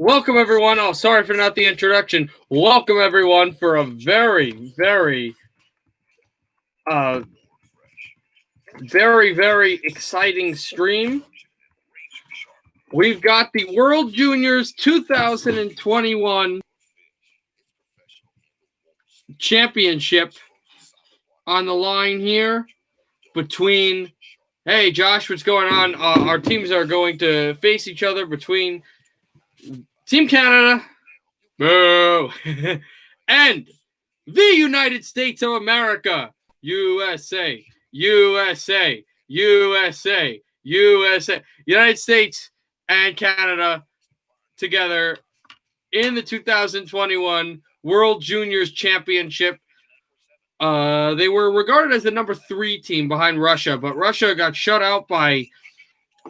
Welcome, everyone. Oh, sorry for not the introduction. Welcome, everyone, for a very exciting stream. We've got the World Juniors 2021 Championship on the line here between, hey, Josh, what's going on? Our teams are going to face each other between Team Canada, boo, and the United States of America, USA, USA, USA, USA, United States and Canada together in the 2021 World Juniors Championship. They were regarded as the number 3 team behind Russia, but Russia got shut out by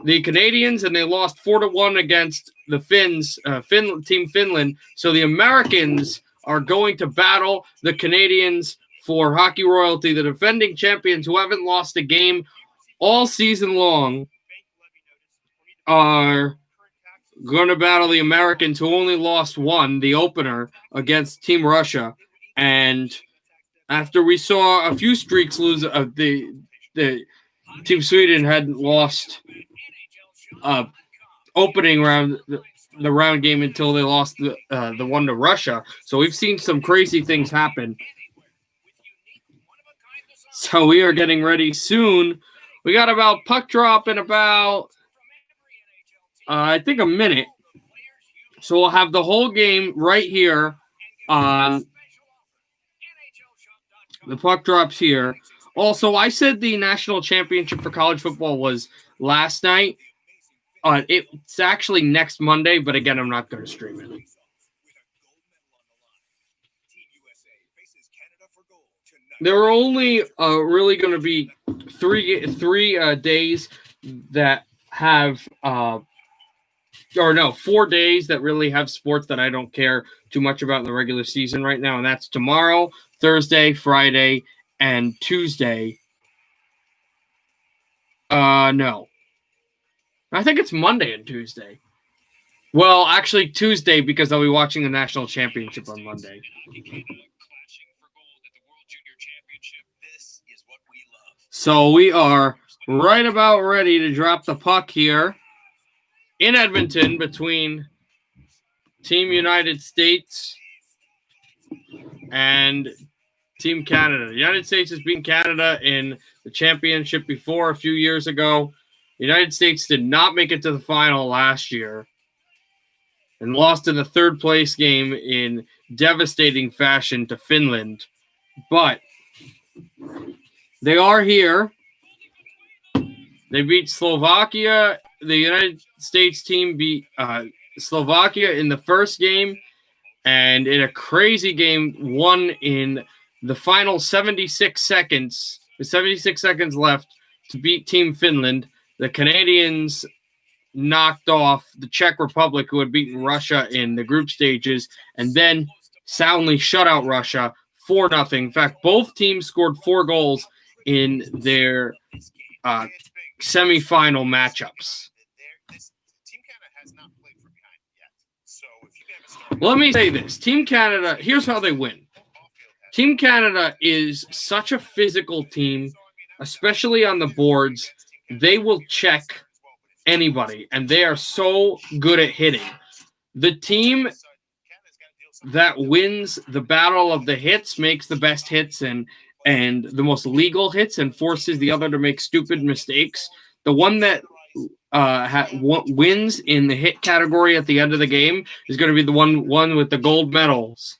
the Canadians, and they lost 4-1 against the Finns, Team Finland. So the Americans are going to battle the Canadians for hockey royalty. The defending champions, who haven't lost a game all season long, are going to battle the Americans, who only lost one, the opener, against Team Russia. And after we saw a few streaks lose, the Team Sweden hadn't lost opening round, the round game, until they lost the one to Russia. So we've seen some crazy things happen. So we are getting ready soon. We got about puck drop in about, I think, a minute. So we'll have the whole game right here on the puck drops here. Also, I said the national championship for college football was last night. It's actually next Monday, but again, I'm not going to stream it. There are only really going to be three days that have, 4 days that really have sports that I don't care too much about in the regular season right now, and that's tomorrow, Thursday, Friday, and Tuesday. No. I think it's Monday and Tuesday. Well, actually Tuesday, because I'll be watching the national championship on Monday. So we are right about ready to drop the puck here in Edmonton between Team United States and Team Canada. The United States has beaten Canada in the championship before a few years ago. The United States did not make it to the final last year and lost in the third place game in devastating fashion to Finland. But they are here. They beat Slovakia. The United States team beat Slovakia in the first game, and in a crazy game, won in the final 76 seconds. With 76 seconds left to beat Team Finland. The Canadians knocked off the Czech Republic, who had beaten Russia in the group stages, and then soundly shut out Russia 4-0. In fact, both teams scored 4 goals in their semifinal matchups. Let me say this. Team Canada, here's how they win. Team Canada is such a physical team, especially on the boards. They will check anybody, and they are so good at hitting. The team that wins the battle of the hits makes the best hits and the most legal hits and forces the other to make stupid mistakes. The one that wins in the hit category at the end of the game is going to be the one with the gold medals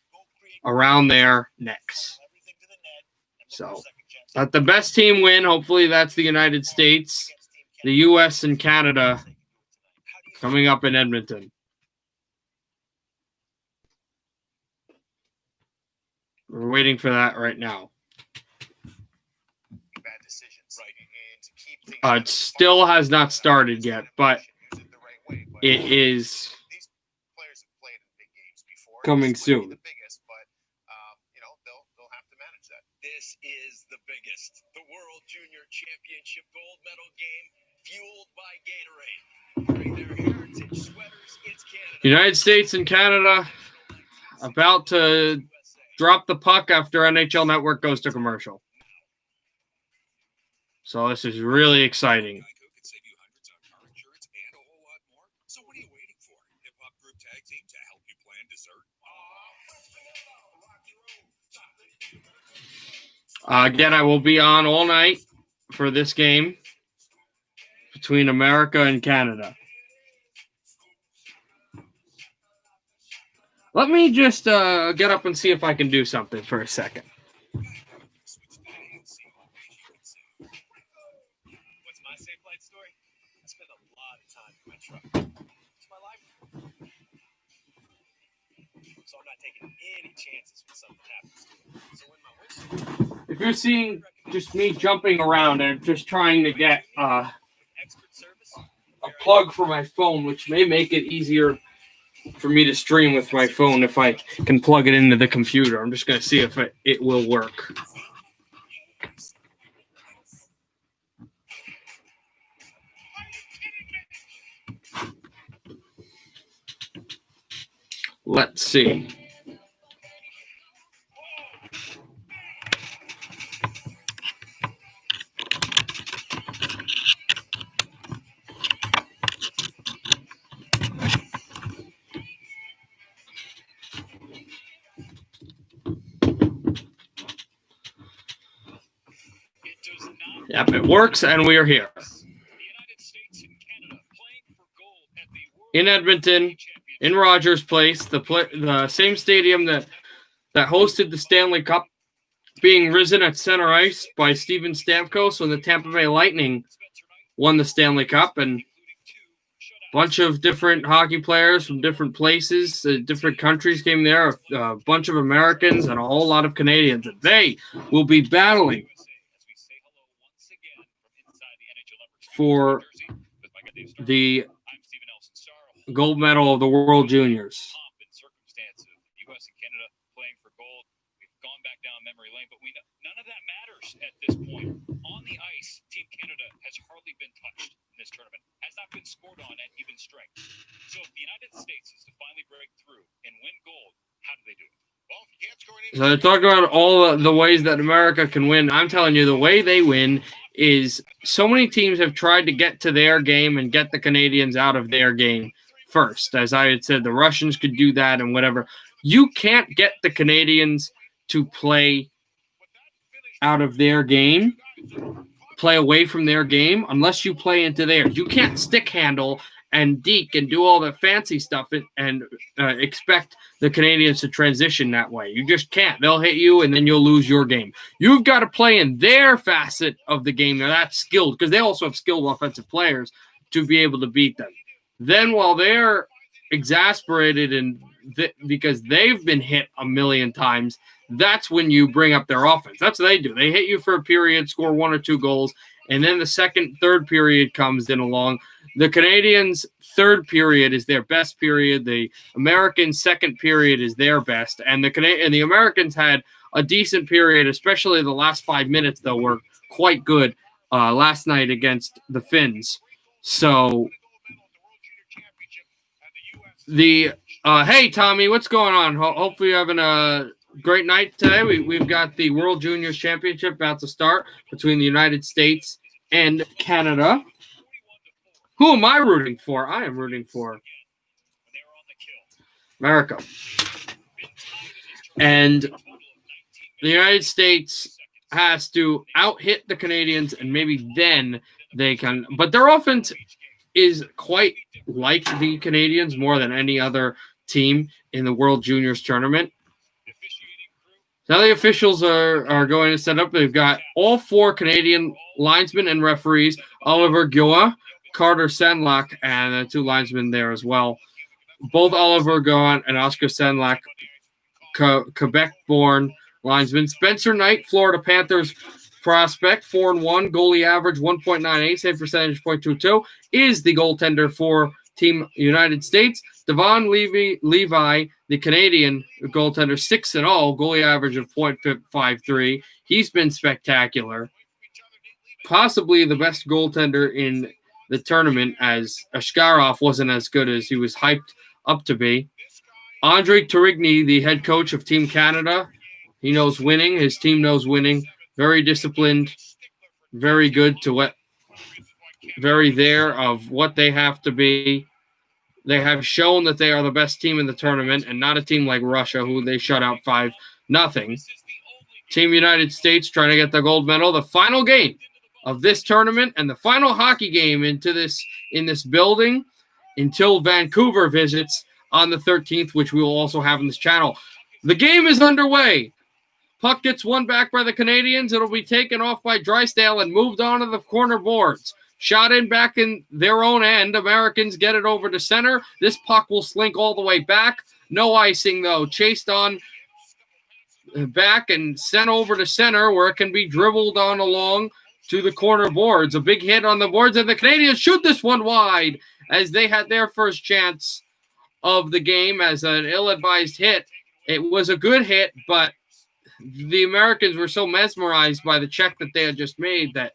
around their necks. So let the best team win. Hopefully that's the United States, the U.S., and Canada coming up in Edmonton. We're waiting for that right now. It still has not started yet, but it is coming soon. This is the biggest, the World Junior Championship gold medal game, fueled by Gatorade. United States and Canada about to drop the puck after NHL Network goes to commercial. So this is really exciting. Again, I will be on all night for this game between America and Canada. Let me just get up and see if I can do something for a second. What's my safe flight story? I spend a lot of time in my truck. It's my life. So I'm not taking any chances when something happens to me. So when my whistle, If you're seeing just me jumping around and just trying to get expert service, a plug for my phone, which may make it easier for me to stream with my phone if I can plug it into the computer. I'm just going to see if it will work. Let's see. Yep, it works, and we are here. In Edmonton, in Rogers Place, the same stadium that hosted the Stanley Cup, being risen at center ice by Steven Stamkos when the Tampa Bay Lightning won the Stanley Cup, and a bunch of different hockey players from different places, different countries came there, a bunch of Americans and a whole lot of Canadians, and they will be battling for the gold medal of the World Juniors. U.S. and Canada playing for gold. We've gone back down memory lane, but we know none of that matters at this point. On the ice, Team Canada has hardly been touched in this tournament, has not been scored on at even strength. So if the United States is to finally break through and win gold, how do they do it? well, if you can't score any, So they're talking about all the ways that America can win. I'm telling you, the way they win is so many teams have tried to get to their game and get the Canadians out of their game first. As I had said, the Russians could do that and whatever. You can't get the Canadians to play out of their game, play away from their game, unless you play into theirs. You can't stick handle and deke and do all the fancy stuff and expect the Canadians to transition that way. You just can't. They'll hit you, and then you'll lose your game. You've got to play in their facet of the game. Now, that's skilled, because they also have skilled offensive players to be able to beat them. Then while they're exasperated and because they've been hit a million times, that's when you bring up their offense. That's what they do. They hit you for a period, score one or two goals, and then the second, third period comes in along. The Canadians' third period is their best period. The Americans' second period is their best. And the Americans had a decent period, especially the last 5 minutes, though, were quite good last night against the Finns. So hey, Tommy, what's going on? Hopefully you're having a great night today. We've got the World Juniors Championship about to start between the United States and Canada. Who am I rooting for? I am rooting for America. And the United States has to out-hit the Canadians, and maybe then they can. But their offense is quite like the Canadians more than any other team in the World Juniors tournament. Now the officials are going to set up. They've got all four Canadian linesmen and referees, Oliver Goa, Carter Senlak, and the two linesmen there as well. Both Oliver Goa and Oscar Senlak, Quebec-born linesmen. Spencer Knight, Florida Panthers prospect, 4-1, goalie average 1.98, save percentage 0.22, is the goaltender for Team United States. Devon Levi, the Canadian goaltender, 6-0, goalie average of 0.53. He's been spectacular. Possibly the best goaltender in the tournament, as Askarov wasn't as good as he was hyped up to be. Andre Tourigny, the head coach of Team Canada, he knows winning. His team knows winning. Very disciplined, very good to what, very there of what they have to be. They have shown that they are the best team in the tournament and not a team like Russia, who they shut out 5-0. Team United States trying to get the gold medal. The final game of this tournament and the final hockey game in this building until Vancouver visits on the 13th, which we will also have on this channel. The game is underway. Puck gets won back by the Canadians. It'll be taken off by Drysdale and moved onto the corner boards. Shot in back in their own end. Americans get it over to center. This puck will slink all the way back. No icing, though. Chased on back and sent over to center where it can be dribbled on along to the corner boards. A big hit on the boards, and the Canadians shoot this one wide as they had their first chance of the game as an ill-advised hit. It was a good hit, but the Americans were so mesmerized by the check that they had just made that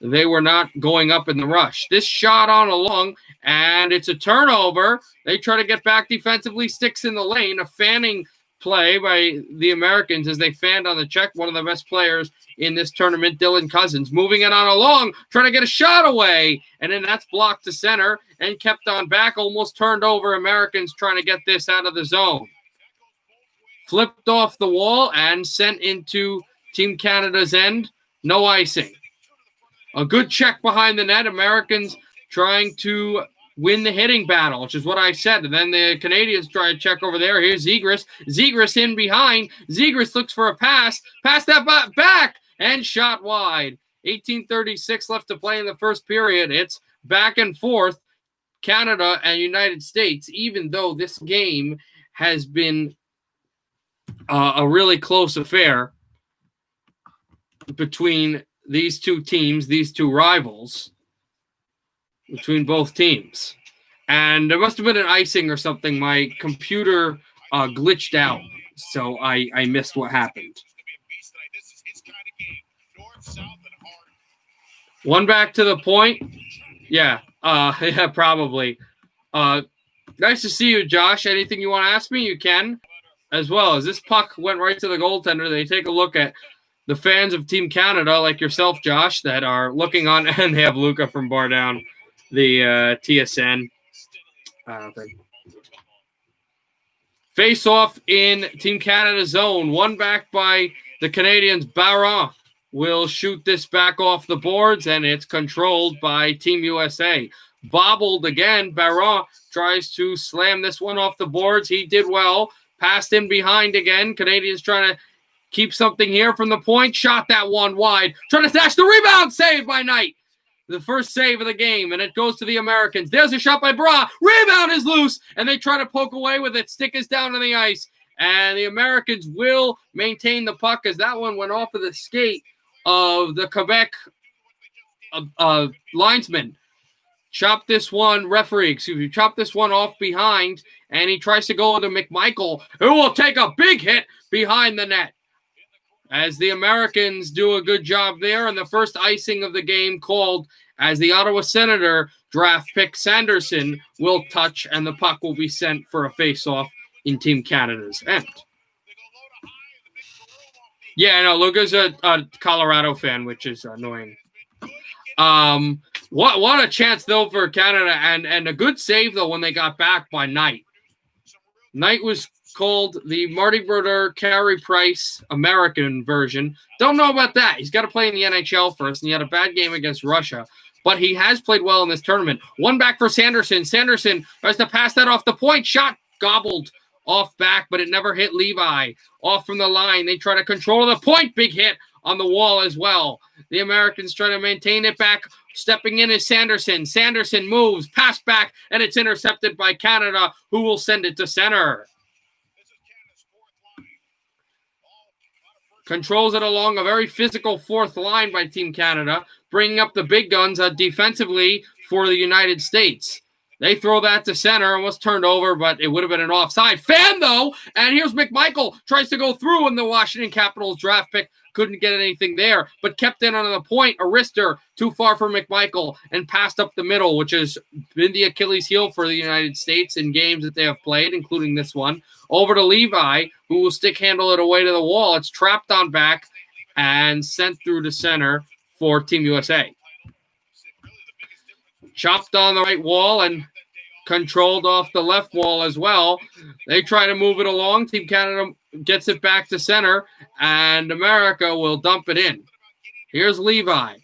they were not going up in the rush. This shot on along, and it's a turnover. They try to get back defensively, sticks in the lane. A fanning play by the Americans as they fanned on the check. One of the best players in this tournament, Dylan Cousins, moving it on along, trying to get a shot away. And then that's blocked to center and kept on back, almost turned over. Americans trying to get this out of the zone. Flipped off the wall and sent into Team Canada's end. No icing. A good check behind the net. Americans trying to win the hitting battle, which is what I said. And then the Canadians try to check over there. Here's Zegras. Zegras in behind. Zegras looks for a pass. Pass that back and shot wide. 18:36 left to play in the first period. It's back and forth, Canada and United States, even though this game has been a really close affair between these two teams, these two rivals, between both teams. And there must have been an icing or something. My computer glitched out, so I missed what happened. One back to the point. Yeah, yeah, probably. Nice to see you, Josh. Anything you want to ask me, you can. As well as this puck went right to the goaltender. They take a look at the fans of Team Canada, like yourself, Josh, that are looking on, and they have Luca from Bar Down, the TSN thing. Face off in Team Canada zone. One back by the Canadians. Baron will shoot this back off the boards, and it's controlled by Team USA. Bobbled again. Baron tries to slam this one off the boards. He did well. Passed in behind again. Canadians trying to keep something here from the point. Shot that one wide. Trying to snatch the rebound. Saved by Knight. The first save of the game, and it goes to the Americans. There's a shot by Bra. Rebound is loose, and they try to poke away with it. Stick is down on the ice, and the Americans will maintain the puck as that one went off of the skate of the Quebec linesman. Chop this one off behind, and he tries to go to McMichael, who will take a big hit behind the net. As the Americans do a good job there, and the first icing of the game called as the Ottawa Senator draft pick Sanderson will touch, and the puck will be sent for a face-off in Team Canada's end. Yeah, I know. Luca's a Colorado fan, which is annoying. What a chance, though, for Canada, and a good save, though, when they got back by Knight. Knight was called the Marty Brodeur, Carey Price American version. Don't know about that. He's got to play in the NHL first, and he had a bad game against Russia. But he has played well in this tournament. One back for Sanderson. Sanderson tries to pass that off the point. Shot gobbled off back, but it never hit Levi. Off from the line. They try to control the point. Big hit on the wall as well. The Americans try to maintain it back. Stepping in is Sanderson. Sanderson moves, pass back, and it's intercepted by Canada, who will send it to center. Controls it along a very physical fourth line by Team Canada, bringing up the big guns defensively for the United States. They throw that to center and was turned over, but it would have been an offside. Fan, though, and here's McMichael. Tries to go through, and the Washington Capitals draft pick couldn't get anything there, but kept in on the point. Arister too far for McMichael and passed up the middle, which has been the Achilles heel for the United States in games that they have played, including this one. Over to Levi, who will stick handle it away to the wall. It's trapped on back and sent through to center for Team USA. Chopped on the right wall and controlled off the left wall as well. They try to move it along. Team Canada gets it back to center, and America will dump it in. Here's Levi.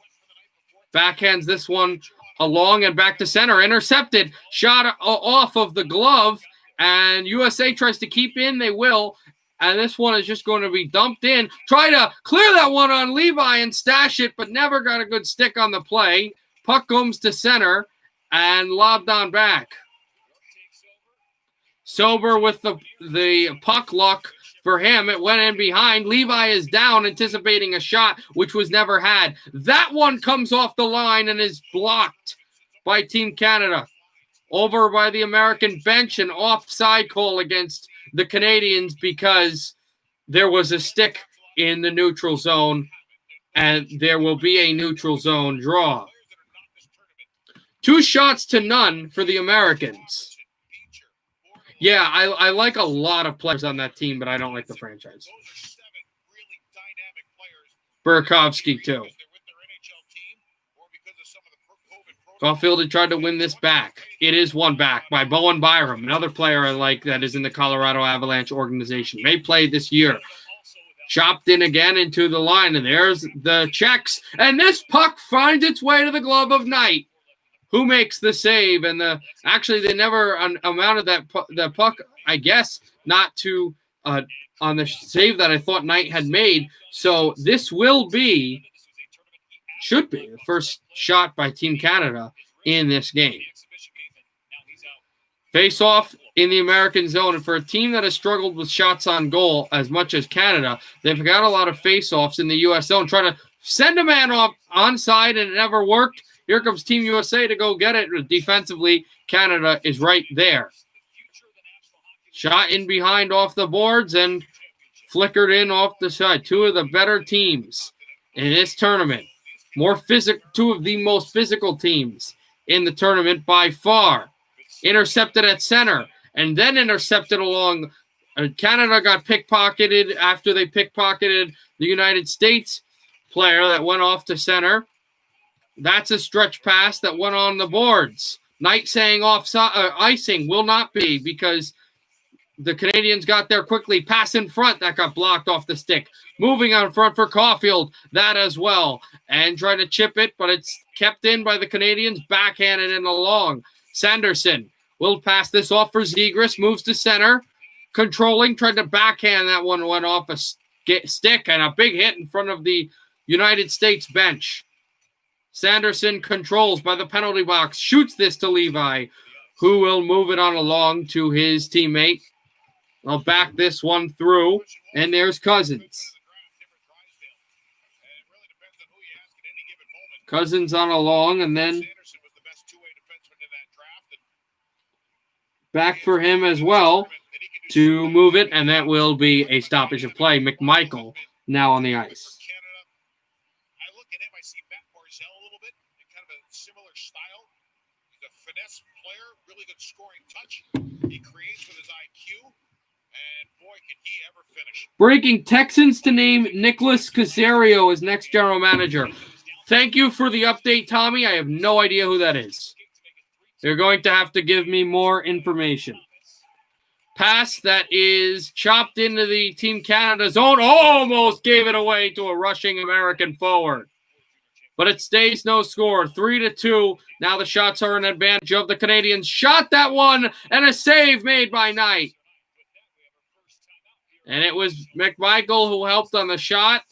Backhands this one along and back to center. Intercepted. Shot off of the glove, and USA tries to keep in. They will. And this one is just going to be dumped in. Try to clear that one on Levi and stash it, but never got a good stick on the play. Puck comes to center and lobbed on back. Sober with the puck luck for him. It went in behind. Levi is down, anticipating a shot, which was never had. That one comes off the line and is blocked by Team Canada. Over by the American bench, an offside call against the Canadians because there was a stick in the neutral zone, and there will be a neutral zone draw. 2 shots to none for the Americans. Yeah, I like a lot of players on that team, but I don't like the franchise. Burakovsky, too. Caulfield had tried to win this back. It is won back by Bowen Byram, another player I like that is in the Colorado Avalanche organization. May play this year. Chopped in again into the line, and there's the checks. And this puck finds its way to the glove of Knight, who makes the save. And they never amounted that puck, I guess, not to on the save that I thought Knight had made. So this should be the first shot by Team Canada in this game. Face off in the American zone, and for a team that has struggled with shots on goal as much as Canada, they've got a lot of face-offs in the U.S. zone, trying to send a man off onside, and it never worked. Here comes Team USA to go get it. Defensively, Canada is right there. Shot in behind off the boards and flickered in off the side. 2 of the better teams in this tournament. Two of the most physical teams in the tournament by far. Intercepted at center and then intercepted along. Canada got pickpocketed after they pickpocketed the United States player that went off to center. That's a stretch pass that went on the boards. Knight saying icing will not be because the Canadians got there quickly. Pass in front that got blocked off the stick. Moving on front for Caulfield, that as well. And trying to chip it, but it's kept in by the Canadians. Backhanded in along. Sanderson will pass this off for Zegras. Moves to center. Controlling, tried to backhand. That one went off a stick and a big hit in front of the United States bench. Sanderson controls by the penalty box. Shoots this to Levi, who will move it on along to his teammate. I'll back this one through, and there's Cousins. Cousins on along, and then back for him as well to move it, and that will be a stoppage of play. McMichael now on the ice. I look at him, I see Matt Barzal a little bit, in kind of a similar style. He's a finesse player, really good scoring touch. He creates with his IQ, and boy, can he ever finish. Breaking: Texans to name Nicholas Caserio as next general manager. Thank you for the update, Tommy. I have no idea who that is. You're going to have to give me more information. Pass that is chopped into the Team Canada zone. Almost gave it away to a rushing American forward. But it stays no score. 3-2. Now the shots are an advantage of the Canadians. Shot that one, and a save made by Knight. And it was McMichael who helped on the shot.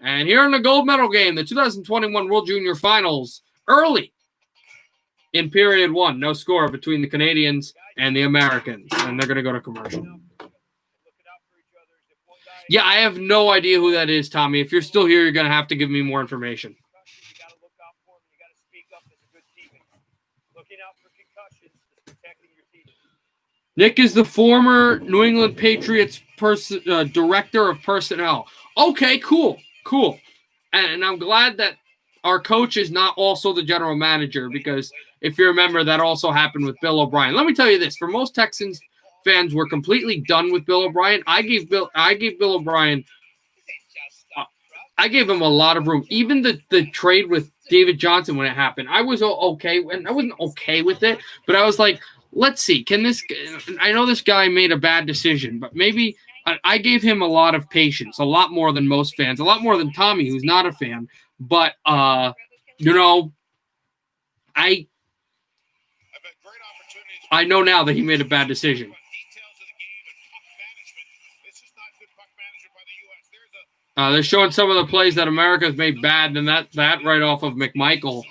And here in the gold medal game, the 2021 World Junior Finals, early in period 1, no score between the Canadians and the Americans. And they're going to go to commercial. Yeah, I have no idea who that is, Tommy. If you're still here, you're going to have to give me more information. You got to look out for him. You got to speak up as a good teammate. Looking out for concussions. Nick is the former New England Patriots director of personnel. Okay, cool. And I'm glad that our coach is not also the general manager, because if you remember, that also happened with Bill O'Brien. Let me tell you this: for most Texans fans, were completely done with Bill O'Brien. I gave Bill O'Brien. I gave him a lot of room. Even the trade with David Johnson when it happened, I was okay, and I wasn't okay with it, but I was like, let's see, I know this guy made a bad decision, but maybe I gave him a lot of patience, a lot more than most fans, a lot more than Tommy, who's not a fan. But, I know now that he made a bad decision. They're showing some of the plays that America's made bad, and that right off of McMichael.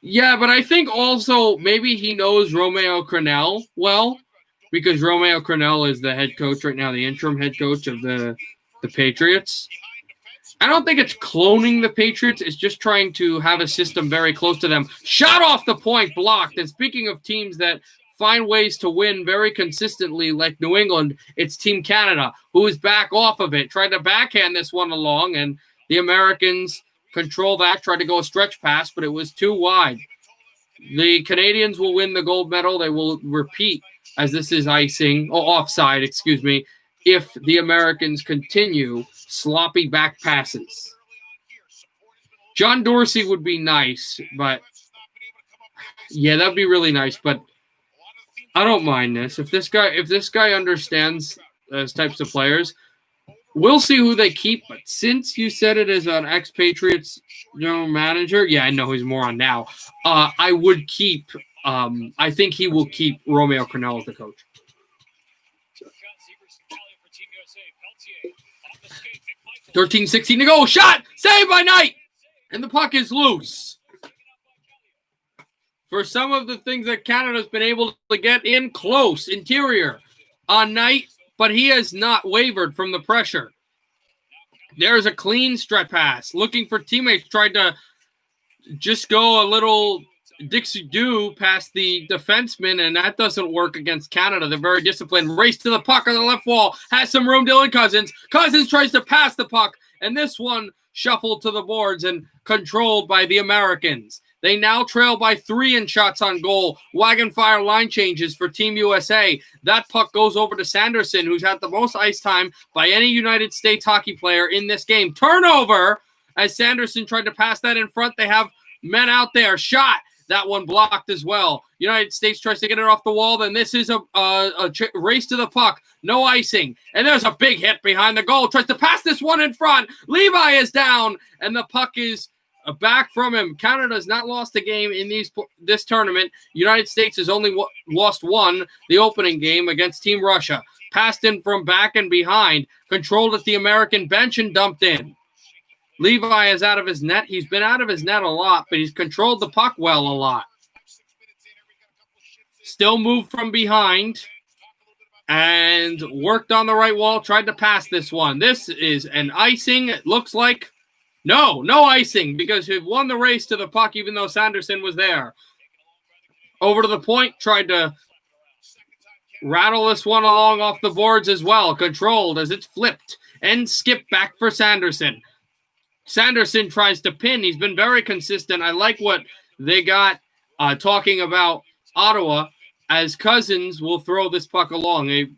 Yeah, but I think also maybe he knows Romeo Crennel well, because Romeo Crennel is the head coach right now, the interim head coach of the Patriots. I don't think it's cloning the Patriots. It's just trying to have a system very close to them. Shot off the point, blocked. And speaking of teams that find ways to win very consistently, like New England, it's Team Canada, who is back off of it. Tried to backhand this one along, and the Americans control that, tried to go a stretch pass, but it was too wide. The Canadians will win the gold medal. They will repeat, as this is offside, if the Americans continue sloppy back passes. John Dorsey would be nice, but yeah, that'd be really nice, but I don't mind this. If this guy understands those types of players, we'll see who they keep. But since you said it as an ex-Patriots general manager, yeah, I know he's more on now. I would keep. I think he will keep Romeo Crennel as the coach. 13-16 to go. Shot! Saved by Knight! And the puck is loose. For some of the things that Canada's been able to get in close, interior on Knight, but he has not wavered from the pressure. There's a clean stretch pass. Looking for teammates. Tried to just go a little Dixie-do past the defenseman, and that doesn't work against Canada. They're very disciplined. Race to the puck on the left wall. Has some room, Dylan Cousins. Cousins tries to pass the puck, and this one shuffled to the boards and controlled by the Americans. They now trail by 3 in shots on goal. Wagon fire line changes for Team USA. That puck goes over to Sanderson, who's had the most ice time by any United States hockey player in this game. Turnover as Sanderson tried to pass that in front. They have men out there. Shot. That one blocked as well. United States tries to get it off the wall. Then this is a race to the puck. No icing. And there's a big hit behind the goal. Tries to pass this one in front. Levi is down, and the puck is back from him. Canada's not lost a game in this tournament. United States has only lost one, the opening game against Team Russia. Passed in from back and behind. Controlled at the American bench and dumped in. Levi is out of his net. He's been out of his net a lot, but he's controlled the puck well a lot. Still moved from behind and worked on the right wall. Tried to pass this one. This is an icing. It looks like no icing, because he won the race to the puck even though Sanderson was there. Over to the point. Tried to rattle this one along off the boards as well. Controlled as it's flipped and skipped back for Sanderson. Sanderson tries to pin. He's been very consistent. I like what they got talking about Ottawa, as Cousins will throw this puck along. They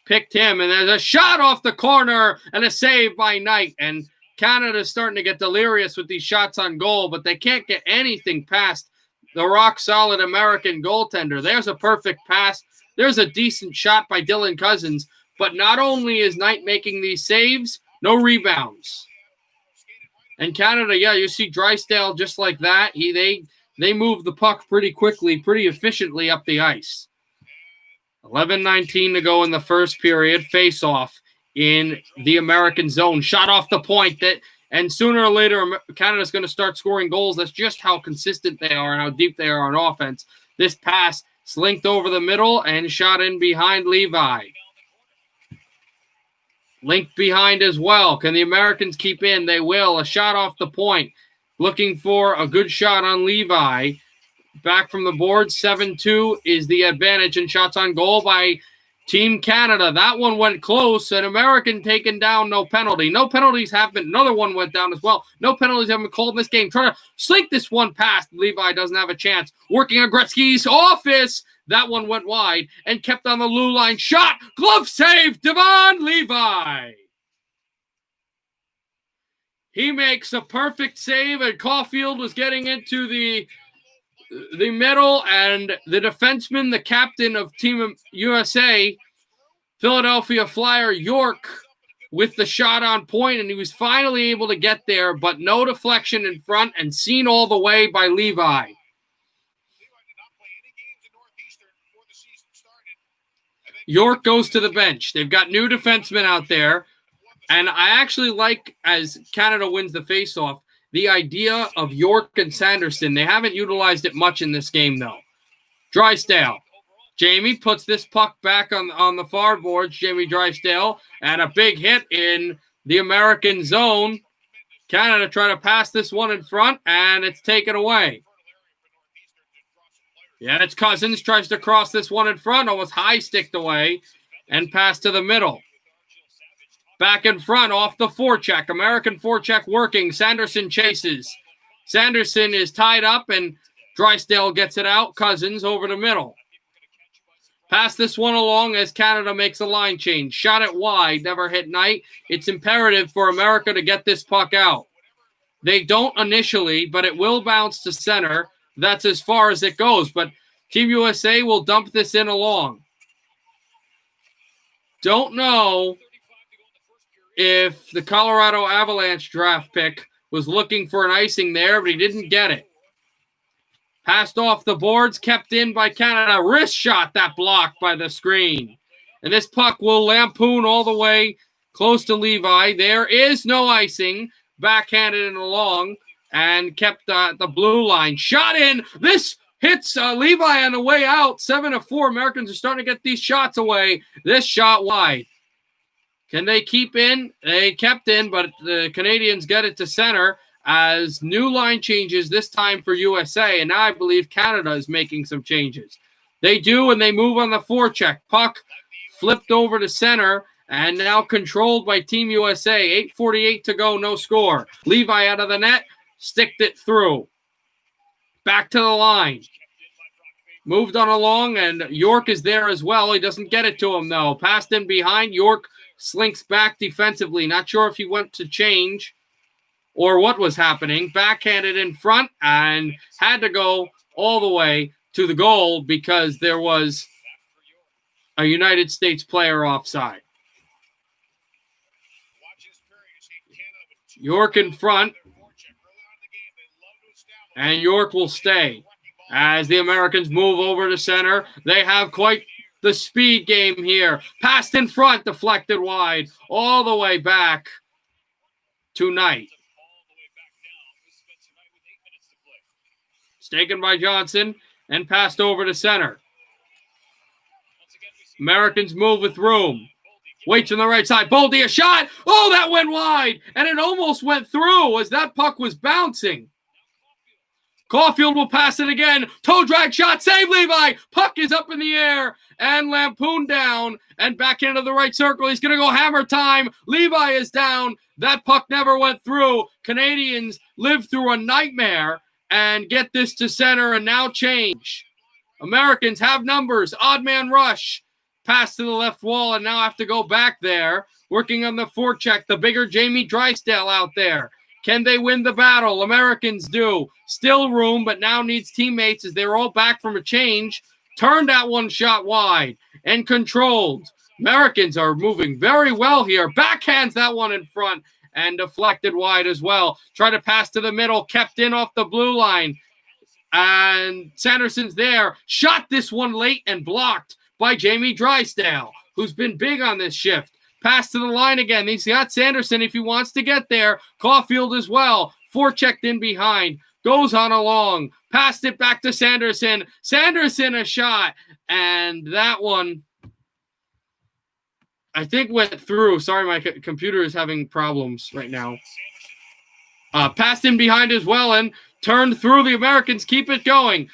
picked him, and there's a shot off the corner and a save by Knight. And Canada's starting to get delirious with these shots on goal, but they can't get anything past the rock-solid American goaltender. There's a perfect pass. There's a decent shot by Dylan Cousins. But not only is Knight making these saves, no rebounds. And Canada, yeah, you see Drysdale just like that. They move the puck pretty quickly, pretty efficiently up the ice. 11:19 to go in the first period. Face-off in the American zone. Shot off the point. And sooner or later, Canada's going to start scoring goals. That's just how consistent they are and how deep they are on offense. This pass slinked over the middle and shot in behind Levi. Linked behind as well. Can the Americans keep in? They will. A shot off the point. Looking for a good shot on Levi. back from the board. 7-2 is the advantage in shots on goal by Team Canada. That one went close. An American taken down, no penalty. No penalties happened. Another one went down as well. No penalties have been called in this game. Trying to slink this one past. Levi doesn't have a chance. Working on Gretzky's office. That one went wide and kept on the blue line. Shot. Glove save. Devon Levi. He makes a perfect save, and Caulfield was getting into the middle, and the defenseman, the captain of Team USA, Philadelphia Flyer York, with the shot on point, and he was finally able to get there, but no deflection in front and seen all the way by Levi. York goes to the bench. They've got new defensemen out there. And I actually like, as Canada wins the faceoff, the idea of York and Sanderson. They haven't utilized it much in this game, though. Drysdale. Jamie puts this puck back on the far boards. Jamie Drysdale. And a big hit in the American zone. Canada trying to pass this one in front, and it's taken away. Yeah, it's Cousins. Tries to cross this one in front. Almost high sticked away and pass to the middle. Back in front off the forecheck. American forecheck working. Sanderson chases. Sanderson is tied up, and Drysdale gets it out. Cousins over the middle. Pass this one along as Canada makes a line change. Shot it wide, never hit Knight. It's imperative for America to get this puck out. They don't initially, but it will bounce to center. That's as far as it goes, but Team USA will dump this in along. Don't know if the Colorado Avalanche draft pick was looking for an icing there, but he didn't get it. Passed off the boards, kept in by Canada. Wrist shot, that blocked by the screen. And this puck will lampoon all the way close to Levi. There is no icing. Backhanded and along and kept the blue line. Shot in. This hits Levi on the way out. 7-4. Americans are starting to get these shots away. This shot wide. Can they keep in? They kept in, but the Canadians get it to center as new line changes this time for USA. And now I believe Canada is making some changes. They do, and they move on the forecheck. Puck flipped over to center and now controlled by Team USA. 8:48 to go, no score. Levi out of the net, sticked it through. Back to the line. Moved on along, and York is there as well. He doesn't get it to him, though. Passed in behind. York slinks back defensively. Not sure if he went to change or what was happening. Backhanded in front and had to go all the way to the goal because there was a United States player offside. York in front, and York will stay as the Americans move over to center. They have quite the speed game here. Passed in front, deflected wide, all the way back to Knight. It's taken by Johnson and passed over to center. Americans move with room. Waits on the right side. Boldy, a shot. Oh, that went wide. And it almost went through as that puck was bouncing. Caulfield will pass it again. Toe drag shot. Save Levi. Puck is up in the air and lampooned down and back into the right circle. He's going to go hammer time. Levi is down. That puck never went through. Canadians live through a nightmare and get this to center and now change. Americans have numbers. Odd man rush. Pass to the left wall and now have to go back there. Working on the forecheck. The bigger Jamie Drysdale out there. Can they win the battle? Americans do. Still room, but now needs teammates as they're all back from a change. Turned that one shot wide and controlled. Americans are moving very well here. Backhands that one in front and deflected wide as well. Try to pass to the middle. Kept in off the blue line. And Sanderson's there. Shot this one late and blocked by Jamie Drysdale, who's been big on this shift. Pass to the line again. He's got Sanderson if he wants to get there. Caulfield as well. Forechecked in behind. Goes on along. Passed it back to Sanderson. Sanderson a shot. And that one, I think, went through. Sorry, my computer is having problems right now. Passed in behind as well and turned through. The Americans keep it going.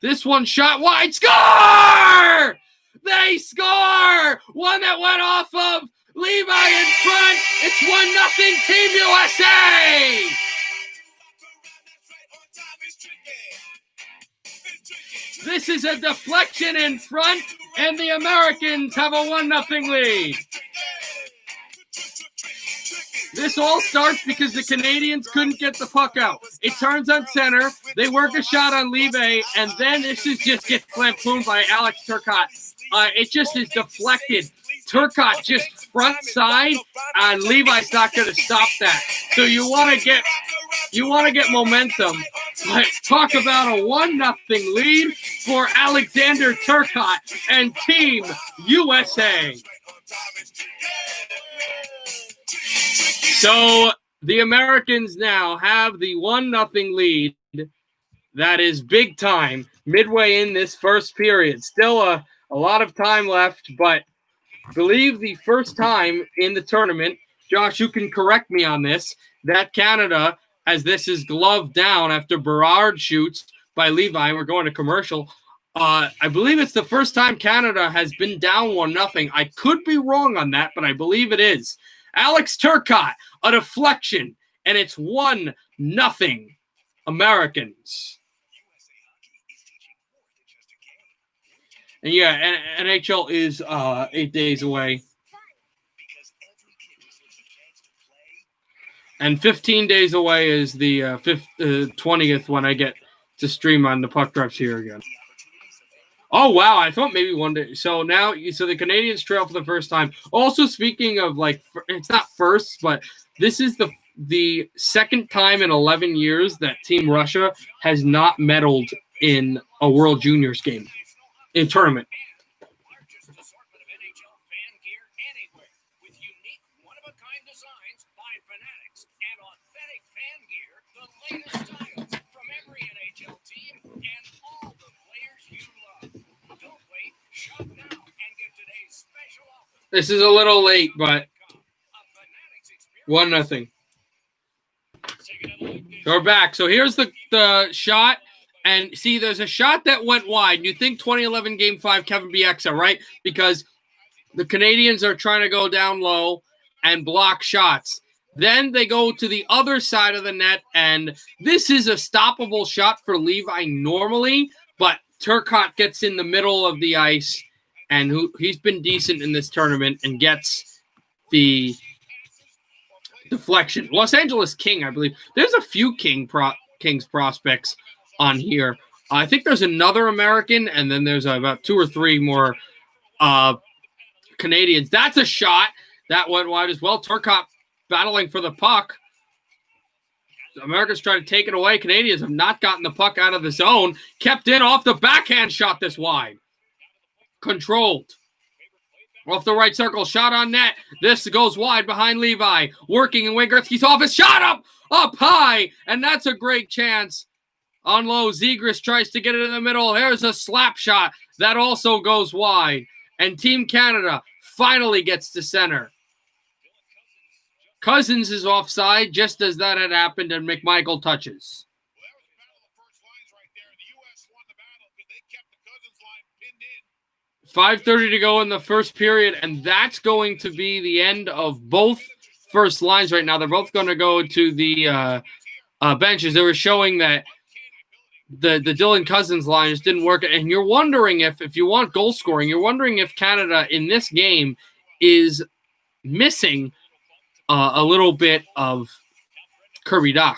This one shot wide. Score! They score! One that went off of Levi in front. It's 1-0 Team USA! This is a deflection in front, and the Americans have a 1-0 lead. This all starts because the Canadians couldn't get the puck out. It turns on center. They work a shot on Levi, and then this is just gets lampooned by Alex Turcotte. It just is deflected. Turcotte just front side, and Levi's not going to stop that. So you want to get momentum. But talk about a 1-0 lead for Alexander Turcotte and Team USA. So the Americans now have the 1-0 lead. That is big time midway in this first period. Still a lot of time left, but I believe the first time in the tournament, Josh, you can correct me on this, that Canada, as this is gloved down after Berard shoots by Levi, we're going to commercial. I believe it's the first time Canada has been down 1-0. I could be wrong on that, but I believe it is. Alex Turcotte, a deflection, and it's 1-0 Americans. And yeah, NHL is 8 days away. And 15 days away is the 20th when I get to stream on the Puck Drops here again. Oh, wow. I thought maybe one day. So now, the Canadians trail for the first time. Also, speaking of, it's not first, but this is the second time in 11 years that Team Russia has not medaled in a World Juniors game, in tournament. This is a little late, but 1-0. We're back. So here's the shot. And see, there's a shot that went wide. You think 2011 Game 5 Kevin Bieksa, right? Because the Canadians are trying to go down low and block shots. Then they go to the other side of the net, and this is a stoppable shot for Levi normally, but Turcotte gets in the middle of the ice, and he's been decent in this tournament and gets the deflection. Los Angeles King, I believe. There's a few Kings prospects on here. I think there's another American, and then there's about 2 or 3 more Canadians. That's a shot that went wide as well. Turcotte battling for the puck. America's trying to take it away. Canadians have not gotten the puck out of the zone. Kept in off the backhand shot this wide. Controlled. Off the right circle. Shot on net. This goes wide behind Levi. Working in Wayne Gretzky's office. Shot up high. And that's a great chance. On low, Zegras tries to get it in the middle. There's a slap shot. That also goes wide. And Team Canada finally gets to center. Cousins is offside just as that had happened, and McMichael touches. Well, that was the battle of the first lines right there. The U.S. won the battle because they kept the Cousins line pinned in. 5:30 to go in the first period, and that's going to be the end of both first lines right now. They're both going to go to the benches. They were showing that the Dylan Cousins line just didn't work, and you're wondering if you want goal scoring, you're wondering if Canada in this game is missing a little bit of Kirby Dach.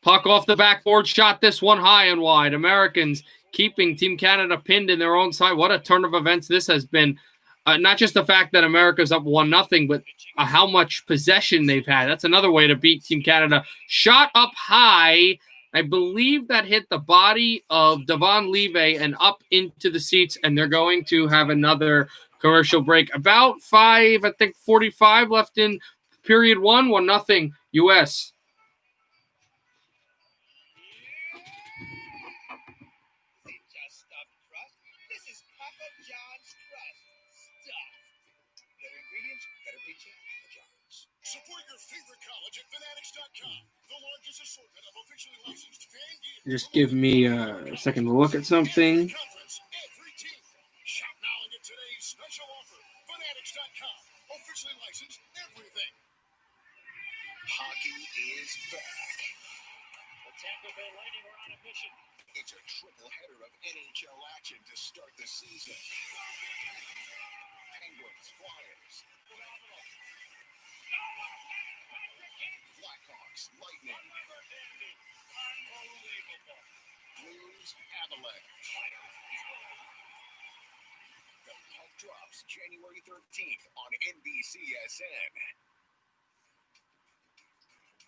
Puck off the backboard, shot this one high and wide. Americans keeping Team Canada pinned in their own side. What a turn of events this has been. Not just the fact that America's up 1-0, but how much possession they've had. That's another way to beat Team Canada. Shot up high. I believe that hit the body of Devon Levi and up into the seats, and they're going to have another commercial break. About 45 left in period 1, 1-0 U.S. Support your favorite college at Fanatics.com. The largest assortment of officially licensed fan gear, Just give me a second to look at something. Shop now and get today's special offer. Fanatics.com. Officially licensed everything. Hockey is back. The Tampa Bay Lightning are on a mission. It's a triple header of NHL action to start the season. Penguins, Flyers, Blackhawks, Lightning, Blues, Avalanche. The puck drops January 13th on NBCSN.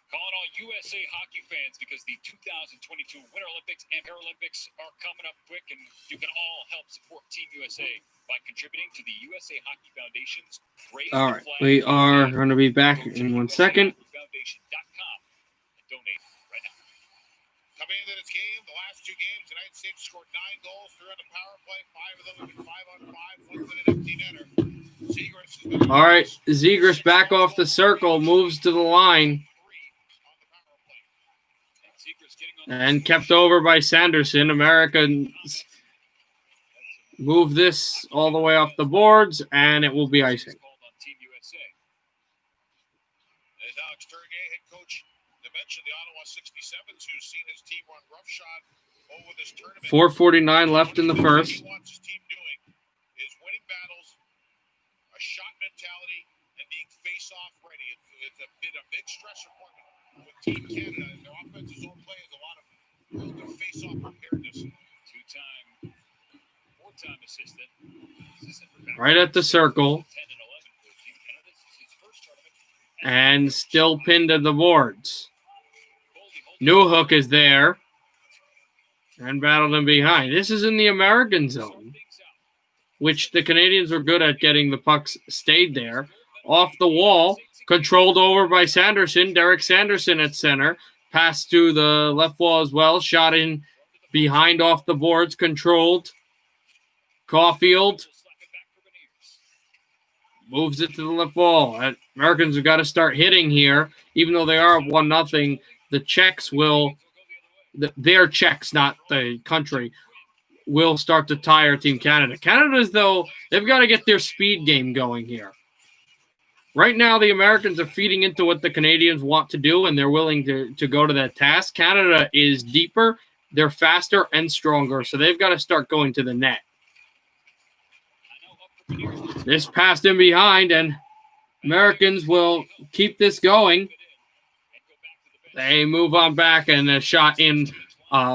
Calling all USA hockey fans because the 2022 Winter Olympics and Paralympics are coming up quick, and you can all help support Team USA by contributing to the USA Hockey Foundation's Raise All the right, Flag we are campaign. going to be back Go to in 1 second. USAHockeyFoundation.com and donate right now. Coming into this game, the last two games, the United States scored 9 goals, 3 on the power play, 5 of them have been 5-on-5, 1 with an empty netter. Zegras has been All right, Zegras back off the circle, moves to the line, and kept over by Sanderson. Americans move this all the way off the boards, and it will be icing. As Alex Turgeon, head coach, mentioned the Ottawa 67s, who's seen his team run roughshod over this tournament. 4:49 left in the first. What he wants his team doing is winning battles, a shot mentality, and being face-off ready. It's been a big stressor point with Team Canada. Their offensive zone play is a lot of really good face-off preparedness. Four-time assistant Right at the circle. 10 and 11 for Team Canada. This is his first tournament. And still pinned to the boards. Newhook is there. And battled him behind. This is in the American zone, which the Canadians were good at getting the pucks stayed there. Off the wall, controlled over by Sanderson. Derek Sanderson at center. Pass to the left wall as well. Shot in behind off the boards. Controlled. Caulfield moves it to the left wall. Americans have got to start hitting here. Even though they are up 1-0, the Czechs will, their Czechs, not the country, will start to tire Team Canada. Canada's, though, they've got to get their speed game going here. Right now, the Americans are feeding into what the Canadians want to do, and they're willing to go to that task. Canada is deeper, they're faster and stronger, so they've got to start going to the net. This passed in behind, and Americans will keep this going. They move on back, and a shot in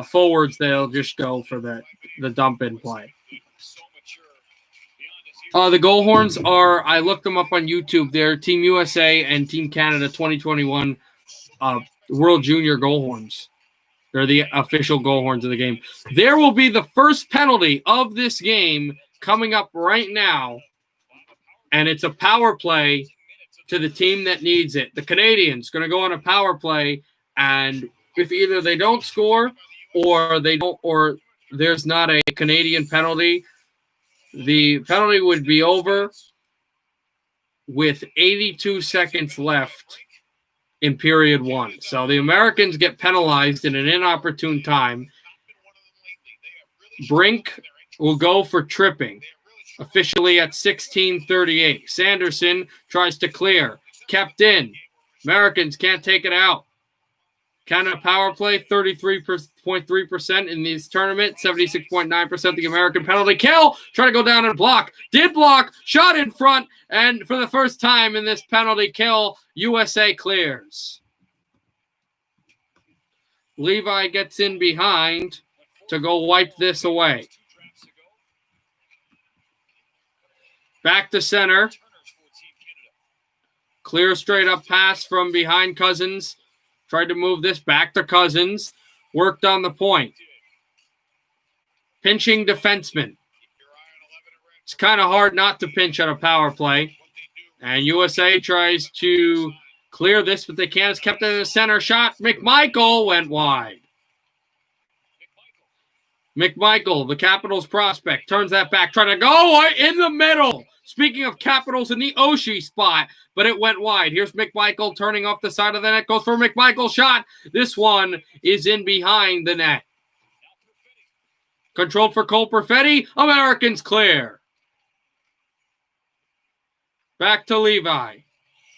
forwards, they'll just go for the dump-in play. The goal horns are, I looked them up on YouTube. They're Team USA and Team Canada 2021 World Junior goal horns. They're the official goal horns of the game. There will be the first penalty of this game coming up right now, and it's a power play to the team that needs it. The Canadians going to go on a power play, and if either they don't score or there's not a Canadian penalty, the penalty would be over with 82 seconds left in period 1. So the Americans get penalized in an inopportune time. Brink will go for tripping, officially at 16:38. Sanderson tries to clear, kept in. Americans can't take it out. Canada power play, 33.3% in this tournament, 76.9% the American penalty kill. Try to go down and block. Did block, shot in front, and for the first time in this penalty kill, USA clears. Levi gets in behind to go wipe this away. Back to center. Clear straight up pass from behind Cousins. Tried to move this back to Cousins. Worked on the point. Pinching defenseman. It's kind of hard not to pinch on a power play. And USA tries to clear this, but they can't. It's kept in the center. Shot. McMichael went wide. McMichael, the Capitals prospect, turns that back. Trying to go in the middle. Speaking of Capitals in the Oshie spot, but it went wide. Here's McMichael turning off the side of the net. Goes for McMichael shot. This one is in behind the net. Controlled for Cole Perfetti. Americans clear. Back to Levi.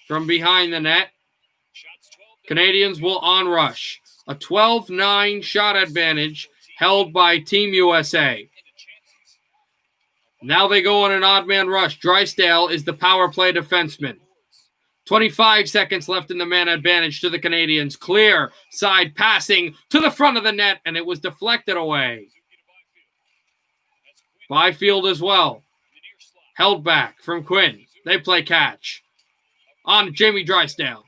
From behind the net. Canadians will onrush. A 12-9 shot advantage held by Team USA. Now they go on an odd man rush. Drysdale is the power play defenseman. 25 seconds left in the man advantage to the Canadians. Clear side passing to the front of the net, and it was deflected away. Byfield as well. Held back from Quinn. They play catch. On to Jamie Drysdale.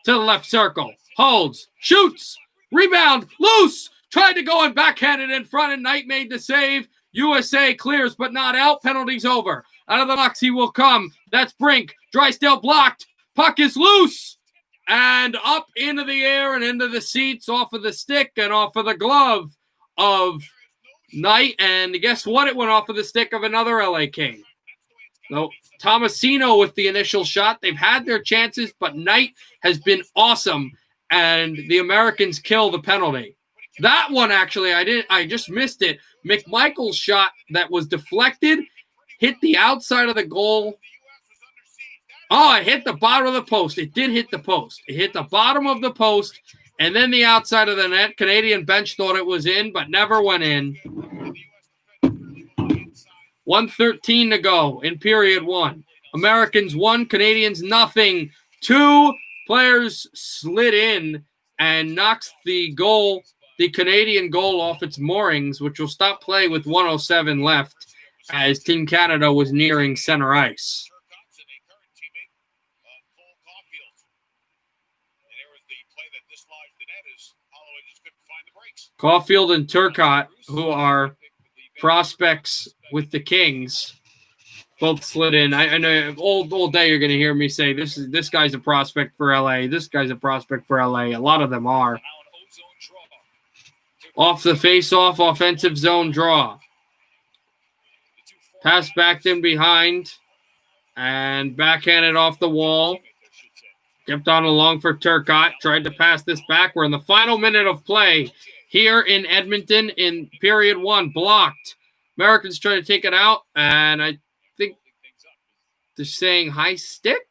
To the left circle. Holds. Shoots. Rebound. Loose. Tried to go and backhanded in front, and Knight made the save. USA clears, but not out. Penalty's over. Out of the box he will come. That's Brink. Drysdale blocked. Puck is loose. And up into the air and into the seats, off of the stick and off of the glove of Knight. And guess what? It went off of the stick of another LA King. So Tomasino with the initial shot. They've had their chances, but Knight has been awesome. And the Americans kill the penalty. That one, actually, I just missed it. McMichael's shot that was deflected hit the outside of the goal. Oh, it hit the bottom of the post. It did hit the post. It hit the bottom of the post and then the outside of the net. Canadian bench thought it was in, but never went in. 1:13 to go in period one. Americans 1, Canadians nothing. 2 players slid in and knocks the Canadian goal off its moorings, which will stop play with 1:07 left as Team Canada was nearing center ice. Caulfield and Turcotte, who are prospects with the Kings, both slid in. I know all day you're going to hear me say this guy's a prospect for LA. This guy's a prospect for LA. A lot of them are. Off the face-off, offensive zone draw. Pass backed in behind and backhanded off the wall. Kept on along for Turcotte. Tried to pass this back. We're in the final minute of play here in Edmonton in period one. Blocked. Americans trying to take it out, and I think they're saying high stick?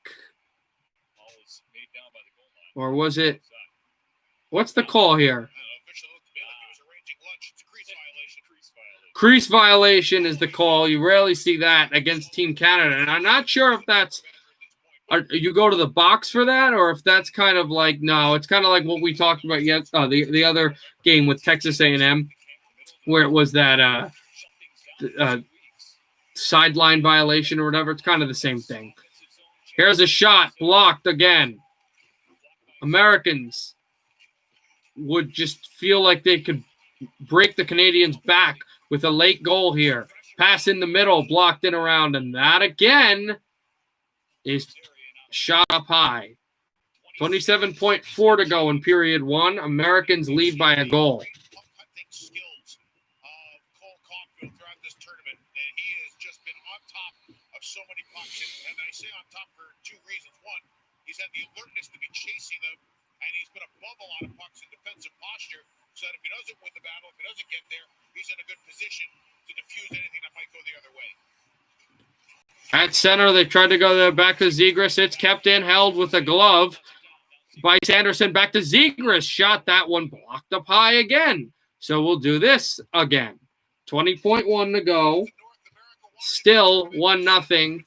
Or was it? What's the call here? Crease violation is the call. You rarely see that against Team Canada. And I'm not sure if that's you go to the box for that, or if that's kind of like, no, it's kind of like what we talked about the other game with Texas A&M, where it was that sideline violation or whatever. It's kind of the same thing. Here's a shot blocked again. Americans would just feel like they could break the Canadians back with a late goal here. Pass in the middle, blocked in around, and that again is shot up high. 27.4 to go in period one. Americans lead by a goal. Skills of Cole Caulfield throughout this tournament, and he has just been on top of so many pucks. And I say on top for two reasons. One, he's had the alertness to be chasing them, and he's been above a lot of pucks in defensive posture, so that if he doesn't win the battle, if he doesn't get there, he's in a good position to defuse anything that might go the other way. At center, they tried to go there back to Zegras. It's kept in, held with a glove by Sanderson. Back to Zegras. Shot that one blocked up high again. So we'll do this again. 20.1 to go. Still 1-0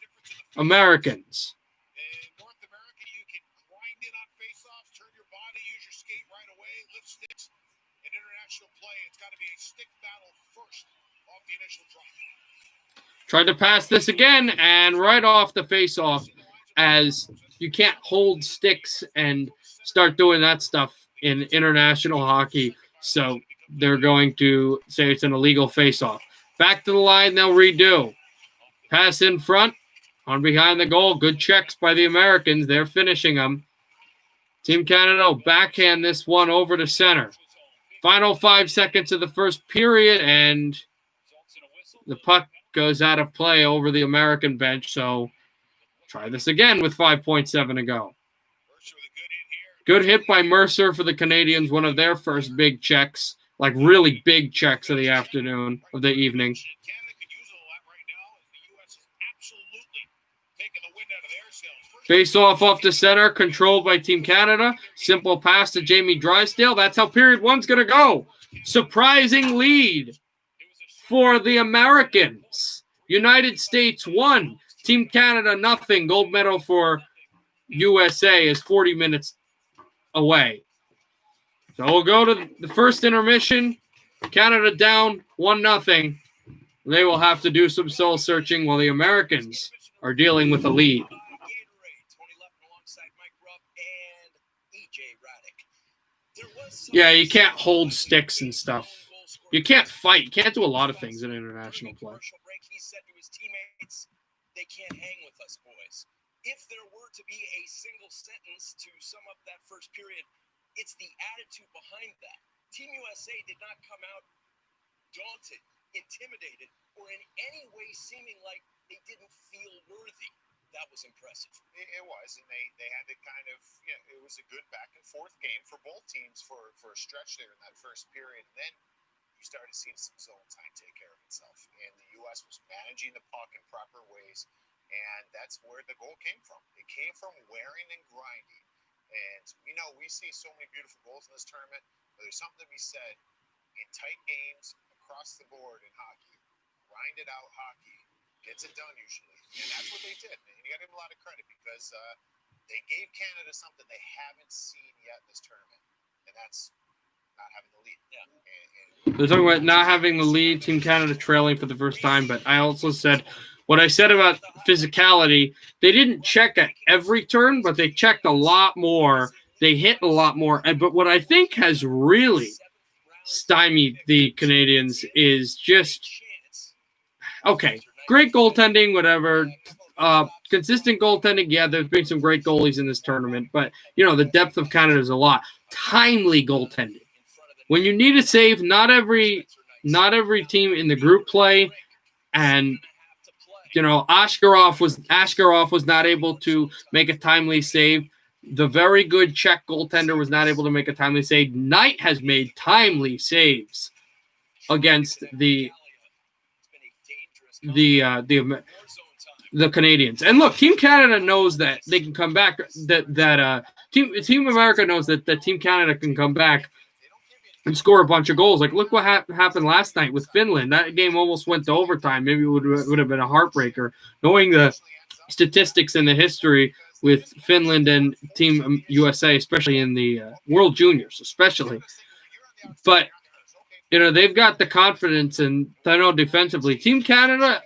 Americans. In North America, you can grind in on faceoffs, turn your body, use your skate right away, lift sticks. In international play, it's got to be a stick battle first off the initial drop. Tried to pass this again, and right off the face-off, as you can't hold sticks and start doing that stuff in international hockey, so they're going to say it's an illegal face-off. Back to the line, they'll redo. Pass in front, on behind the goal. Good checks by the Americans. They're finishing them. Team Canada backhand this one over to center. Final 5 seconds of the first period, and the puck goes out of play over the American bench. So try this again with 5.7 to go. Good hit by Mercer for the Canadians, one of their first big checks like really big checks of the afternoon, of the evening. Canada could use it a lot right now as the U.S. is absolutely taking the wind out of their sails. Face off the center, controlled by Team Canada. Simple pass to Jamie Drysdale. That's how period one's going to go. Surprising lead for the Americans. United States 1, Team Canada nothing. Gold medal for USA is 40 minutes away. So we'll go to the first intermission. Canada down 1-0. They will have to do some soul searching while the Americans are dealing with a lead. Yeah, you can't hold sticks and stuff. You can't fight. You can't do a lot of things in international play. He said to his teammates, "They can't hang with us, boys." If there were to be a single sentence to sum up that first period, it's the attitude behind that. Team USA did not come out daunted, intimidated, or in any way seeming like they didn't feel worthy. That was impressive. It was, and they had to kind of, it was a good back and forth game for both teams for a stretch there in that first period. And then you started seeing some zone time take care of itself, and the U.S. was managing the puck in proper ways, and that's where the goal came from. It came from wearing and grinding. And we see so many beautiful goals in this tournament, but there's something to be said in tight games across the board in hockey. Grinded out hockey gets it done usually, and that's what they did. And you got to give them a lot of credit because they gave Canada something they haven't seen yet in this tournament, and that's not having the lead. Yeah. They're talking about not having the lead, Team Canada trailing for the first time, but I also said what I said about physicality, they didn't check at every turn, but they checked a lot more. They hit a lot more. But what I think has really stymied the Canadians is just, okay, great goaltending, whatever. Consistent goaltending, yeah, there's been some great goalies in this tournament, but, the depth of Canada is a lot. Timely goaltending. When you need a save, not every team in the group play, and Askarov was not able to make a timely save. The very good Czech goaltender was not able to make a timely save. Knight has made timely saves against the Canadians. And look, Team Canada knows that they can come back. Team America knows that Team Canada can come back and score a bunch of goals. Like, look what happened last night with Finland. That game almost went to overtime. Maybe it would have been a heartbreaker. Knowing the statistics and the history with Finland and Team USA, especially in the World Juniors, especially. But, they've got the confidence, and I know defensively. Team Canada,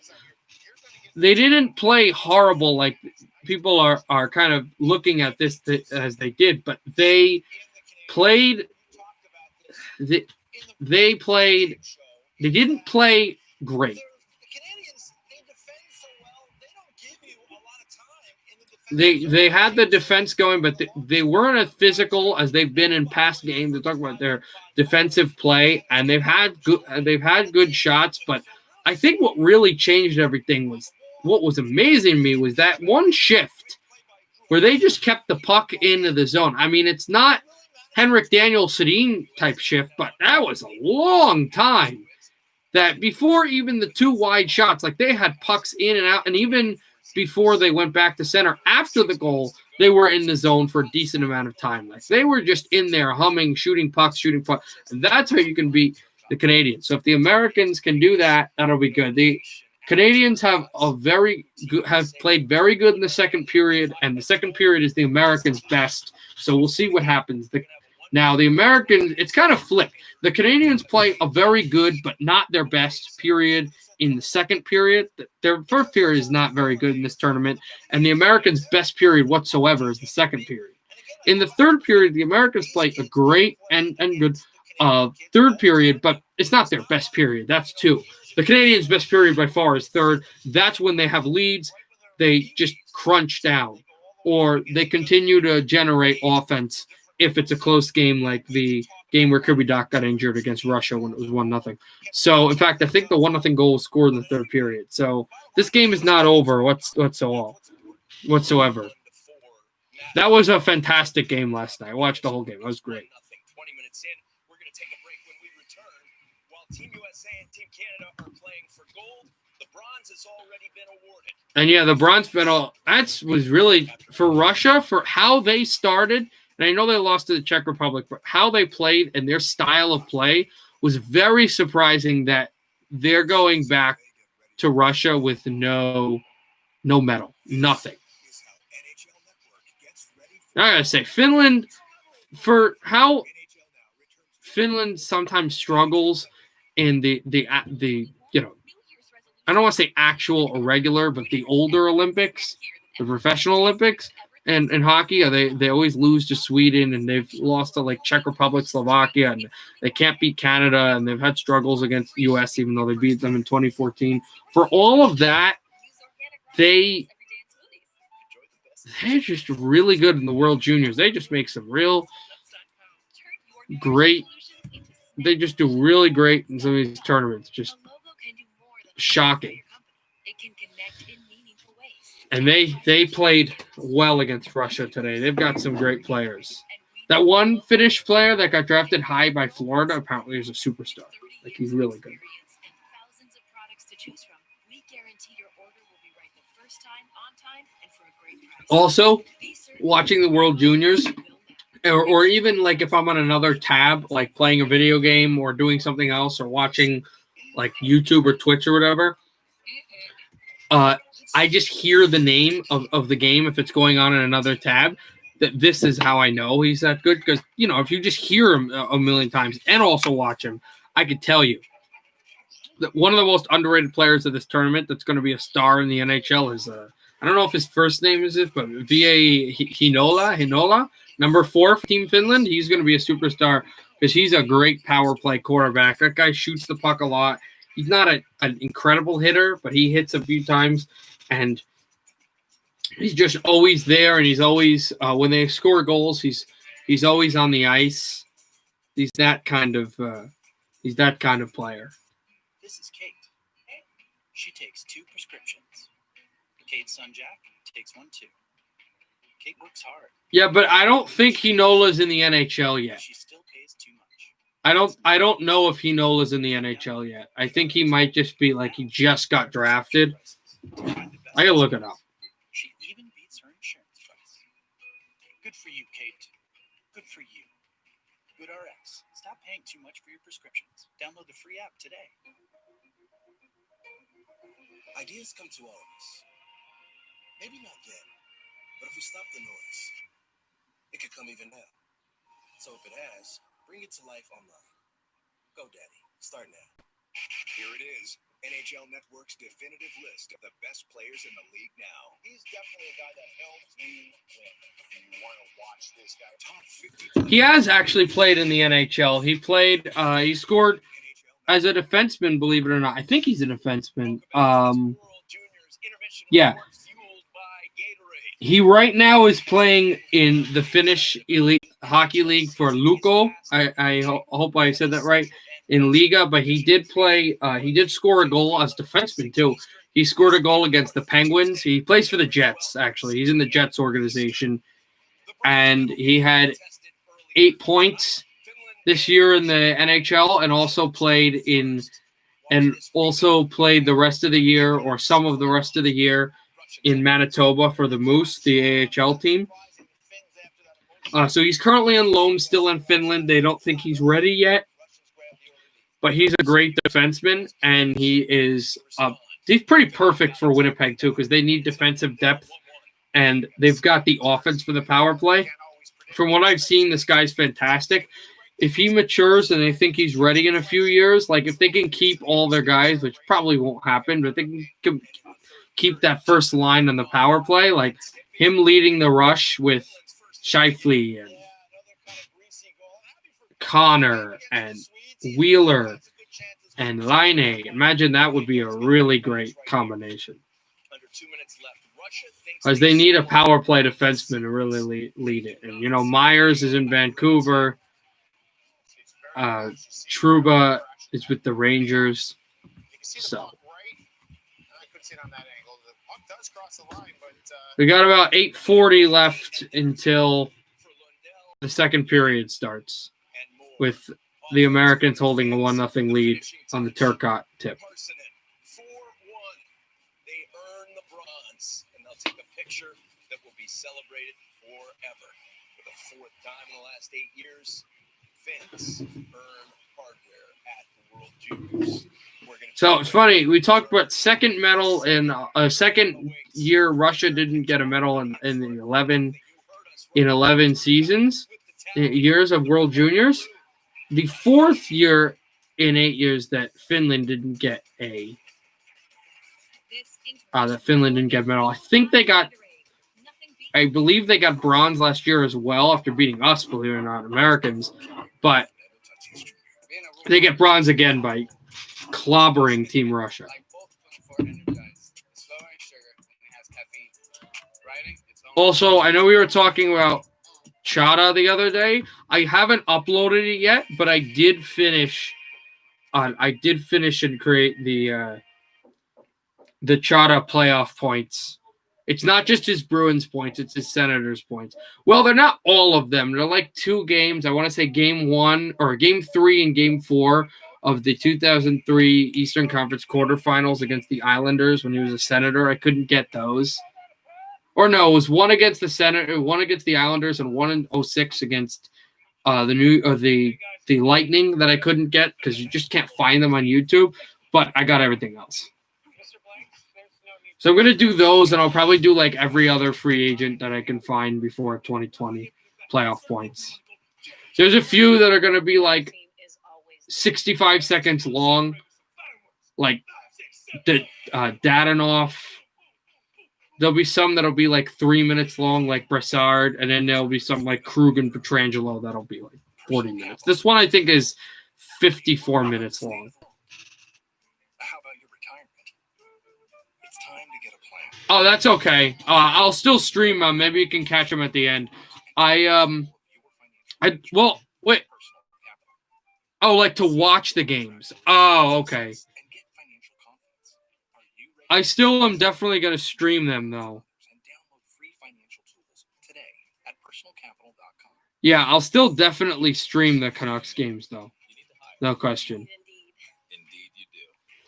they didn't play horrible like people are kind of looking at this as they did, but they played – they didn't play great. They had the defense going, but they weren't as physical as they've been in past games. They're talking about their defensive play, and they've had good shots. But I think what really changed everything was what was amazing to me was that one shift where they just kept the puck into the zone. I mean, it's not Henrik Daniel Sedin type shift, but that was a long time that before even the two wide shots, like they had pucks in and out, and even before they went back to center after the goal, they were in the zone for a decent amount of time. Like they were just in there humming, shooting pucks. And that's how you can beat the Canadians. So if the Americans can do that, that'll be good. The Canadians have played very good in the second period, and the second period is the Americans' best. So we'll see what happens. Now, the Americans, it's kind of flipped. The Canadians play a very good, but not their best period in the second period. Their first period is not very good in this tournament, and the Americans' best period whatsoever is the second period. In the third period, the Americans play a great and good third period, but it's not their best period. That's two. The Canadians' best period by far is third. That's when they have leads. They just crunch down, or they continue to generate offense if it's a close game like the game where Kirby Dach got injured against Russia when it was 1-0. So, in fact, I think the 1-0 goal was scored in the third period. So, this game is not over whatsoever. That was a fantastic game last night. I watched the whole game. It was great. 20 minutes in, we're going to take the break. When we return, while Team USA and Team Canada are playing for gold, the bronze has already been awarded. And yeah, the bronze medal, that was really, for Russia, for how they started, and I know they lost to the Czech Republic, but how they played and their style of play was very surprising that they're going back to Russia with no medal, nothing. I gotta say, Finland, for how Finland sometimes struggles in the you know, I don't want to say actual or regular, but the older Olympics, the professional Olympics, and in hockey, they always lose to Sweden, and they've lost to like Czech Republic, Slovakia, and they can't beat Canada, and they've had struggles against US, even though they beat them in 2014. For all of that, they're just really good in the World Juniors. They just make some real great. They just do really great in some of these tournaments. Just shocking. And they played well against Russia today. They've got some great players. That one Finnish player that got drafted high by Florida apparently is a superstar. Like, he's really good. Also, watching the World Juniors, or even like if I'm on another tab, like playing a video game or doing something else, or watching like YouTube or Twitch or whatever, I just hear the name of the game if it's going on in another tab. That this is how I know he's that good, because, you know, if you just hear him a million times and also watch him, I could tell you that one of the most underrated players of this tournament that's going to be a star in the NHL is I don't know if his first name is this, but V.A. Hinola, number 4 for Team Finland. He's going to be a superstar because he's a great power play quarterback. That guy shoots the puck a lot. He's not an incredible hitter, but he hits a few times, and he's just always there. And he's always when they score goals, he's always on the ice. He's that kind of player. This is Kate. She takes 2 prescriptions. Kate's son Jack takes 1 too. Kate works hard. Yeah, but I don't think Hinola's in the NHL yet. She still pays too much. I don't know if Hinola's in the NHL yet. I think he might just be like he just got drafted. I gotta look it up. She even beats her insurance price. Good for you, Kate. Good for you. GoodRx. Stop paying too much for your prescriptions. Download the free app today. Ideas come to all of us. Maybe not yet, but if we stop the noise, it could come even now. So if it has, bring it to life online. Go, Daddy. Start now. Here it is. NHL Network's definitive list of the best players in the league now. He's definitely a guy that helps me win. If you want to watch this guy, top 50. He has actually played in the NHL. He played. He scored as a defenseman. Believe it or not, I think he's a defenseman. Yeah. He right now is playing in the Finnish Elite Hockey League for Lukko. I hope I said that right. In Liga, but he did play. He did score a goal as defenseman too. He scored a goal against the Penguins. He plays for the Jets. Actually, he's in the Jets organization, and he had 8 points this year in the NHL, and also played the rest of the year, or some of the rest of the year, in Manitoba for the Moose, the AHL team. So he's currently on loan still in Finland. They don't think he's ready yet, but he's a great defenseman, and he's pretty perfect for Winnipeg too, because they need defensive depth, and they've got the offense for the power play. From what I've seen, this guy's fantastic. If he matures and they think he's ready in a few years, like if they can keep all their guys, which probably won't happen, but they can keep that first line on the power play, like him leading the rush with Scheifele and Connor and Wheeler and Laine. Imagine that would be a really great combination. Because they need a power play defenseman to really lead it. And, you know, Myers is in Vancouver. Trouba is with the Rangers. So we got about 8:40 left until the second period starts, with the Americans holding a 1-0 lead on the Turcotte tip. 4-1. They earn the bronze, and they'll take a picture that will be celebrated forever. For the fourth time in the last 8 years, Finns earn hardware at the World Juniors. So it's funny. We talked about second medal in a second year. Russia didn't get a medal in the 11 seasons, years of World Juniors. The fourth year in 8 years that Finland didn't get a medal. I believe they got bronze last year as well after beating us, believe it or not, Americans. But they get bronze again by clobbering Team Russia. Also, I know we were talking about Chata the other day. I haven't uploaded it yet, but I did finish and create the Chata playoff points. It's not just his Bruins points, it's his Senators points. Well, they're not all of them. They're like 2 games. I want to say game 1 or game 3 and game 4 of the 2003 Eastern Conference quarterfinals against the Islanders when he was a Senator. I couldn't get those. Or no, it was 1 against the Senator, 1 against the Islanders, and 1 in 06 against the Lightning that I couldn't get because you just can't find them on YouTube. But I got everything else. So I'm going to do those, and I'll probably do like every other free agent that I can find before 2020 playoff points. There's a few that are going to be like 65 seconds long, like the Dadonov. There'll be some that'll be like 3 minutes long, like Brassard, and then there'll be some like Krug and Pietrangelo that'll be like 40 minutes. This one I think is 54 minutes long. How about your retirement? It's time to get a plan. Oh, that's okay. I'll still stream them. Maybe you can catch them at the end. Wait. Oh, like to watch the games. Oh, okay. I still am definitely going to stream them, though. Yeah, I'll still definitely stream the Canucks games, though. No question. Indeed, you do.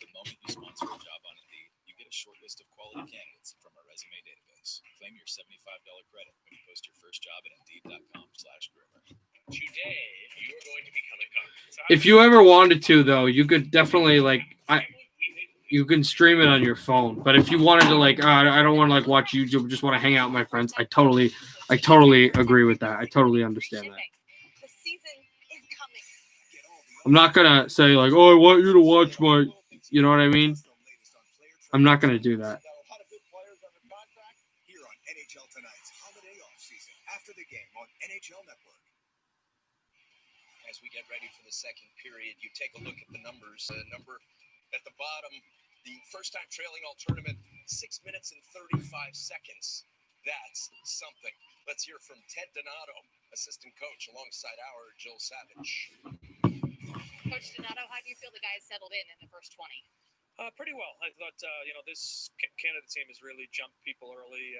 The moment you sponsor a job on Indeed, you get a short list of quality candidates from our resume database. Claim your $75 credit when you post your first job at Indeed.com/Grimmer. Today, you are going to become a cook. If you ever wanted to, though, you could definitely, you can stream it on your phone. But if you wanted to, I don't want to, watch YouTube, just want to hang out with my friends, I totally agree with that. I totally understand that. The season is coming. I'm not going to say, I want you to watch my, you know what I mean? I'm not going to do that. Here on NHL Tonight's holiday offseason after the game on NHL Network. As we get ready for the second period, you take a look at the numbers. Number at the bottom, the first time trailing all tournament, 6 minutes and 35 seconds. That's something. Let's hear from Ted Donato, assistant coach, alongside our Jill Savage. Coach Donato, how do you feel the guys settled in the first 20? Pretty well. I thought, this Canada team has really jumped people early.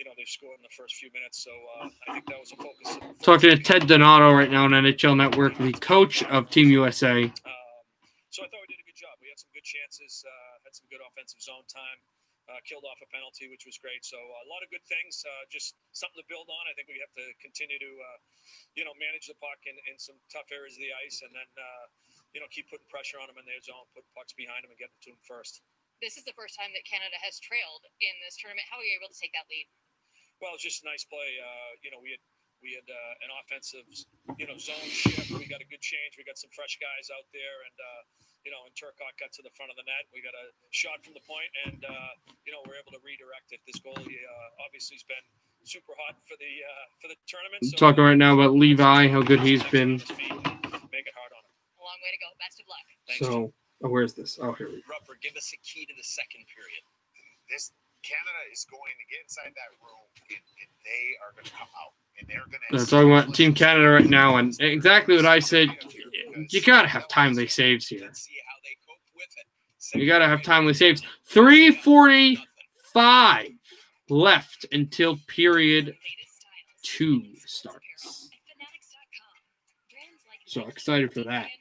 They've scored in the first few minutes, so I think that was a focus. Talking to Ted Donato right now on NHL Network, the coach of Team USA. So I thought we did a good job. We had some good chances, had some good offensive zone time, killed off a penalty, which was great. So a lot of good things, just something to build on. I think we have to continue to, manage the puck in some tough areas of the ice, and then, keep putting pressure on them in their zone, put pucks behind them, and get them to them first. This is the first time that Canada has trailed in this tournament. How were you able to take that lead? Well, it's just a nice play. We had an offensive, zone shift. We got a good change. We got some fresh guys out there, and and Turcotte got to the front of the net. We got a shot from the point, and we're able to redirect it. This goalie obviously has been super hot for the tournament. So, talking right now about Levi, how good he's been. Make it hard on him. A long way to go. Best of luck. Thanks, So, where's this? Oh, here we go. Rupper, give us a key to the second period. This Canada is going to get inside that room, and they are going to come out, and they're going to. They're talking about Team Canada right now, and exactly what I said. You gotta have timely saves here. Let's see how they cope with it. You gotta have timely saves. 3:45 left until period 2 starts. So excited for that.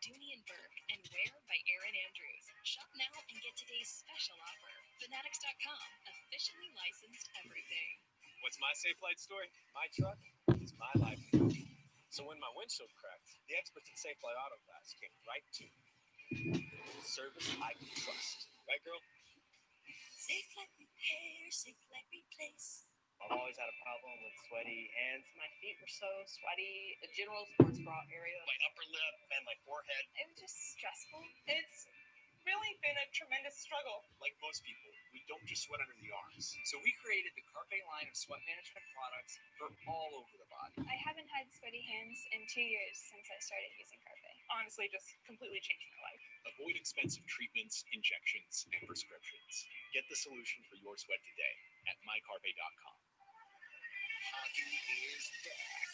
Dooney and Burke and Wear by Erin Andrews. Shop now and get today's special offer. Fanatics.com, officially licensed everything. What's my safe light story? My truck is my livelihood. So when my windshield cracked, the experts at Safe Light Auto Glass came right to me. Service I can trust. Right, girl? Safe Light Repair, Safe Light Replace. I've always had a problem with sweaty hands. My feet were so sweaty. The general sports bra area. My upper lip and my forehead. It was just stressful. It's really been a tremendous struggle. Like most people, we don't just sweat under the arms. So we created the Carpe line of sweat management products for all over the body. I haven't had sweaty hands in 2 years since I started using Carpe. Honestly, just completely changed my life. Avoid expensive treatments, injections, and prescriptions. Get the solution for your sweat today at mycarpe.com. Hockey is back.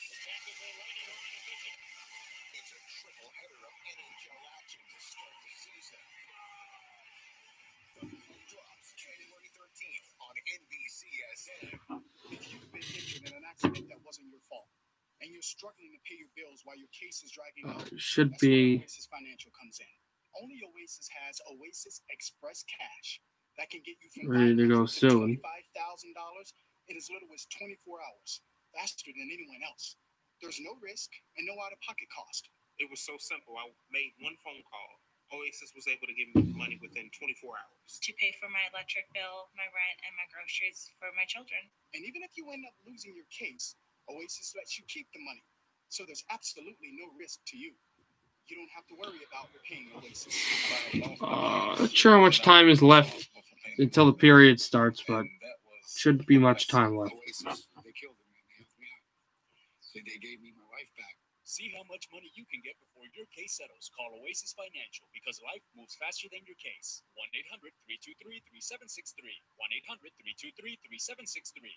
It's a triple header of NHL action to start the season. The puck drops January 13th on NBCSN. If you've been injured in an accident that wasn't your fault, and you're struggling to pay your bills while your case is dragging out, Should that's where be. Oasis Financial comes in. Only Oasis has Oasis Express Cash that can get you from Ready to go soon. $25,000 in as little as 24 hours, faster than anyone else. There's no risk and no out-of-pocket cost. It was so simple. I made one phone call. Oasis was able to give me money within 24 hours. To pay for my electric bill, my rent, and my groceries for my children. And even if you end up losing your case, Oasis lets you keep the money. So there's absolutely no risk to you. You don't have to worry about repaying Oasis. Not sure how much time is left until the period starts, but shouldn't be much time left. Oasis, they killed him, man. They helped me out. They gave me my life back. See how much money you can get before your case settles. Call Oasis Financial because life moves faster than your case. 1-800-323-3763. 1-800-323-3763.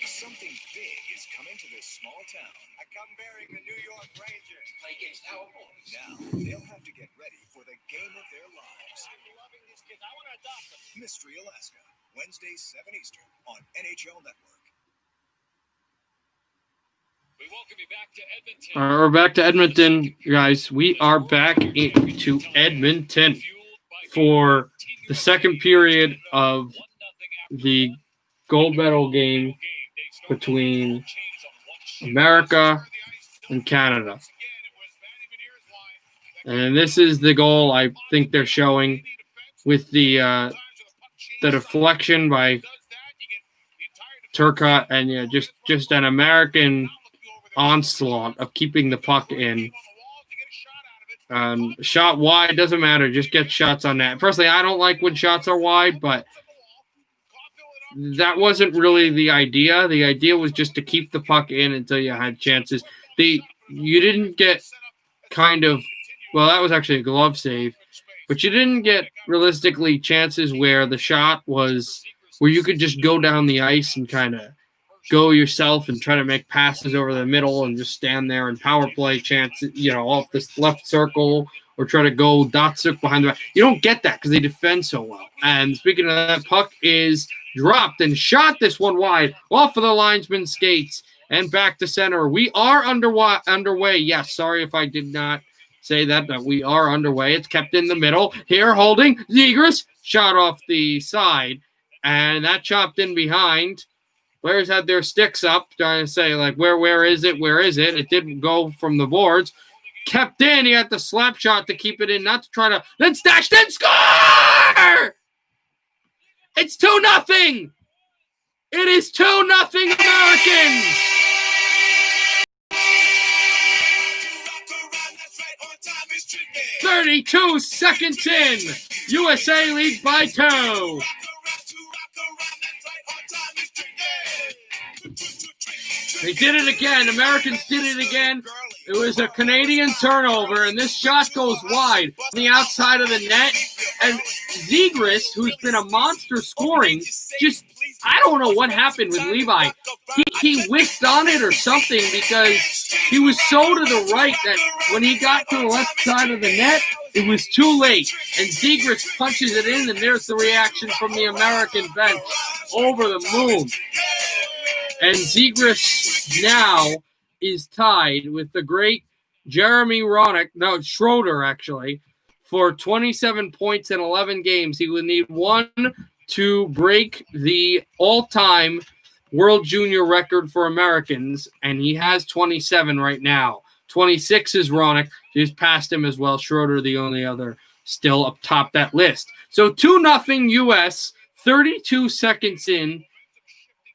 Something big is coming to this small town. I come bearing the New York Rangers. Play against Cowboys. Now, they'll have to get ready for the game of their lives. I'm loving these kids. I want to adopt them. Mystery Alaska, Wednesday, 7 Eastern on NHL Network. We welcome you back to Edmonton. All right, we're back to Edmonton, guys. We are back to Edmonton for the second period of the gold medal game between America and Canada. And this is the goal I think they're showing with the deflection by Turcotte, and just an American onslaught of keeping the puck in. Shot wide, doesn't matter. Just get shots on net. Personally, I don't like when shots are wide, but that wasn't really the idea. The idea was just to keep the puck in until you had chances. You didn't get that was actually a glove save, but you didn't get realistically chances where the shot was where you could just go down the ice and kind of go yourself and try to make passes over the middle and just stand there and power play chances, off this left circle or try to go Datsuk behind the back. You don't get that because they defend so well. And speaking of that, puck is dropped and shot this one wide off of the linesman's skates and back to center. We are underway. Yes, sorry if I did not say that, but we are underway. It's kept in the middle. Here holding Zegras, shot off the side, and that chopped in behind. Players had their sticks up trying to say, like, where is it? Where is it? It didn't go from the boards. Kept in. He had the slap shot to keep it in, not to try to then stash, then score! It's 2-0. It is 2-0 Americans. 32 seconds in. USA leads by 2. They did it again. Americans did it again. It was a Canadian turnover, and this shot goes wide on the outside of the net. And Zegras, who's been a monster scoring, I don't know what happened with Levi. He whiffed on it or something because he was so to the right that when he got to the left side of the net, it was too late. And Zegras punches it in, and there's the reaction from the American bench. Over the moon. And Zegras now is tied with the great Schroeder actually, for 27 points in 11 games. He would need one to break the all-time World Junior record for Americans, and he has 27 right now. 26 is Ronick. He's passed him as well. Schroeder, the only other still up top that list. So 2-0 U.S., 32 seconds in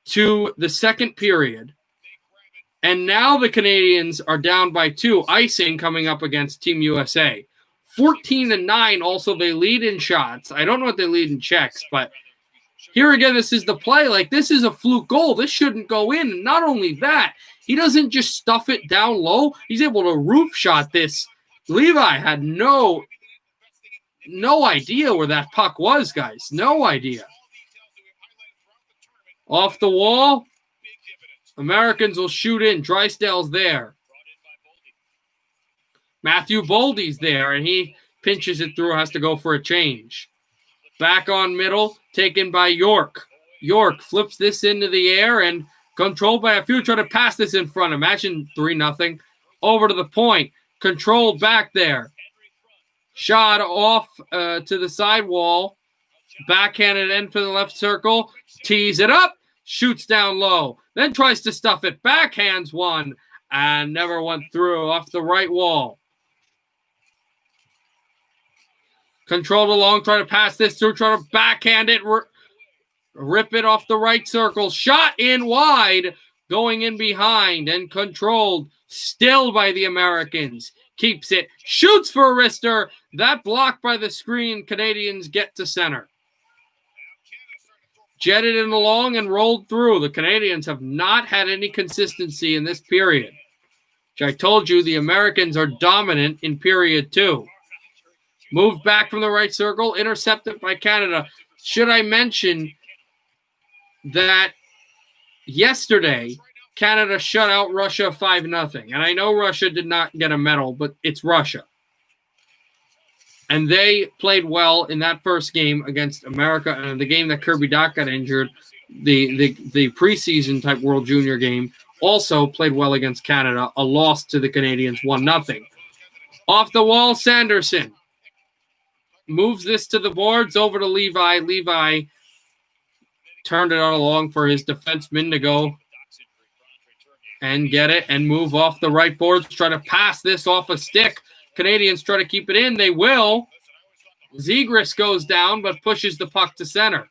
to the second period. And now the Canadians are down by 2. Icing coming up against Team USA. 14-9. Also, they lead in shots. I don't know what they lead in checks, but here again, this is the play. Like, this is a fluke goal. This shouldn't go in. And not only that, he doesn't just stuff it down low. He's able to roof shot this. Levi had no idea where that puck was, guys. No idea. Off the wall. Americans will shoot in. Drysdale's there. Matthew Boldy's there, and he pinches it through, has to go for a change. Back on middle, taken by York. York flips this into the air and controlled by a few, trying to pass this in front. Imagine 3-0. Over to the point. Controlled back there. Shot off to the sidewall. Backhanded in for the left circle. Tees it up. Shoots down low. Then tries to stuff it. Backhands one. And never went through off the right wall. Controlled along. Try to pass this through. Try to backhand it. Rip it off the right circle. Shot in wide. Going in behind. And controlled. Still by the Americans. Keeps it. Shoots for a wrister. That blocked by the screen. Canadians get to center. Jetted it along and rolled through. The Canadians have not had any consistency in this period. Which I told you the Americans are dominant in period 2. Moved back from the right circle. Intercepted by Canada. Should I mention that yesterday Canada shut out Russia 5-0. And I know Russia did not get a medal, but it's Russia. And they played well in that first game against America. And the game that Kirby Dach got injured, the preseason type World Junior game, also played well against Canada. A loss to the Canadians, 1-0. Off the wall, Sanderson moves this to the boards over to Levi. Levi turned it all along for his defenseman to go and get it and move off the right boards. Try to pass this off a stick. Canadians try to keep it in. They will. Zegras goes down but pushes the puck to center.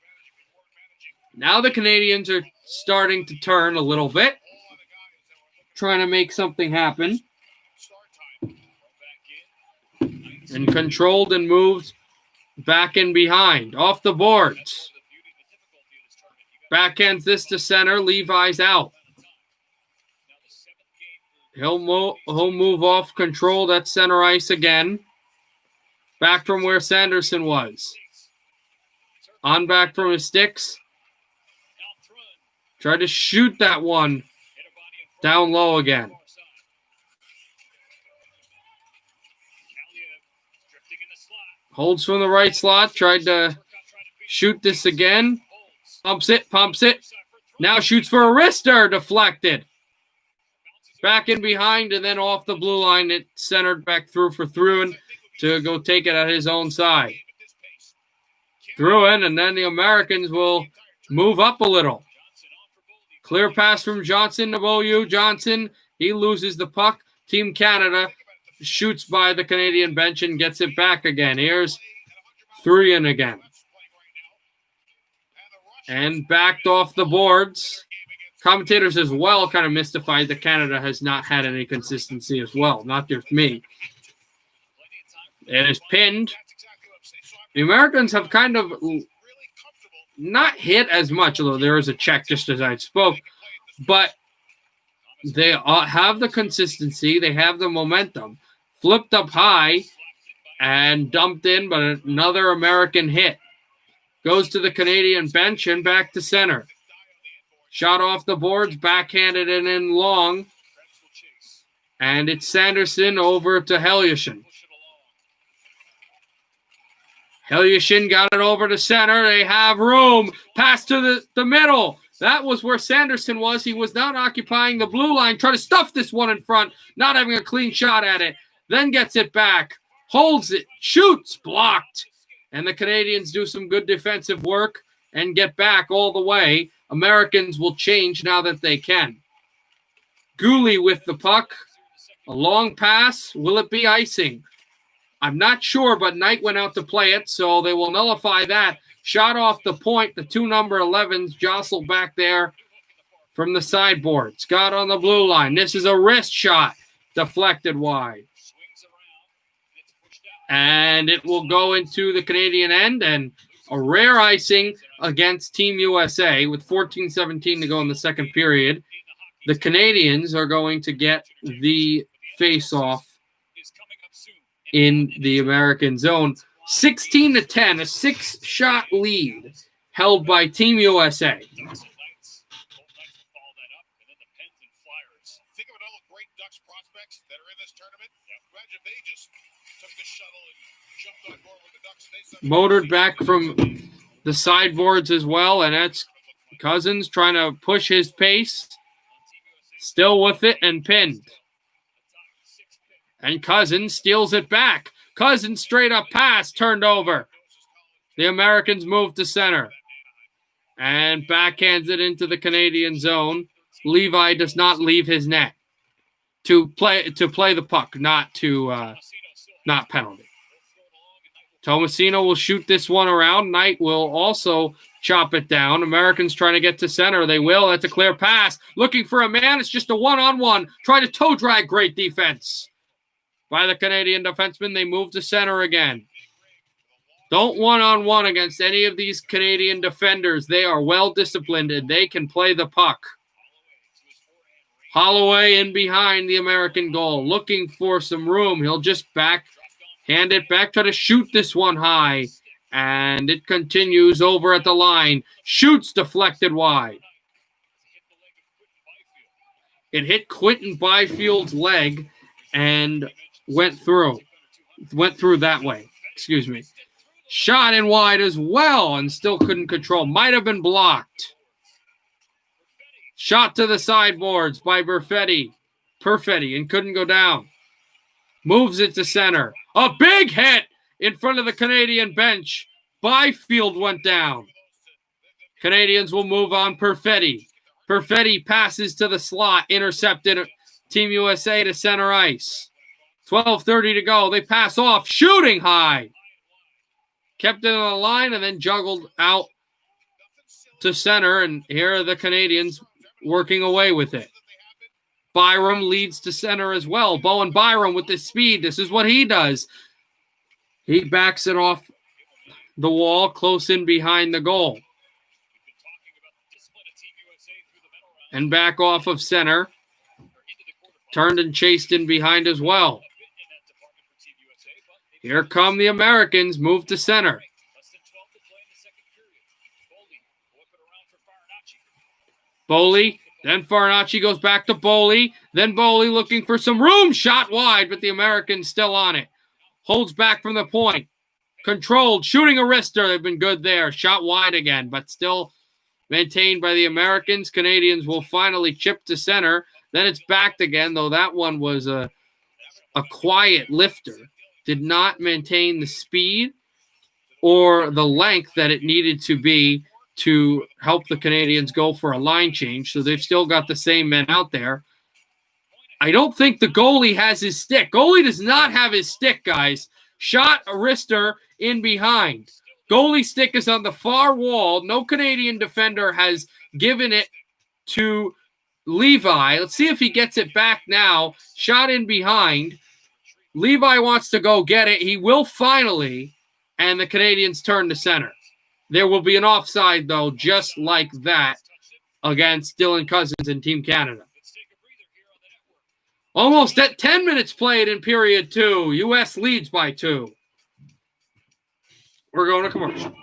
Now the Canadians are starting to turn a little bit. Trying to make something happen. And controlled and moved back in behind. Off the boards. Backhands this to center. Levi's out. He'll move off control. That's center ice again. Back from where Sanderson was. On back from his sticks. Tried to shoot that one. Down low again. Holds from the right slot. Tried to shoot this again. Pumps it. Now shoots for a wrister. Deflected. Back in behind and then off the blue line. It centered back through for Thruin to go take it at his own side. Thruin, and then the Americans will move up a little. Clear pass from Johnson to Beaulieu. Johnson, he loses the puck. Team Canada shoots by the Canadian bench and gets it back again. Here's Thruin again. And backed off the boards. Commentators as well kind of mystified that Canada has not had any consistency as well. Not just me. It is pinned. The Americans have kind of not hit as much, although there is a check just as I spoke. But they have the consistency. They have the momentum. Flipped up high and dumped in, but another American hit. Goes to the Canadian bench and back to center. Shot off the boards, backhanded and in long. And it's Sanderson over to Helyushin. Helyushin got it over to center. They have room. Pass to the middle. That was where Sanderson was. He was not occupying the blue line, trying to stuff this one in front, not having a clean shot at it. Then gets it back, holds it, shoots, blocked. And the Canadians do some good defensive work and get back all the way. Americans will change now that they can. Gooley with the puck. A long pass. Will it be icing? I'm not sure, but Knight went out to play it, so they will nullify that. Shot off the point. The two number 11s jostled back there from the sideboard. Scott on the blue line. This is a wrist shot. Deflected wide. And it will go into the Canadian end, and a rare icing against Team USA with 14:17 to go in the second period. The Canadians are going to get the face-off in the American zone. 16-10, a 6-shot lead held by Team USA. Think of another great Ducks prospects that are in this tournament. Imagine if they just took the shuttle and jumped on board with the Ducks. Motored back from the sideboards as well, and that's Cousins trying to push his pace. Still with it and pinned. And Cousins steals it back. Cousins straight up pass turned over. The Americans move to center. And backhands it into the Canadian zone. Levi does not leave his net to play the puck, not penalty. Tomasino will shoot this one around. Knight will also chop it down. Americans trying to get to center. They will. That's a clear pass. Looking for a man. It's just a one-on-one. Try to toe drag. Great defense by the Canadian defenseman. They move to center again. Don't one-on-one against any of these Canadian defenders. They are well-disciplined, and they can play the puck. Holloway in behind the American goal. Looking for some room. He'll just hand it back. Try to shoot this one high. And it continues over at the line. Shoots deflected wide. It hit Quinton Byfield's leg and went through that way. Excuse me. Shot in wide as well and still couldn't control. Might have been blocked. Shot to the sideboards by Perfetti and couldn't go down. Moves it to center. A big hit in front of the Canadian bench. Byfield went down. Canadians will move on. Perfetti passes to the slot. Intercepted. Team USA to center ice. 12:30 to go. They pass off. Shooting high. Kept it on the line and then juggled out to center. And here are the Canadians working away with it. Byram leads to center as well. Bowen Byram with the speed. This is what he does. He backs it off the wall close in behind the goal. And back off of center. Turned and chased in behind as well. Here come the Americans. Move to center. Boley. Then Farinacci goes back to Boley. Then Boley looking for some room. Shot wide, but the Americans still on it. Holds back from the point. Controlled. Shooting a wrister. They've been good there. Shot wide again, but still maintained by the Americans. Canadians will finally chip to center. Then it's backed again, though that one was a quiet lifter. Did not maintain the speed or the length that it needed to be to help the Canadians go for a line change. So they've still got the same men out there. I don't think the goalie has his stick. Goalie does not have his stick, guys. Shot a wrister in behind. Goalie stick is on the far wall. No Canadian defender has given it to Levi. Let's see if he gets it back now. Shot in behind. Levi wants to go get it. He will finally. And the Canadians turn to center. There will be an offside, though, just like that against Dylan Cousins and Team Canada. Almost at 10 minutes played in period 2. U.S. leads by 2. We're going to commercial.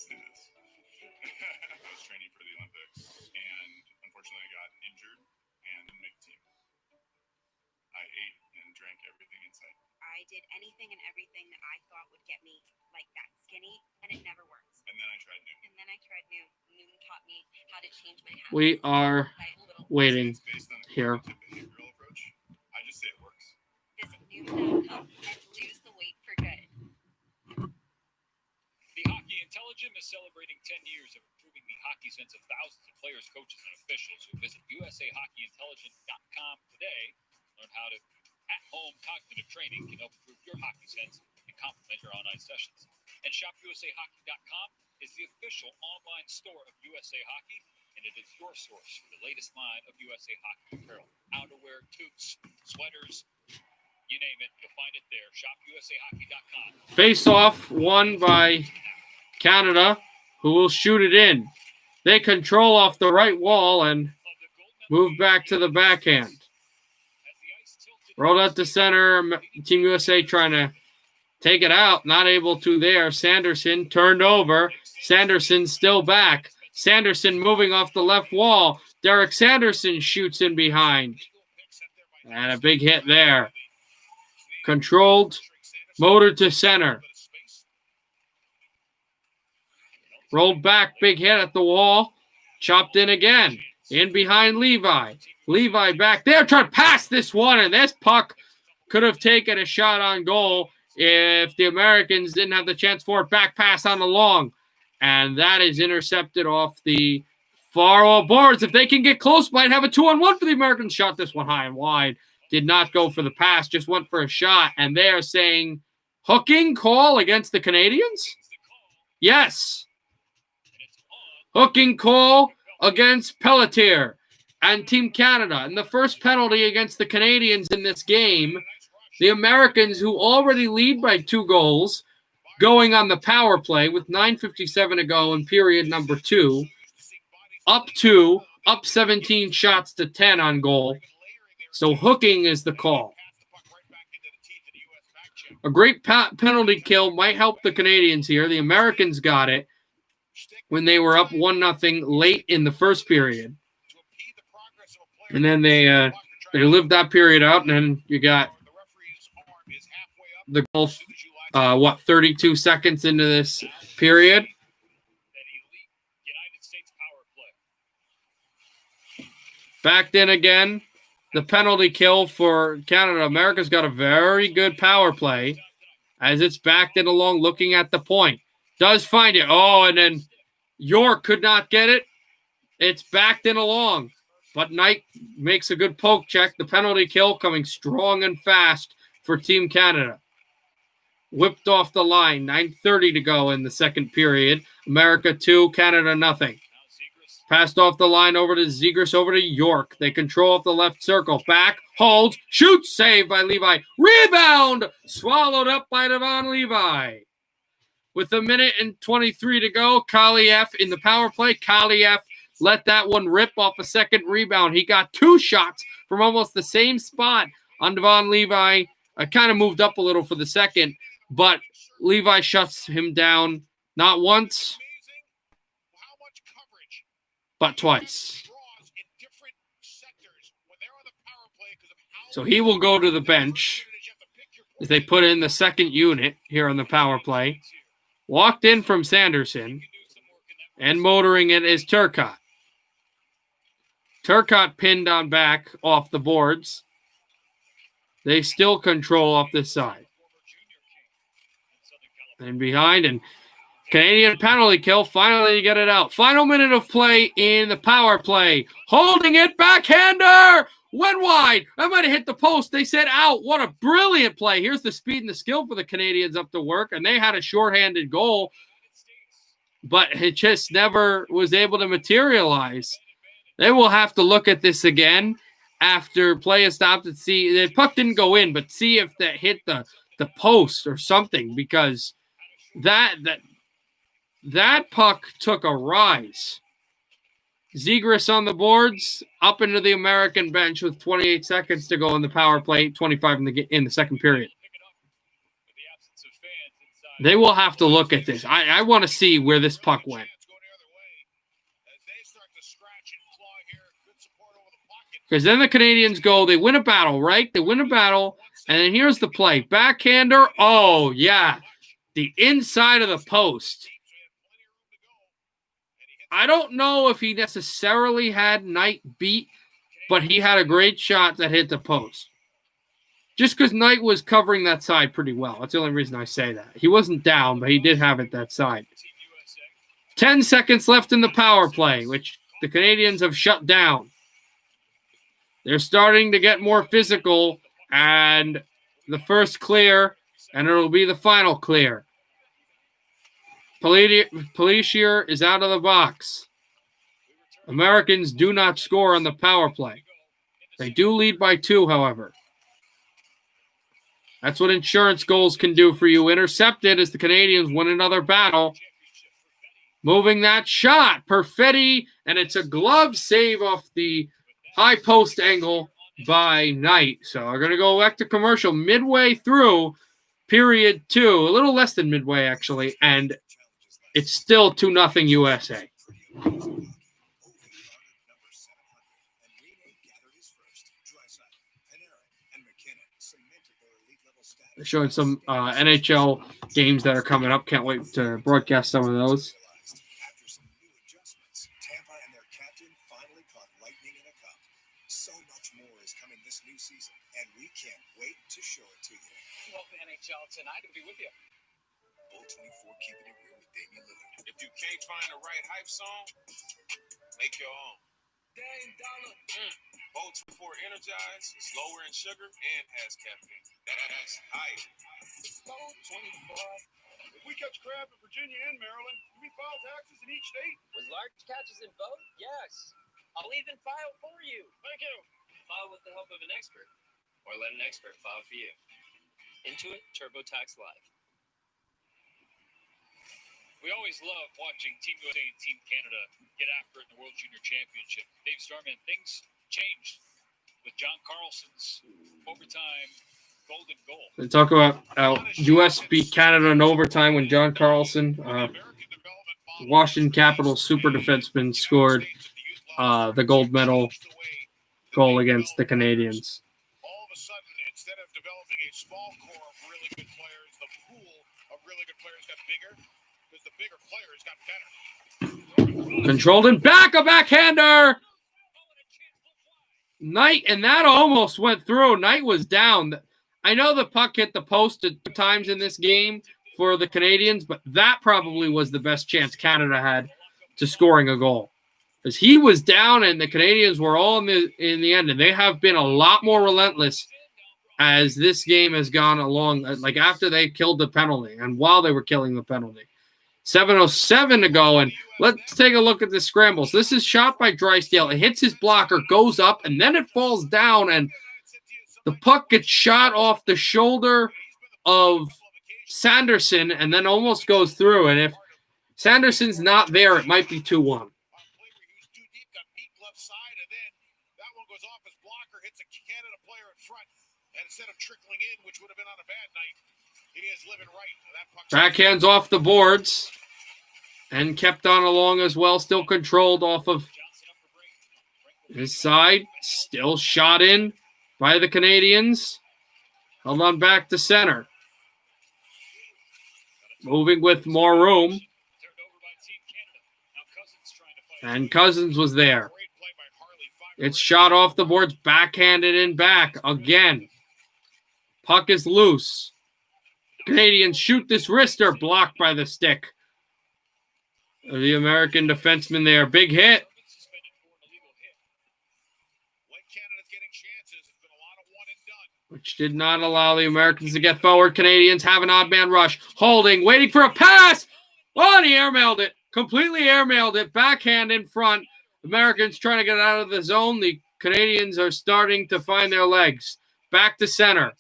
Honestly, it is. I was training for the Olympics, and unfortunately, I got injured and didn't make the team. I ate and drank everything in sight. I did anything and everything that I thought would get me like that skinny, and it never worked. And then I tried Noom. Noom taught me how to change my habits. We are waiting It's based on a here. cognitive behavioral approach. I just say it works. Visit Noom.com and lose the weight for good. The Hockey Intelligence is celebrating 10 years of improving the hockey sense of thousands of players, coaches, and officials who visit USAHockeyIntelligence.com today. Learn how to at-home cognitive training can help improve your hockey sense and complement your online sessions. And ShopUSAHockey.com is the official online store of USA Hockey, and it is your source for the latest line of USA Hockey apparel, outerwear, toques, sweaters, you name it, you'll find it there. ShopUSAHockey.com. Face off won by Canada, who will shoot it in. They control off the right wall and move back to the backhand. Rolled out to center. Team USA trying to take it out. Not able to there. Sanderson turned over. Sanderson still back. Sanderson moving off the left wall. Derek Sanderson shoots in behind. And a big hit there. Controlled. Motor to center. Rolled back. Big hit at the wall. Chopped in again. In behind Levi. Levi back there. Trying to pass this one. And this puck could have taken a shot on goal if the Americans didn't have the chance for it. Back pass on the long. And that is intercepted off the far wall boards. If they can get close, might have a 2-on-1 for the Americans. Shot this one high and wide. Did not go for the pass. Just went for a shot. And they are saying hooking call against the Canadians? Yes. Hooking call against Pelletier and Team Canada. And the first penalty against the Canadians in this game, the Americans, who already lead by 2 goals, going on the power play with 9:57 to go in period number 2, up 17 shots to 10 on goal. So hooking is the call. A great penalty kill might help the Canadians here. The Americans got it when they were up 1-0 late in the first period. And then they lived that period out, and then you got the goal, 32 seconds into this period. Backed in again. The penalty kill for Canada. America's got a very good power play as it's backed in along, looking at the point. Does find it. Oh, and then York could not get it. It's backed in along. But Knight makes a good poke check. The penalty kill coming strong and fast for Team Canada. Whipped off the line. 9:30 to go in the second period. America 2, Canada nothing. Passed off the line over to Zegras, over to York. They control off the left circle. Back, holds, shoots, saved by Levi. Rebound! Swallowed up by Devon Levi. With 1:23 to go, Kaliev in the power play. Kaliev let that one rip off a second rebound. He got 2 shots from almost the same spot on Devon Levi. I kind of moved up a little for the second, but Levi shuts him down not once, but twice. So he will go to the bench as they put in the second unit here on the power play. Walked in from Sanderson, and motoring it is Turcotte. Turcotte pinned on back off the boards. They still control off this side. And behind, and Canadian penalty kill. Finally, you get it out. Final minute of play in the power play. Holding it, backhander! Went wide. I might have hit the post. They said out. What a brilliant play. Here's the speed and the skill for the Canadians up to work. And they had a shorthanded goal, but it just never was able to materialize. They will have to look at this again after play is stopped and see. The puck didn't go in, but see if that hit the post or something, because that puck took a rise. Zegras on the boards, up into the American bench with 28 seconds to go in the power play, 25 in the second period. They will have to look at this. I want to see where this puck went. Because then the Canadians go, they win a battle, right? They win a battle, and then here's the play. Backhander, oh, yeah. The inside of the post. I don't know if he necessarily had Knight beat, but he had a great shot that hit the post. Just because Knight was covering that side pretty well. That's the only reason I say that. He wasn't down, but he did have it that side. 10 seconds left in the power play, which the Canadians have shut down. They're starting to get more physical, and the first clear, and it'll be the final clear. Pellissier is out of the box. Americans do not score on the power play. They do lead by 2, however. That's what insurance goals can do for you. Intercepted as the Canadians win another battle. Moving that shot. Perfetti, and it's a glove save off the high post angle by Knight. So we're going to go back to commercial midway through period 2. A little less than midway, actually. And it's still 2-0 USA. They're showing some NHL games that are coming up. Can't wait to broadcast some of those. Tampa and their captain finally caught lightning in a cup. So much more is coming this new season, and we can't wait to show it to you. Welcome to NHL tonight and be with you. Bowl 24 keeping it real with Damian Lillard. If you can't find the right hype song, make your own. Dame Dollar. Bowl 24 Energize is lower in sugar and has caffeine. That's hype. Bowl 24. If we catch crab in Virginia and Maryland, do we file taxes in each state? With large catches in both? Yes. I'll even file for you. Thank you. File with the help of an expert. Or let an expert file for you. Intuit TurboTax Live. We always love watching Team USA and Team Canada get after it in the World Junior Championship. Dave Starman, things changed with John Carlson's overtime golden goal. They talk about how U.S. beat Canada in overtime when John Carlson, Washington Capitals super defenseman, scored the gold medal goal against the Canadians. All of a sudden, instead of developing a small core of really good players, the pool of really good players got bigger because the bigger players got better. Controlled and back, a backhander! Knight, and that almost went through. Knight was down. I know the puck hit the post 2 times in this game for the Canadians, but that probably was the best chance Canada had to scoring a goal. Because he was down and the Canadians were all in the end, and they have been a lot more relentless as this game has gone along, like after they killed the penalty and while they were killing the penalty. 7:07 to go, and let's take a look at the scrambles. This is shot by Drysdale. It hits his blocker, goes up, and then it falls down, and the puck gets shot off the shoulder of Sanderson and then almost goes through. And if Sanderson's not there, it might be 2-1. Backhands off the boards and kept on along as well. Still controlled off of his side. Still shot in by the Canadians. Held on back to center. Moving with more room. And Cousins was there. It's shot off the boards, backhanded and back again. Puck is loose. Canadians shoot this wrister, blocked by the stick. The American defenseman there. Big hit. Which did not allow the Americans to get forward. Canadians have an odd man rush. Holding, waiting for a pass. Oh, and he airmailed it. Completely airmailed it. Backhand in front. Americans trying to get out of the zone. The Canadians are starting to find their legs. Back to center.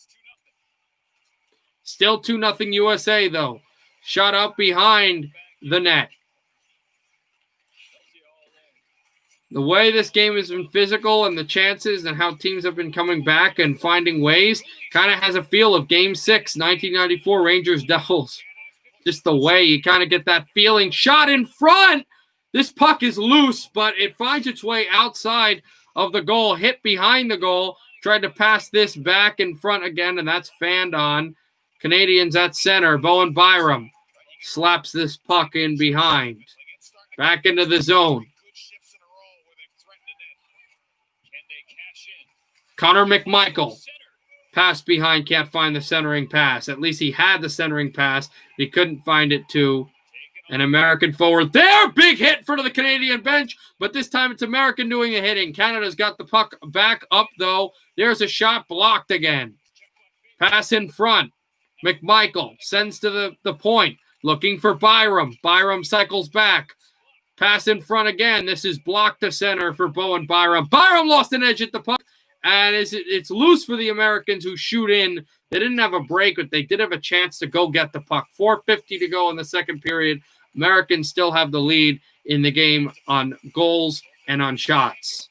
Still 2-0 USA, though. Shot out behind the net. The way this game has been physical and the chances and how teams have been coming back and finding ways kind of has a feel of Game 6, 1994 Rangers Devils. just the way you kind of get that feeling. Shot in front. This puck is loose, but it finds its way outside of the goal, hit behind the goal. Tried to pass this back in front again, and that's fanned on. Canadians at center. Bowen Byram slaps this puck in behind. Back into the zone. Connor McMichael. Pass behind, can't find the centering pass. At least he had the centering pass. He couldn't find it to an American forward. There, big hit for the Canadian bench, but this time it's American doing the hitting. Canada's got the puck back up, though. There's a shot blocked again. Pass in front. McMichael sends to the point, looking for Byram. Byram cycles back. Pass in front again. This is blocked to center for Bowen Byram. Byram lost an edge at the puck. And it's loose for the Americans who shoot in. They didn't have a break, but they did have a chance to go get the puck. 4:50 to go in the second period. Americans still have the lead in the game on goals and on shots.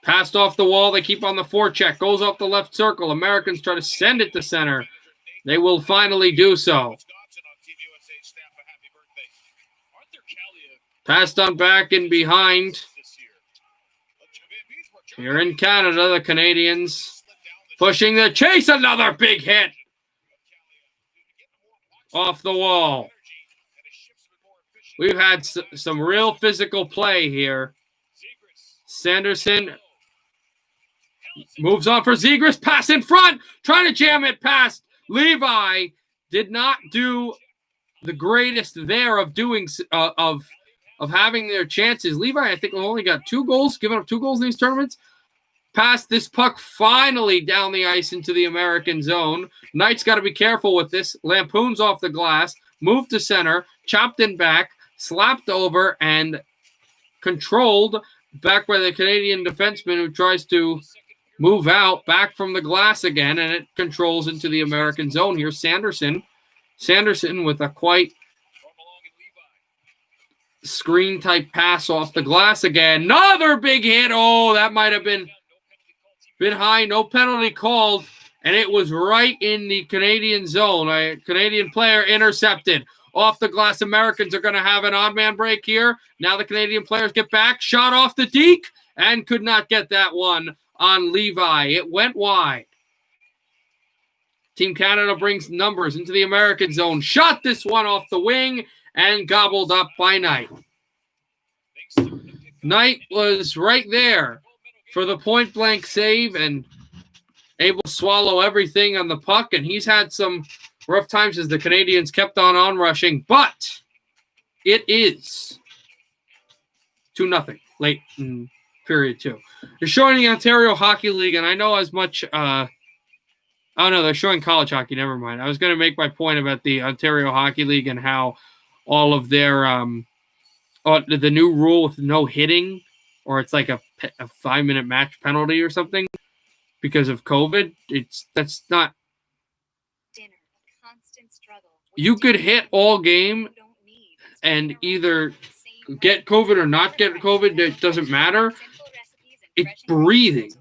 Passed off the wall. They keep on the forecheck. Goes off the left circle. Americans try to send it to center. They will finally do so. Passed on back and behind. Here in Canada, the Canadians pushing the chase. Another big hit off the wall. We've had some real physical play here. Sanderson moves on for Zegras. Pass in front. Trying to jam it past Levi. Did not do the greatest there of doing of having their chances. Levi, I think, only got 2 goals, given up 2 goals in these tournaments. Passed this puck finally down the ice into the American zone. Knight's got to be careful with this. Lampoons off the glass, moved to center, chopped in back, slapped over, and controlled back by the Canadian defenseman who tries to move out back from the glass again, and it controls into the American zone here. Sanderson with a quite screen type pass off the glass again. Another big hit. Oh, that might have been high. No penalty called, and it was right in the Canadian zone. A Canadian player intercepted off the glass. Americans are going to have an odd man break here. Now the Canadian players get back. Shot off the deke and could not get that one on Levi. It went wide. Team Canada brings numbers into the American zone. Shot this one off the wing and gobbled up by Knight. Knight was right there for the point-blank save and able to swallow everything on the puck. And he's had some rough times as the Canadians kept on rushing. But it is 2-0 late in period 2. They're showing the Ontario Hockey League, and I know as much oh, no, they're showing college hockey. Never mind. I was going to make my point about the Ontario Hockey League and how all of their the new rule with no hitting, or it's like a 5-minute match penalty or something because of COVID. That's not. You could hit all game and either get COVID or not get COVID. It doesn't matter. It's breathing.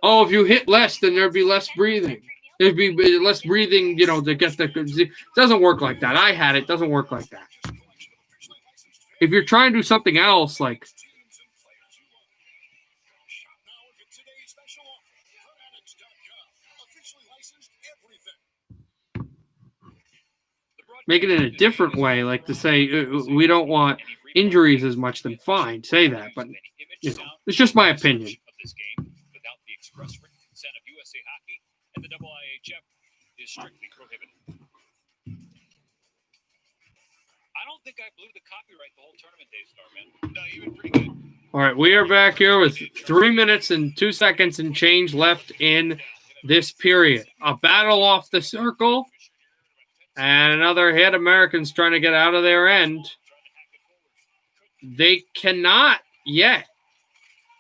Oh, if you hit less, then there'd be less breathing. There'd be less breathing, to get the. It doesn't work like that. I had it. Doesn't work like that. If you're trying to do something else, like make it in a different way, like to say we don't want injuries as much, then fine, say that. But it's just my opinion. Without the express written consent of USA Hockey and the IIHF is strictly prohibited. I don't think I blew the copyright the whole tournament, Dave Starman. No, you've been pretty good. All right, we are back here with 3 minutes and 2 seconds and change left in this period. A battle off the circle and another hit. Americans trying to get out of their end. They cannot yet.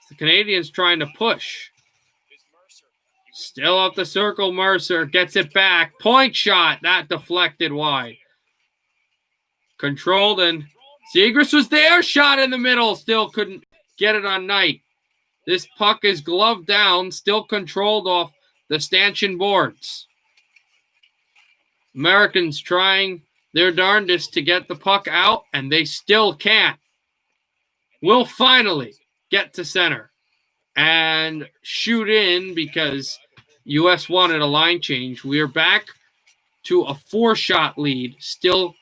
The Canadians trying to push. Still off the circle. Mercer gets it back. Point shot. That deflected wide. Controlled, and Zegras was there. Shot in the middle. Still couldn't get it on Knight. This puck is gloved down. Still controlled off the stanchion boards. Americans trying their darndest to get the puck out, and they still can't. Will finally get to center and shoot in because U.S. wanted a line change. We are back to a 4-shot lead, still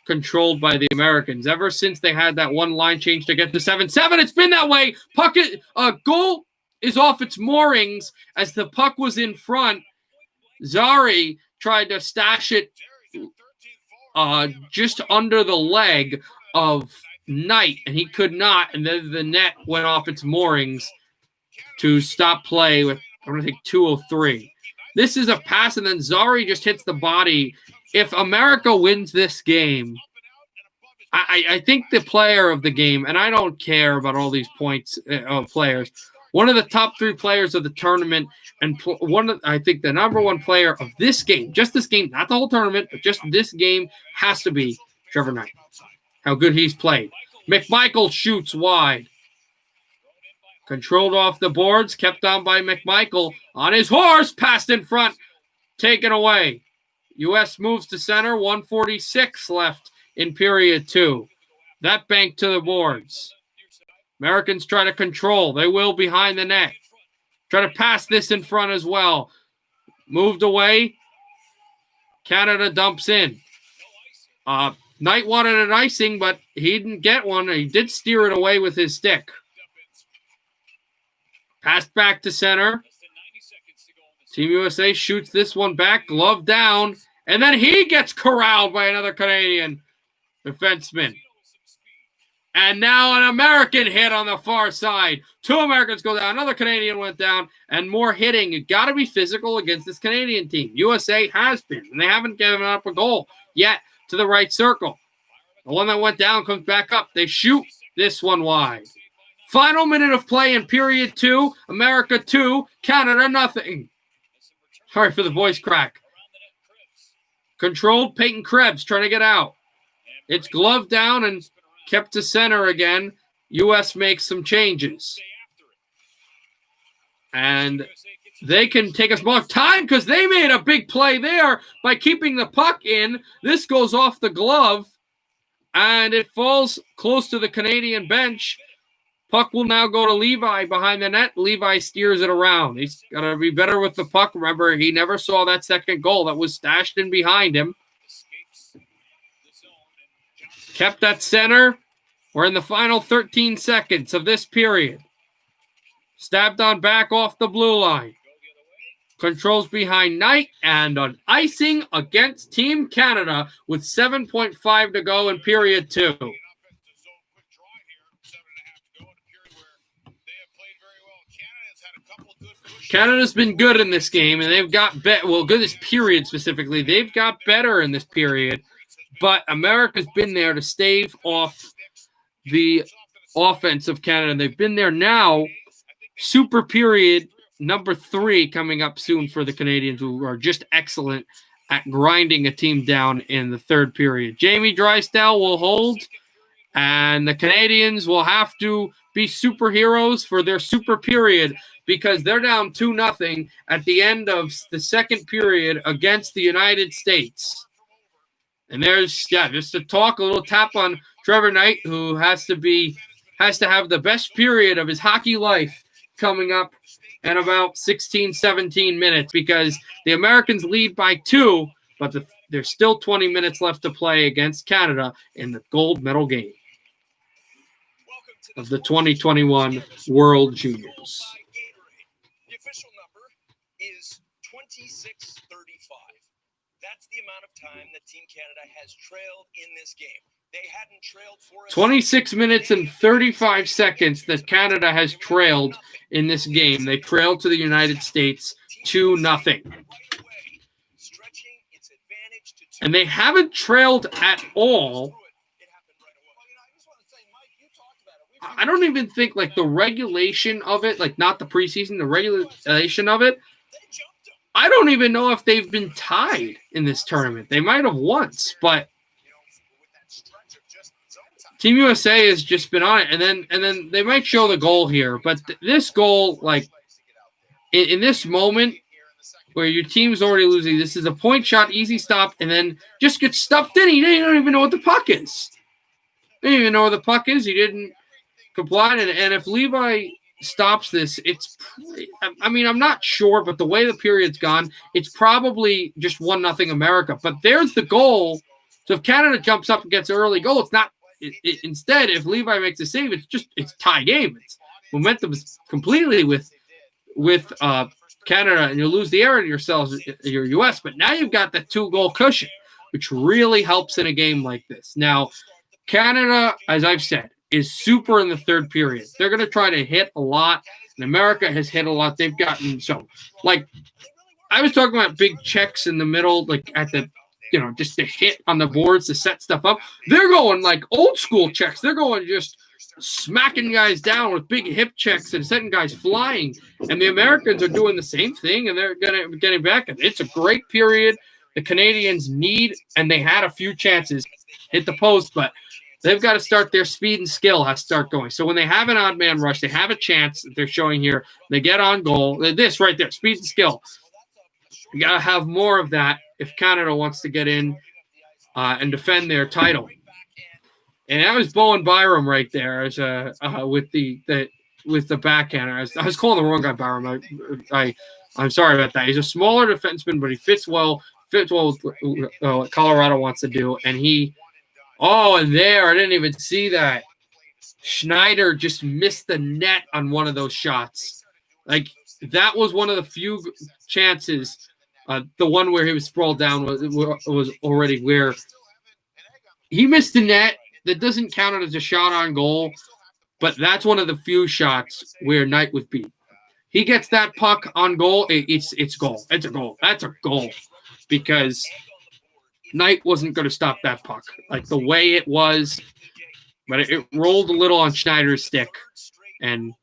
controlled by the Americans. Ever since they had that one line change to get to 7-7, it's been that way. Goal is off its moorings as the puck was in front. Zari tried to stash it just under the leg of Knight, and he could not, and then the net went off its moorings to stop play with, I don't think, 2:03. This is a pass, and then Zari just hits the body. If America wins this game, I think the player of the game, and I don't care about all these points players, one of the top 3 players of the tournament, and I think the number 1 player of this game, just this game, not the whole tournament, but just this game, has to be Trevor Knight. How good he's played. McMichael shoots wide. Controlled off the boards, kept on by McMichael. On his horse, passed in front, taken away. U.S. moves to center, 1:46 left in period 2. That banked to the boards. Americans try to control. They will behind the net. Try to pass this in front as well. Moved away. Canada dumps in. Knight wanted an icing, but he didn't get one. He did steer it away with his stick. Passed back to center. Team USA shoots this one back, glove down, and then he gets corralled by another Canadian defenseman. And now an American hit on the far side. 2 Americans go down. Another Canadian went down, and more hitting. You got to be physical against this Canadian team. USA has been, and they haven't given up a goal yet to the right circle. The one that went down comes back up. They shoot this one wide. Final minute of play in period 2. America 2, Canada nothing. Sorry for the voice crack. Controlled, Peyton Krebs trying to get out. It's gloved down and kept to center again. U.S. makes some changes. And they can take us more time because they made a big play there by keeping the puck in. This goes off the glove, and it falls close to the Canadian bench. Puck will now go to Levi behind the net. Levi steers it around. He's got to be better with the puck. Remember, he never saw that second goal that was stashed in behind him. Kept at center. We're in the final 13 seconds of this period. Stabbed on back off the blue line. Controls behind Knight and an icing against Team Canada with 7.5 to go in period 2. Canada's been good in this game, and they've got good this period specifically. They've got better in this period, but America's been there to stave off the offense of Canada. They've been there now. Super period number 3 coming up soon for the Canadians, who are just excellent at grinding a team down in the third period. Jamie Drysdale will hold, and the Canadians will have to be superheroes for their super period because they're down 2-0 at the end of the second period against the United States. And there's, just to talk, a little tap on Trevor Knight, who has to have the best period of his hockey life coming up in about 16, 17 minutes because the Americans lead by 2, but there's still 20 minutes left to play against Canada in the gold medal game of the 2021 World Juniors. The official number is 26:35. That's the amount of time that Team Canada has trailed in this game. They hadn't trailed for 26 minutes and 35 seconds that Canada has trailed in this game. They trailed to the United States 2-0. And they haven't trailed at all. I don't even think the regulation of it, not the preseason, the regulation of it, I don't even know if they've been tied in this tournament. They might have once, but Team USA has just been on it, and then they might show the goal here. But this goal, in this moment, where your team's already losing. This is a point shot, easy stop, and then just get stuffed in. He don't even know what the puck is. He didn't even know where the puck is. He didn't comply. And if Levi stops this, I'm not sure, but the way the period's gone, it's probably just 1-0 America. But there's the goal. So if Canada jumps up and gets an early goal, it's not. Instead, if Levi makes a save, it's tie game. It's momentum is completely with Canada, and you lose the air to yourselves, your U.S. But now you've got the 2-goal cushion, which really helps in a game like this. Now, Canada, as I've said, is super in the third period. They're going to try to hit a lot, and America has hit a lot. They've gotten I was talking about big checks in the middle, like at the, just to hit on the boards to set stuff up. They're going like old school checks. They're going just smacking guys down with big hip checks and setting guys flying. And the Americans are doing the same thing, and they're getting back. It's a great period. The Canadians need, and they had a few chances, hit the post, but they've got to start their speed and skill has to start going. So when they have an odd man rush, they have a chance that they're showing here. They get on goal. This right there, speed and skill. You got to have more of that if Canada wants to get in and defend their title. And that was Bowen Byram right there as with the backhand. I was calling the wrong guy Byram. I'm sorry about that. He's a smaller defenseman, but he fits well with what Colorado wants to do. And and there, I didn't even see that. Schneider just missed the net on one of those shots. Like, that was one of the few chances. The one where he was sprawled down was already where he missed the net. That doesn't count it as a shot on goal, but that's one of the few shots where Knight was beat. He gets that puck on goal, it's goal. It's a goal. That's a goal because Knight wasn't going to stop that puck. Like the way it was, but it rolled a little on Schneider's stick. And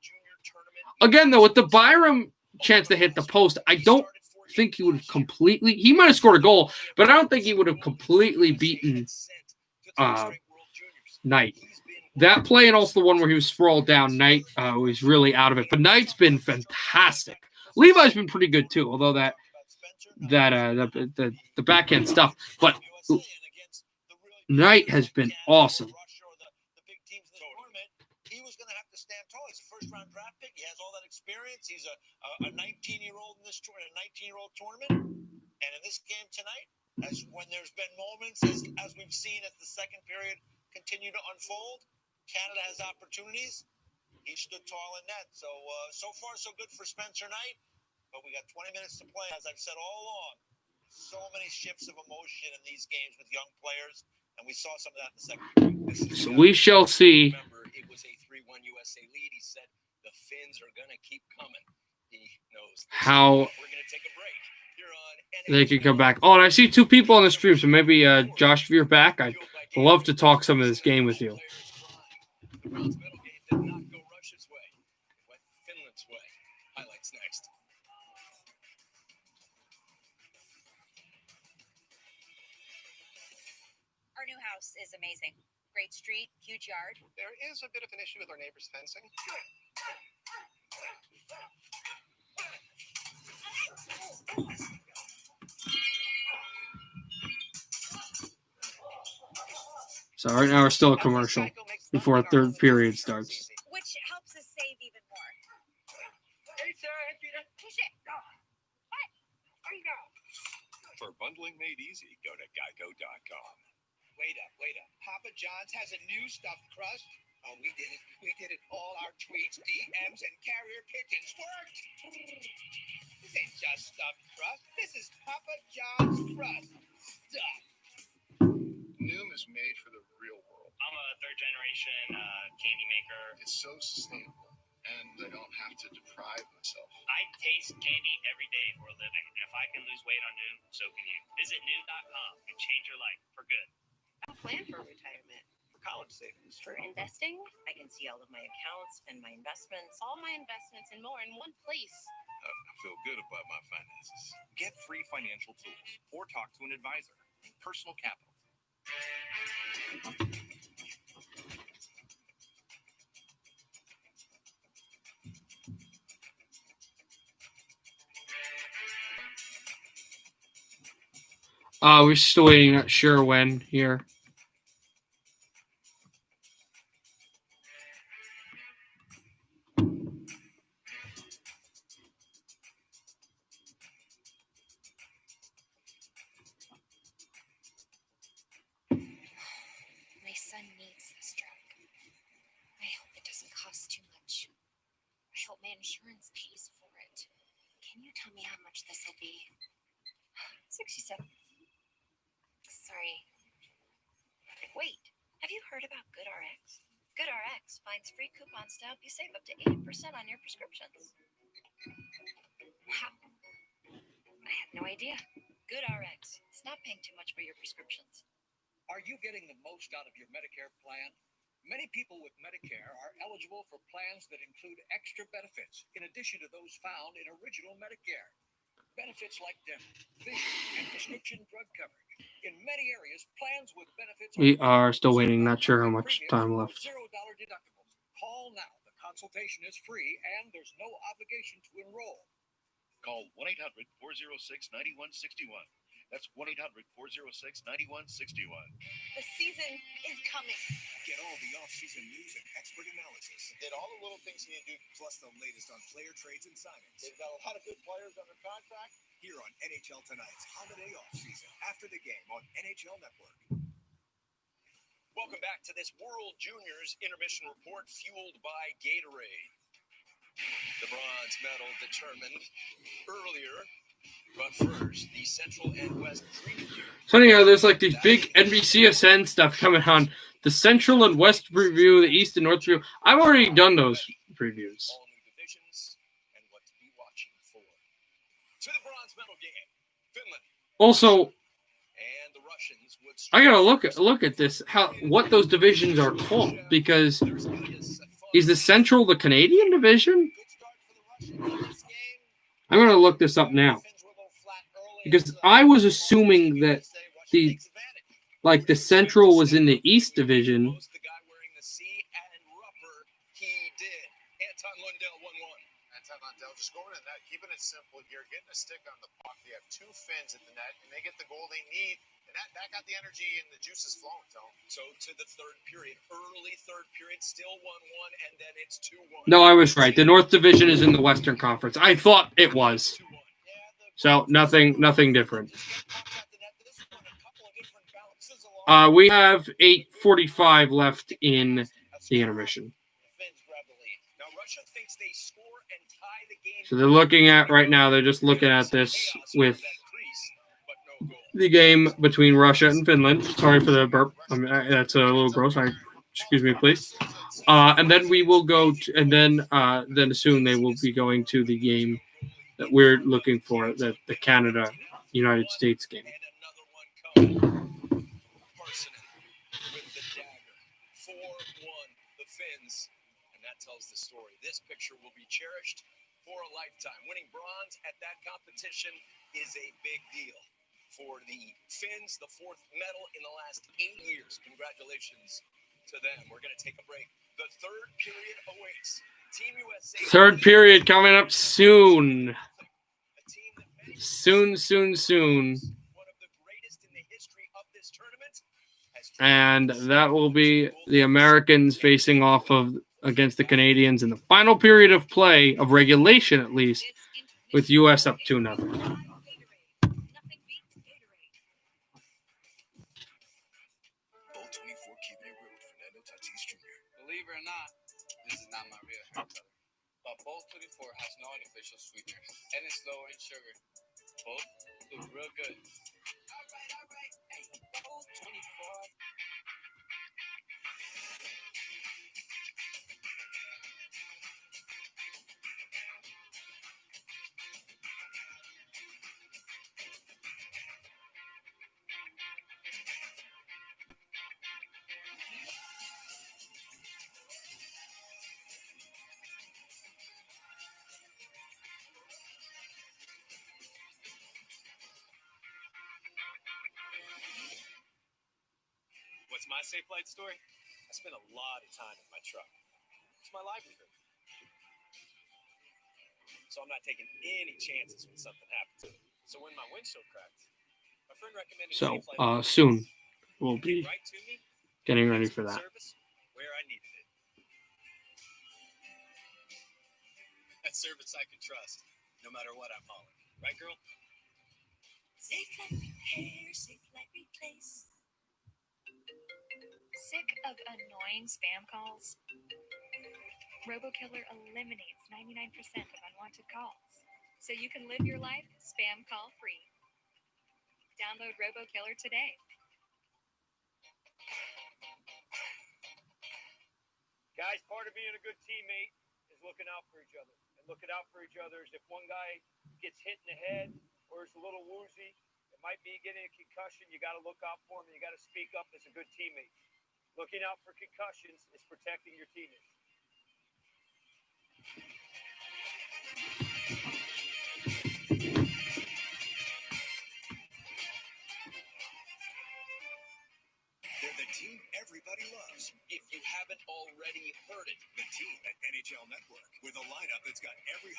again, though, with the Byram chance to hit the post, I don't think he would have completely – he might have scored a goal, but I don't think he would have completely beaten Knight. That play and also the one where he was sprawled down, Knight was really out of it. But Knight's been fantastic. Levi's been pretty good too, although the backhand stuff. But Knight has been awesome. He was going to have to stand tall. He's a first-round draft pick. He has all that experience. He's a 19-year-old in this tournament, a 19-year-old tournament. And in this game tonight, when there's been moments, as we've seen as the second period continue to unfold, Canada has opportunities. He stood tall in net. So far, so good for Spencer Knight. But we got 20 minutes to play. As I've said all along, so many shifts of emotion in these games with young players. And we saw some of that in the second period. So we shall see. Remember, it was a 3-1 USA lead. He said the Finns are going to keep coming. He knows How we're going to take a break. You're on they can come back. Oh, and I see two people on the stream, so maybe Josh, if you're back, I'd love to talk some of this game with you. The bronze medal game did not go Russia's way. It went Finland's way. Highlights next. Our new house is amazing. Great street, huge yard. There is a bit of an issue with our neighbor's fencing. So right now we're still a commercial before a third period starts. Which helps us save even more. For bundling made easy, go to geico.com. Wait up. Papa John's has a new stuffed crust. Oh, we did it. We did it. All our tweets, DMs, and carrier pigeons worked. This ain't just stuffed crust. This is Papa John's crust. Stuff. Noom is made for the real world. I'm a third-generation candy maker. It's so sustainable, and I don't have to deprive myself. I taste candy every day for a living, and if I can lose weight on Noom, so can you. Visit Noom.com and change your life for good. I plan for retirement. For college savings. For investing, I can see all of my accounts and my investments, all my investments and more in one place. I feel good about my finances. Get free financial tools or talk to an advisor. Personal Capital. We're still waiting, not sure when here. My son needs this drug. I hope it doesn't cost too much. I hope my insurance pays for it. Can you tell me how much this will be? 67. Sorry. Wait, have you heard about GoodRx? GoodRx finds free coupons to help you save up to 80% on your prescriptions. Wow. I had no idea. GoodRx. It's not paying too much for your prescriptions. Are you getting the most out of your Medicare plan? Many people with Medicare are eligible for plans that include extra benefits in addition to those found in original Medicare. Benefits like dental, vision, and prescription drug coverage. In many areas, plans with benefits We are still waiting, not sure how much time left. $0 deductibles. Call now. The consultation is free and there's no obligation to enroll. Call 1-800-406-9161. That's 1-800-406-9161. The season is coming. Get all the off-season news and expert analysis. Did all the little things you need to do. Plus the latest on player trades and signings. They've got a lot of good players under contract. Here on NHL Tonight's Holiday Off-Season. After the game on NHL Network. Welcome back to this World Juniors Intermission Report fueled by Gatorade. The bronze medal determined earlier, but first, the Central and West preview. So anyhow, there's like these big NBCSN stuff coming on. The Central and West review, the East and North review. I've already done those previews. All new divisions and what to be watching for. To the bronze medal game, Finland Also, and the Russians would I gotta look at this, what those divisions are called, because is the Central the Canadian division? I'm gonna look this up now, because I was assuming that the Central was in the East Division. Anton Lundell just going in that, keeping it simple here, getting a stick on the puck. They have two Finns at the net, and they get the goal they need. And that got the energy and the juices flowing, Tone. So to the third period, early third period, still 1-1, and then it's 2-1. No, I was right. The North Division is in the Western Conference. I thought it was. So nothing different. We have 8:45 left in the intermission. So they're looking at right now. They're just looking at this with the game between Russia and Finland. Sorry for the burp. That's a little gross. Excuse me, please. And then we will go to, and then soon they will be going to the game that we're looking for, the Canada United States game. With the dagger, 4-1, the Finns, and that tells the story. This picture will be cherished for a lifetime. Winning bronze at that competition is a big deal for the Finns, the fourth medal in the last 8 years. Congratulations to them. We're going to take a break. The third period awaits. Team USA. Third period coming up soon. Soon. And that will be the Americans facing off against the Canadians in the final period of play, of regulation at least, with US up 2-0. Believe it or not, this is not my real hair color. But Bolt 24 has no artificial sweetener, and it's low in sugar. Both look real good. Alright. Hey, Bolt 24. What's my safe flight story? I spend a lot of time in my truck. It's my livelihood. So I'm not taking any chances when something happens to it. So when my windshield cracked, My friend recommended So Safe Light. soon we'll Came be right to me. getting ready for that. Service where I needed it. That service I can trust, no matter what I'm hauling. Right, girl? Safe Light Repair, Safe Light Replace. Sick of annoying spam calls? RoboKiller eliminates 99% of unwanted calls, so you can live your life spam call free. Download RoboKiller today. Guys, part of being a good teammate is looking out for each other. And looking out for each other is if one guy gets hit in the head or is a little woozy, it might be getting a concussion, you got to look out for him and you got to speak up as a good teammate. Looking out for concussions is protecting your teammates. They're the team everybody loves. If you haven't already heard it, The team at NHL Network with a lineup that's got every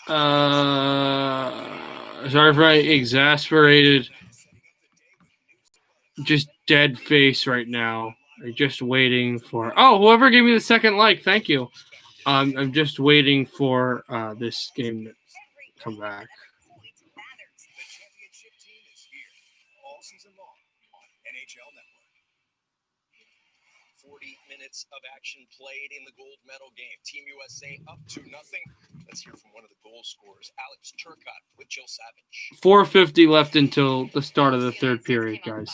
Sorry for my exasperated, just dead face right now. I'm just waiting for. Oh, whoever gave me the second like, thank you. I'm just waiting for this game to come back. The championship team is here all season long on NHL Network. 40 minutes of action played in the gold medal game. Team USA up 2-0. Let's hear from one of the goal scorers, Alex Turcotte with Jill Savage. 4:50 left until the start of the third period, guys.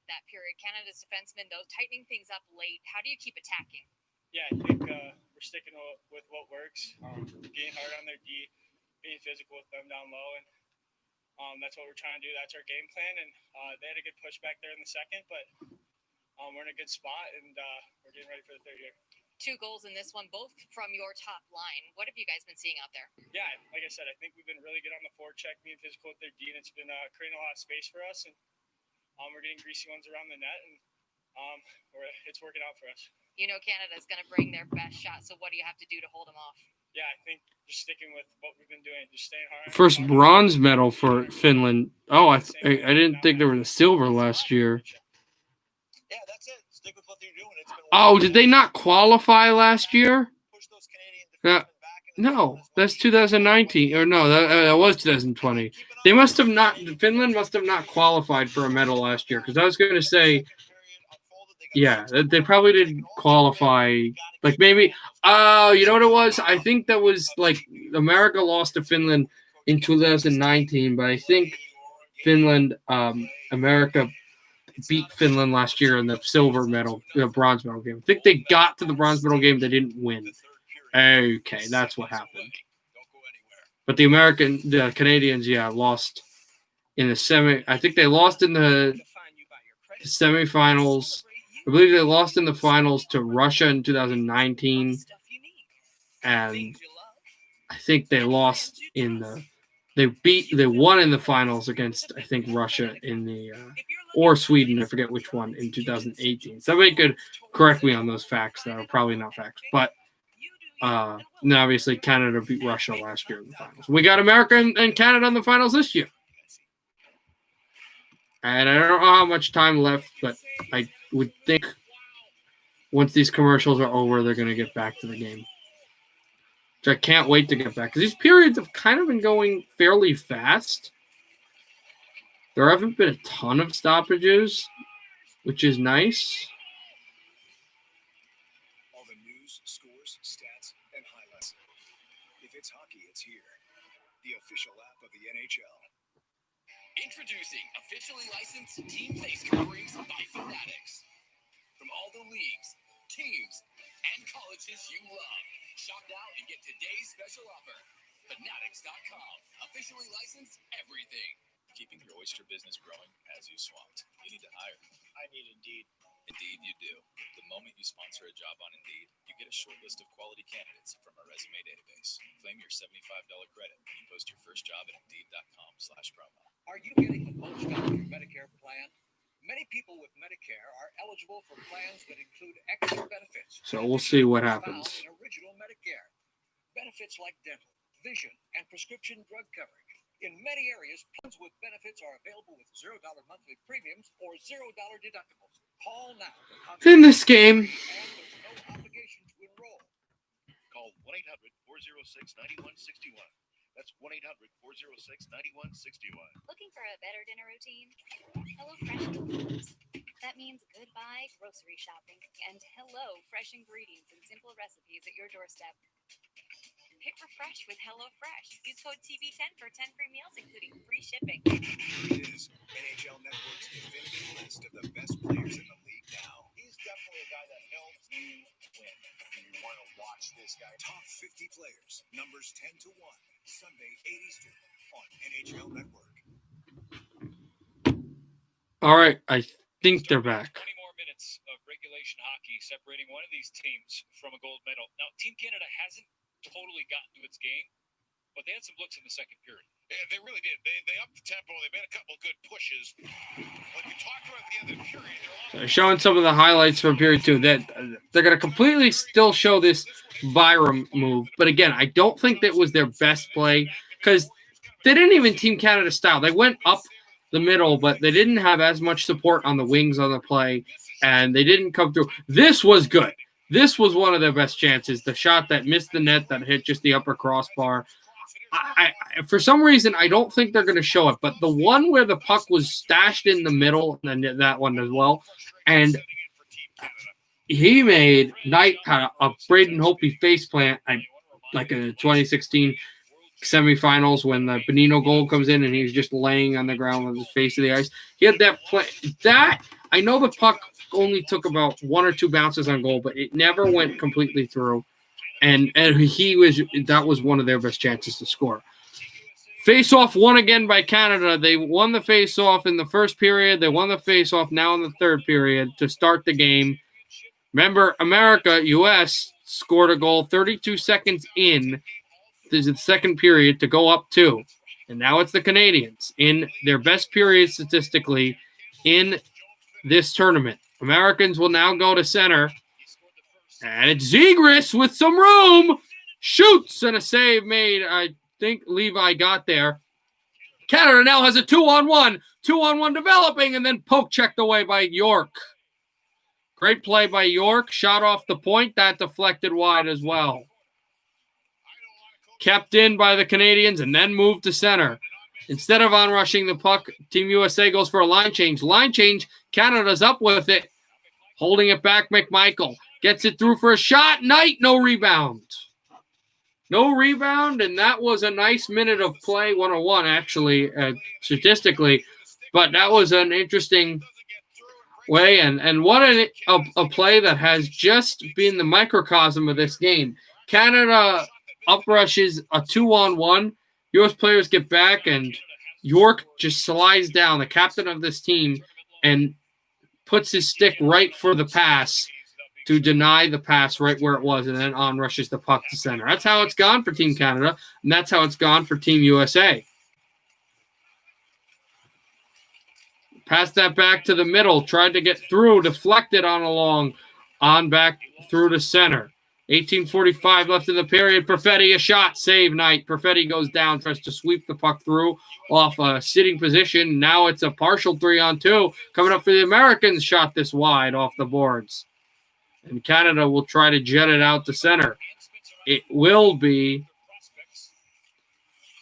That period, Canada's defensemen, though, tightening things up late. How do you keep attacking? Yeah, I think we're sticking with what works. Getting hard on their D, being physical with them down low, and that's what we're trying to do. That's our game plan, and they had a good push back there in the second, but we're in a good spot, and we're getting ready for the third here. 2 goals in this one, both from your top line. What have you guys been seeing out there? Yeah, like I said, I think we've been really good on the forecheck, being physical with their D, and it's been creating a lot of space for us, and we're getting greasy ones around the net, and it's working out for us. You know Canada's going to bring their best shot, so what do you have to do to hold them off? Yeah, I think just sticking with what we've been doing, just staying hard. First bronze medal for Finland. Oh, I didn't think there was a silver last year. Yeah, that's it. Stick with what you're doing. It's been Oh, did they not qualify last year? No, that's 2019. Or no, that was 2020. They must have not. Finland must have not qualified for a medal last year, because I was going to say, yeah, they probably didn't qualify. Like maybe, you know what it was? I think that was like America lost to Finland in 2019, but I think Finland, America beat Finland last year in the bronze medal game. I think they got to the bronze medal game, they didn't win. Okay, that's what happened. But the Canadians, lost in the semi. I think they lost in the semifinals. I believe they lost in the finals to Russia in 2019, and I think they lost in the. They won in the finals against, I think, Russia in the or Sweden, I forget which one, in 2018. Somebody could correct me on those facts that are probably not facts, but and obviously Canada beat Russia last year in the finals. We got America and Canada in the finals this year. And I don't know how much time left, but I would think once these commercials are over, they're going to get back to the game. Which I can't wait to get back, because these periods have kind of been going fairly fast. There haven't been a ton of stoppages, which is nice. All the news, scores, stats, and highlights. If it's hockey, it's here. The official app of the NHL. Introducing officially licensed team face coverings by Fanatics. From all the leagues, teams, and colleges you love. Shop now and get today's special offer. Fanatics.com. Officially licensed everything. Keeping your oyster business growing as you swamped. You need to hire. I need Indeed. Indeed, you do. The moment you sponsor a job on Indeed, you get a short list of quality candidates from our resume database. Claim your $75 credit when you post your first job at Indeed.com/promo. Are you getting the most out of your Medicare plan? Many people with Medicare are eligible for plans that include extra benefits. So we'll see what happens. In original Medicare. Benefits like dental, vision, and prescription drug coverage. In many areas, plans with benefits are available with $0 monthly premiums or $0 deductibles. Call now. In this game, No obligation to enroll. Call 1-800-406-9161. That's 1-800-406-9161. Looking for a better dinner routine? HelloFresh delivers. That means goodbye grocery shopping and hello fresh ingredients and simple recipes at your doorstep. Hit refresh with HelloFresh. Use code TV10 for 10 free meals, including free shipping. It is NHL Network's definitive list of the best players in the league now. He's definitely a guy that helps you win. You want to watch this guy. Top 50 players, numbers 10 to 1. Sunday, 8 Eastern on NHL Network. all right, I think they're back. 20 more minutes of regulation hockey separating one of these teams from a gold medal. Now, Team Canada hasn't totally gotten to its game, but they had some looks in the second period. Yeah, they really did. They upped the tempo. They made a couple good pushes. Like we talked about at the end of the period, They're showing some of the highlights from period 2. That they're going to completely still show this Byram move, but again, I don't think that was their best play because they didn't even Team Canada style. They went up the middle, but they didn't have as much support on the wings on the play, and they didn't come through. This was good. This was one of their best chances. The shot that missed the net that hit just the upper crossbar. I for some reason, I don't think they're going to show it, but the one where the puck was stashed in the middle, and that one as well, and he made Knight had a Braden Holtby faceplant like in the 2016 semifinals when the Bonino goal comes in and he's just laying on the ground with his face to the ice. He had that play. That I know the puck only took about 1 or 2 bounces on goal, but it never went completely through. And that was one of their best chances to score. Face-off won again by Canada. They won the face-off in the first period. They won the face-off now in the third period to start the game. Remember, America, U.S., scored a goal 32 seconds in the second period to go up 2. And now it's the Canadians in their best period statistically in this tournament. Americans will now go to center. And it's Zegras with some room. Shoots and a save made. I think Levi got there. Canada now has a 2-on-1. 2-on-1 developing and then poke checked away by York. Great play by York. Shot off the point. That deflected wide as well. Kept in by the Canadians and then moved to center. Instead of on-rushing the puck, Team USA goes for a line change. Line change. Canada's up with it. Holding it back, McMichael. Gets it through for a shot. Knight, no rebound. No rebound, and that was a nice minute of play, 101 actually, statistically. But that was an interesting way, and what a play that has just been the microcosm of this game. Canada uprushes a 2-on-1. U.S. players get back, and York just slides down, the captain of this team, and puts his stick right for the pass to deny the pass right where it was, and then on-rushes the puck to center. That's how it's gone for Team Canada, and that's how it's gone for Team USA. Passed that back to the middle, tried to get through, deflected on along, on back through to center. 18:45 left in the period. Perfetti, a shot, save Knight. Perfetti goes down, tries to sweep the puck through off a sitting position. Now it's a partial 3-on-2. Coming up for the Americans, shot this wide off the boards. And Canada will try to jet it out to center. It will be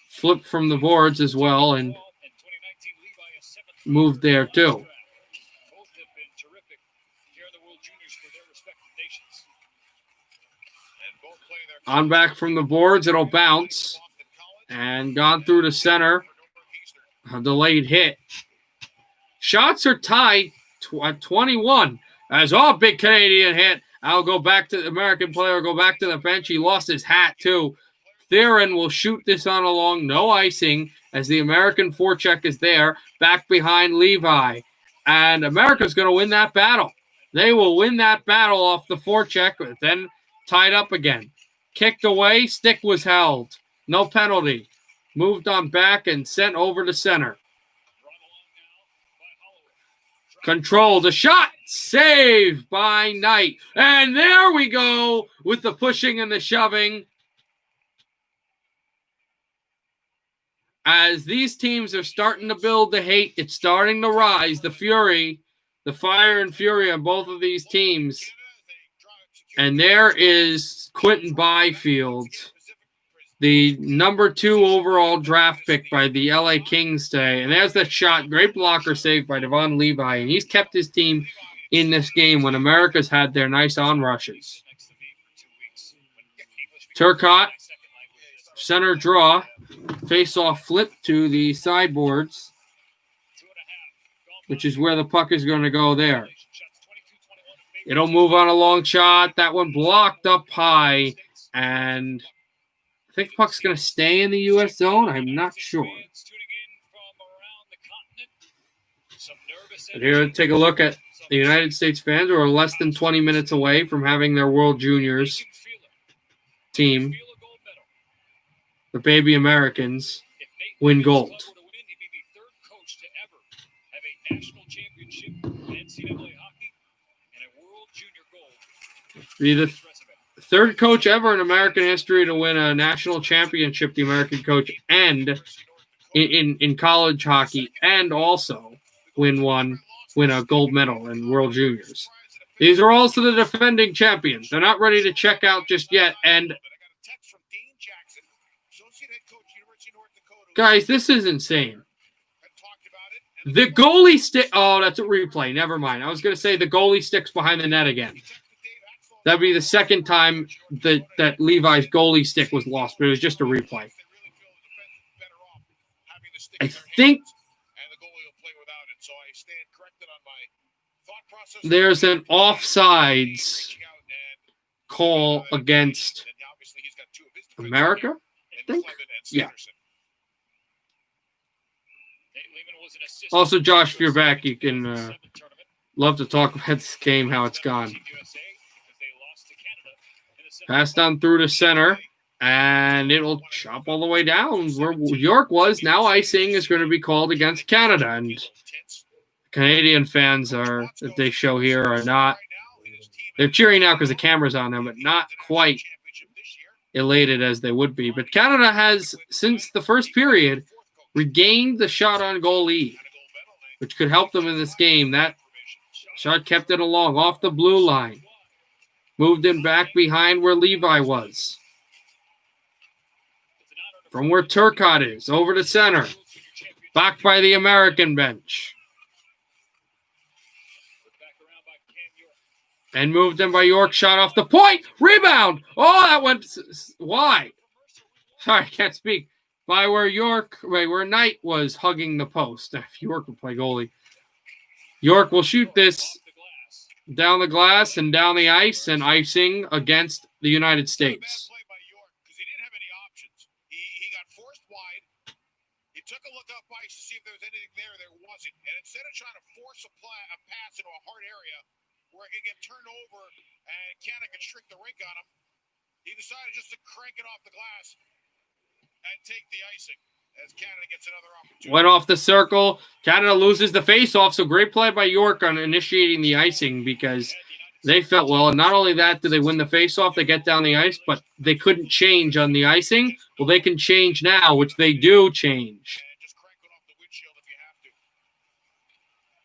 flipped from the boards as well and moved there too. On back from the boards, it'll bounce. And gone through to center. A delayed hit. Shots are tied at 21. As big Canadian hit. I'll go back to the American player, go back to the bench. He lost his hat too. Theron will shoot this on along. No icing as the American forecheck is there. Back behind Levi. And America's going to win that battle. They will win that battle off the forecheck, but then tied up again. Kicked away, stick was held. No penalty. Moved on back and sent over to center. Controlled a shot. Save by Knight. And there we go with the pushing and the shoving. as these teams are starting to build the hate, it's starting to rise. The fury, the fire and fury on both of these teams. And there is Quentin Byfield, the number 2 overall draft pick by the LA Kings today. And there's that shot. Great blocker saved by Devon Levi. And he's kept his team in this game when America's had their nice on-rushes. Turcotte, center draw. Face-off flip to the sideboards, which is where the puck is going to go there. It'll move on a long shot. That one blocked up high. And I think the puck's going to stay in the U.S. zone. I'm not sure. But here, take a look at the United States fans who are less than 20 minutes away from having their World Juniors team, the baby Americans, win gold. Be the third coach ever in American history to win a national championship, the American coach, and in college hockey, and also win a gold medal in World Juniors. These are also the defending champions. They're not ready to check out just yet. And guys, this is insane. The goalie stick. Oh, that's a replay. Never mind. I was going to say the goalie sticks behind the net again. That'd be the second time that Levi's goalie stick was lost, but it was just a replay. I think there's an offsides call against America, I think. Yeah. Also, Josh, if you're back, you can love to talk about this game, how it's gone. Passed on through to center, and it'll chop all the way down where York was. Now icing is going to be called against Canada, and Canadian fans are, that they show here, are not. They're cheering now because the camera's on them, but not quite elated as they would be. But Canada has, since the first period, regained the shot on goal lead, which could help them in this game. That shot kept it along off the blue line. Moved him back behind where Levi was. From where Turcotte is, over to center. Back by the American bench. And moved him by York. Shot off the point. Rebound. Oh, that went wide. Sorry, I can't speak. By where Knight was hugging the post. If York would play goalie. York will shoot this down the glass and down the ice and icing against the United States. He got forced wide. He took a look up ice to see if there was anything there. There wasn't. And instead of trying to force a pass into a hard area where it could get turned over and Canada could shrink the rink on him, he decided just to crank it off the glass and take the icing. As Canada gets another opportunity. Went off the circle. Canada loses the face-off, so great play by York on initiating the icing because they felt well. And not only that, do they win the face-off, they get down the ice, but they couldn't change on the icing. Well, they can change now, which they do change.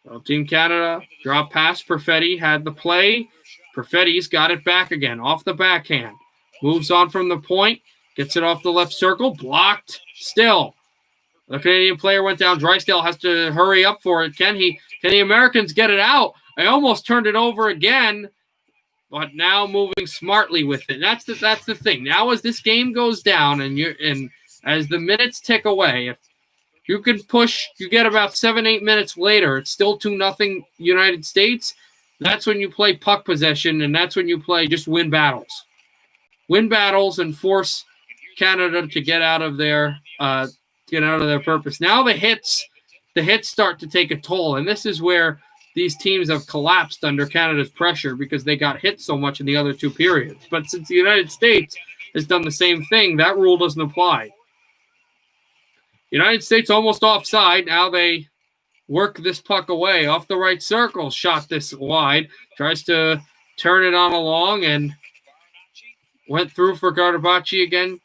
Well, Team Canada, drop pass. Perfetti had the play. Perfetti's got it back again, off the backhand. Moves on from the point, gets it off the left circle, blocked still. The Canadian player went down. Drysdale has to hurry up for it. Can the Americans get it out? I almost turned it over again, but now moving smartly with it. That's the thing. Now as this game goes down and as the minutes tick away, if you can push, you get about 7-8 minutes later, it's still 2-0 United States. That's when you play puck possession, and that's when you play just win battles. Win battles and force Canada to get out of their purpose. Now the hits start to take a toll, and this is where these teams have collapsed under Canada's pressure because they got hit so much in the other two periods. But since the United States has done the same thing, that rule doesn't apply. United States almost offside. Now they work this puck away off the right circle. Shot this wide. Tries to turn it on along and went through for Gardabacci again.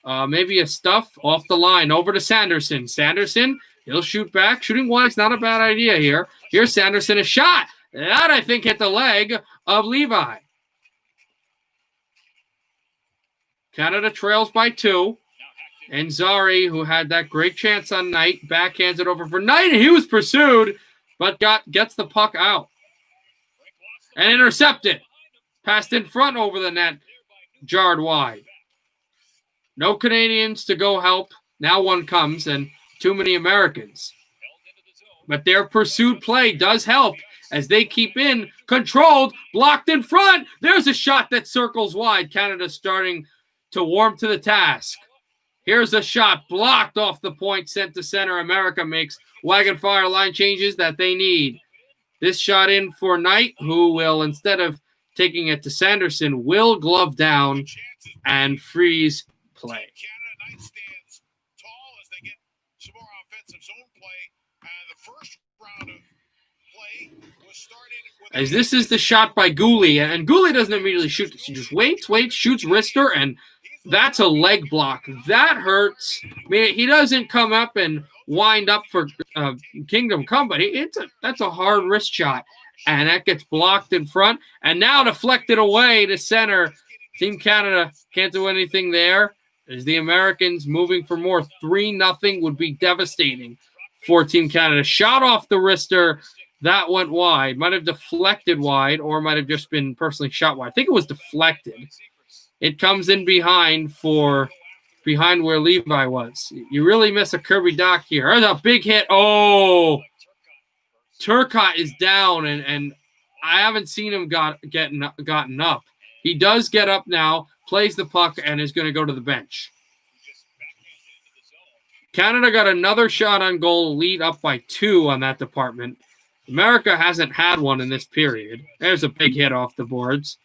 maybe a stuff off the line over to Sanderson. Sanderson, he'll shoot back. Shooting wide's not a bad idea here. Here's Sanderson, a shot. That, I think, hit the leg of Levi. Canada trails by 2. And Zari, who had that great chance on Knight, backhands it over for Knight, and he was pursued, but gets the puck out. And intercepted. Passed in front over the net, jarred wide. No Canadians to go help. Now one comes, and too many Americans. But their pursued play does help as they keep in, controlled, blocked in front. There's a shot that circles wide. Canada starting to warm to the task. Here's a shot blocked off the point, sent to center. America makes wagon fire line changes that they need. This shot in for Knight, who will, instead of taking it to Sanderson, will glove down and freeze play. Canada, Knight stands tall as they get some more offensive zone play. The first round of play was started with As this is the shot by Gooley, and Gooley doesn't immediately shoot this. He just waits, shoots wrister, and that's a leg block. That hurts. I mean, he doesn't come up and wind up for Kingdom Come, but that's a hard wrist shot. And that gets blocked in front. And now deflected away to center. Team Canada can't do anything there. As the Americans moving for more. 3-0 would be devastating for Team Canada. Shot off the wrister. That went wide. Might have deflected wide or might have just been personally shot wide. I think it was deflected. It comes in behind where Levi was. You really miss a Kirby Doc here. There's a big hit. Oh, Turcotte is down, and I haven't seen him gotten up. He does get up now, plays the puck, and is going to go to the bench. Canada got another shot on goal, lead up by 2 on that department. America hasn't had one in this period. There's a big hit off the boards.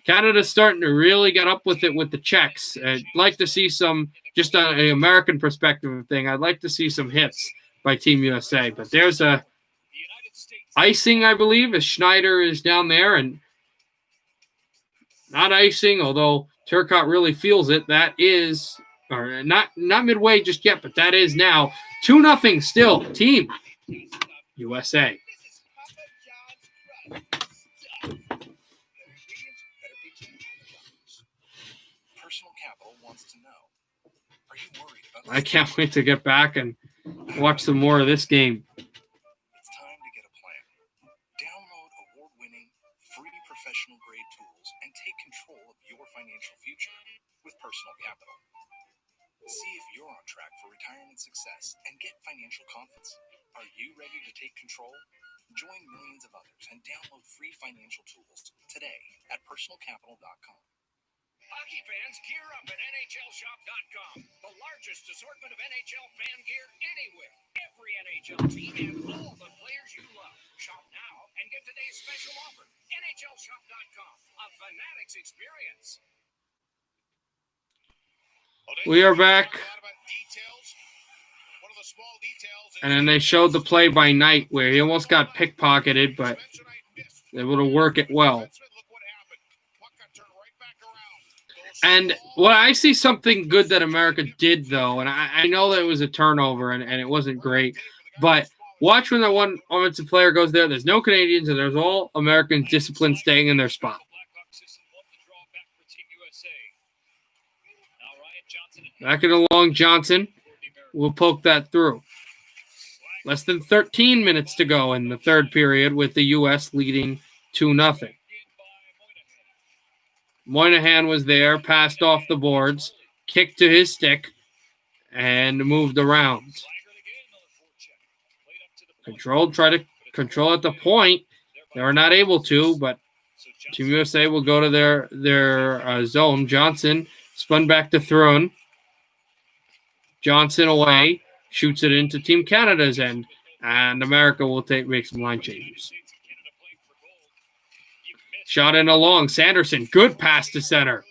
Canada's starting to really get up with it with the checks. I'd like to see some, just on an American perspective thing, I'd like to see some hits by Team USA. But there's a icing, I believe, as Schneider is down there. And not icing, although Turcotte really feels it. That is, or not midway just yet, but that is now 2-0 still. Team USA. I can't wait to get back and watch some more of this game. It's time to get a plan. Download award-winning, free professional-grade tools and take control of your financial future with Personal Capital. See if you're on track for retirement success and get financial confidence. Are you ready to take control? Join millions of others and download free financial tools today at personalcapital.com. Hockey fans, gear up at NHLShop.com. The largest assortment of NHL fan gear anywhere. Every NHL team and all the players you love. Shop now and get today's special offer. NHLShop.com. A Fanatics experience. We are back. And then they showed the play by Knight where he almost got pickpocketed, but able to work it well. And I see something good that America did, though, and I know that it was a turnover and it wasn't great, but watch when the one offensive player goes there. There's no Canadians, and there's all Americans disciplined staying in their spot. Back it along, Johnson. We'll poke that through. Less than 13 minutes to go in the third period with the U.S. leading 2-0. Moynihan was there, passed off the boards, kicked to his stick, and moved around. Try to control at the point. They were not able to, but Team USA will go to their zone. Johnson spun back to Thrun. Johnson away, shoots it into Team Canada's end, and America will make some line changes. Shot in along. Sanderson, good pass to center.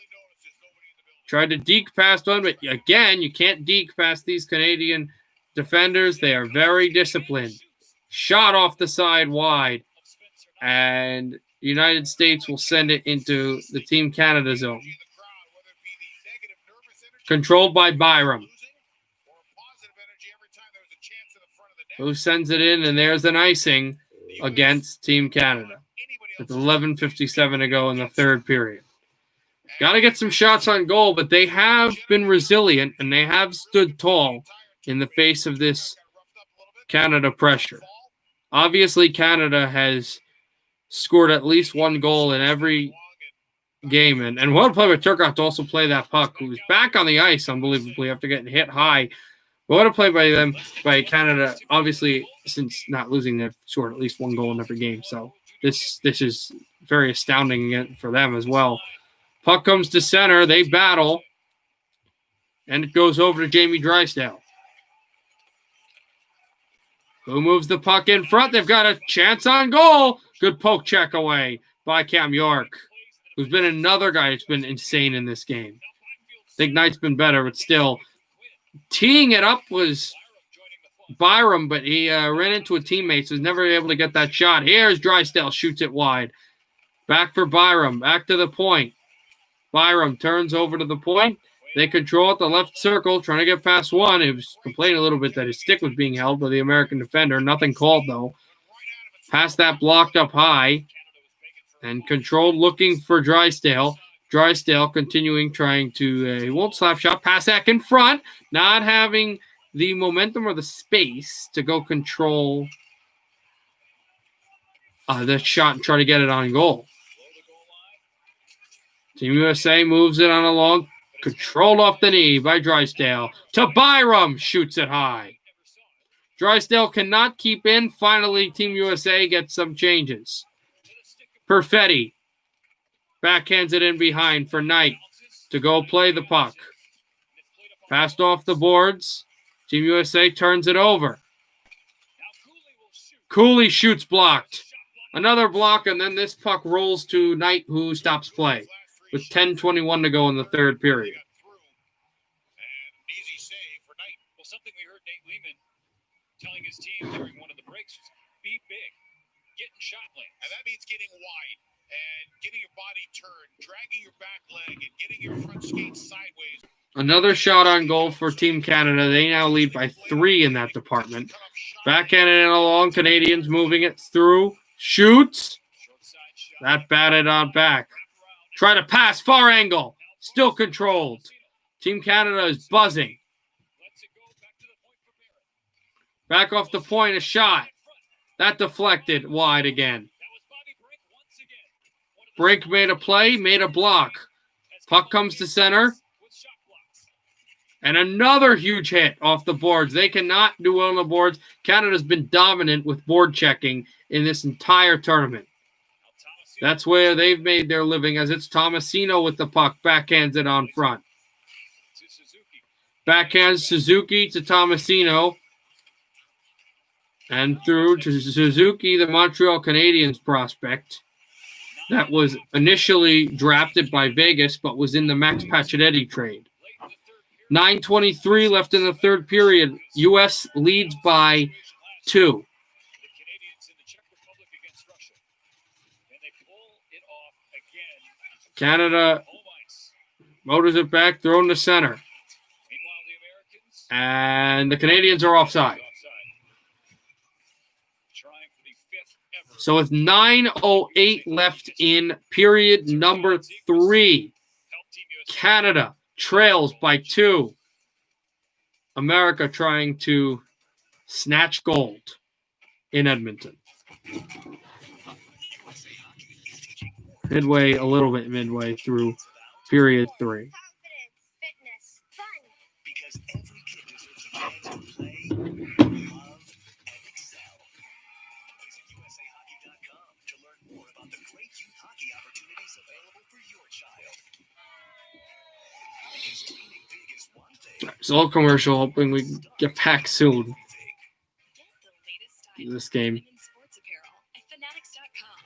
Tried to deke past one, but again, you can't deke past these Canadian defenders. They are very disciplined. Shot off the side wide, and the United States will send it into the Team Canada zone. controlled by Byram, who sends it in, and there's an icing against Team Canada with 11:57 to go in the third period. Got to get some shots on goal, but they have been resilient, and they have stood tall in the face of this Canada pressure. Obviously, Canada has scored at least one goal in every game, and what a play by Turcotte to also play that puck, who's back on the ice unbelievably after getting hit high. But what a play by them, by Canada. Obviously, since not losing, they've scored at least one goal in every game, so this is very astounding for them as well. Puck comes to center, they battle, and it goes over to Jamie Drysdale, who moves the puck in front. They've got a chance on goal. Good poke check away by Cam York, who's been another guy that's been insane in this game. I think Knight's been better, but still. Teeing it up was Byram, but he ran into a teammate, so he's never able to get that shot. Here's Drysdale, shoots it wide. Back for Byram, back to the point. Byram turns over to the point. They control it, the left circle, trying to get past one. He was complaining a little bit that his stick was being held by the American defender. Nothing called, though. Past that, blocked up high. And controlled, looking for Drysdale. Drysdale continuing, trying to, he won't slap shot. Pass back in front. Not having the momentum or the space to go control the shot and try to get it on goal. Team USA moves it on along. Controlled off the knee by Drysdale. To Byram. Shoots it high. Drysdale cannot keep in. Finally, Team USA gets some changes. Perfetti backhands it in behind for Knight to go play the puck. Passed off the boards. Team USA turns it over. Cooley shoots blocked. Another block, and then this puck rolls to Knight, who stops play with 10:21 to go in the third period. Well, something we heard Nate Lehman telling his team during one of the breaks was be big, get in shot lanes. And that means getting wide and getting your body turned, dragging your back leg, and getting your front skate sideways. Another shot on goal for Team Canada. They now lead by 3 in that department. Backhanded it along. Canadians moving it through. Shoots. That batted on back. Try to pass. Far angle. Still controlled. Team Canada is buzzing. Back off the point. A shot. That deflected wide again. Brink made a play. Made a block. Puck comes to center. And another huge hit off the boards. They cannot do well on the boards. Canada's been dominant with board checking in this entire tournament. That's where they've made their living, as it's Tomasino with the puck. Backhands it on front. Backhands Suzuki to Tomasino. And through to Suzuki, the Montreal Canadiens prospect. That was initially drafted by Vegas, but was in the Max Pacioretty trade. 9:23 left in the third period. U.S. leads by 2. Canada motors it back, thrown to center. And the Canadians are offside. So with 9:08 left in period number 3, Canada trails by 2. America trying to snatch gold in Edmonton. A little bit midway through period 3. Because every kid deserves a chance to play, love, and excel. Visit USAHockey.com to learn more about the great youth hockey opportunities available for your child. Because dreaming big is one thing. So a commercial, hoping we get back soon. This game. Fanatics.com.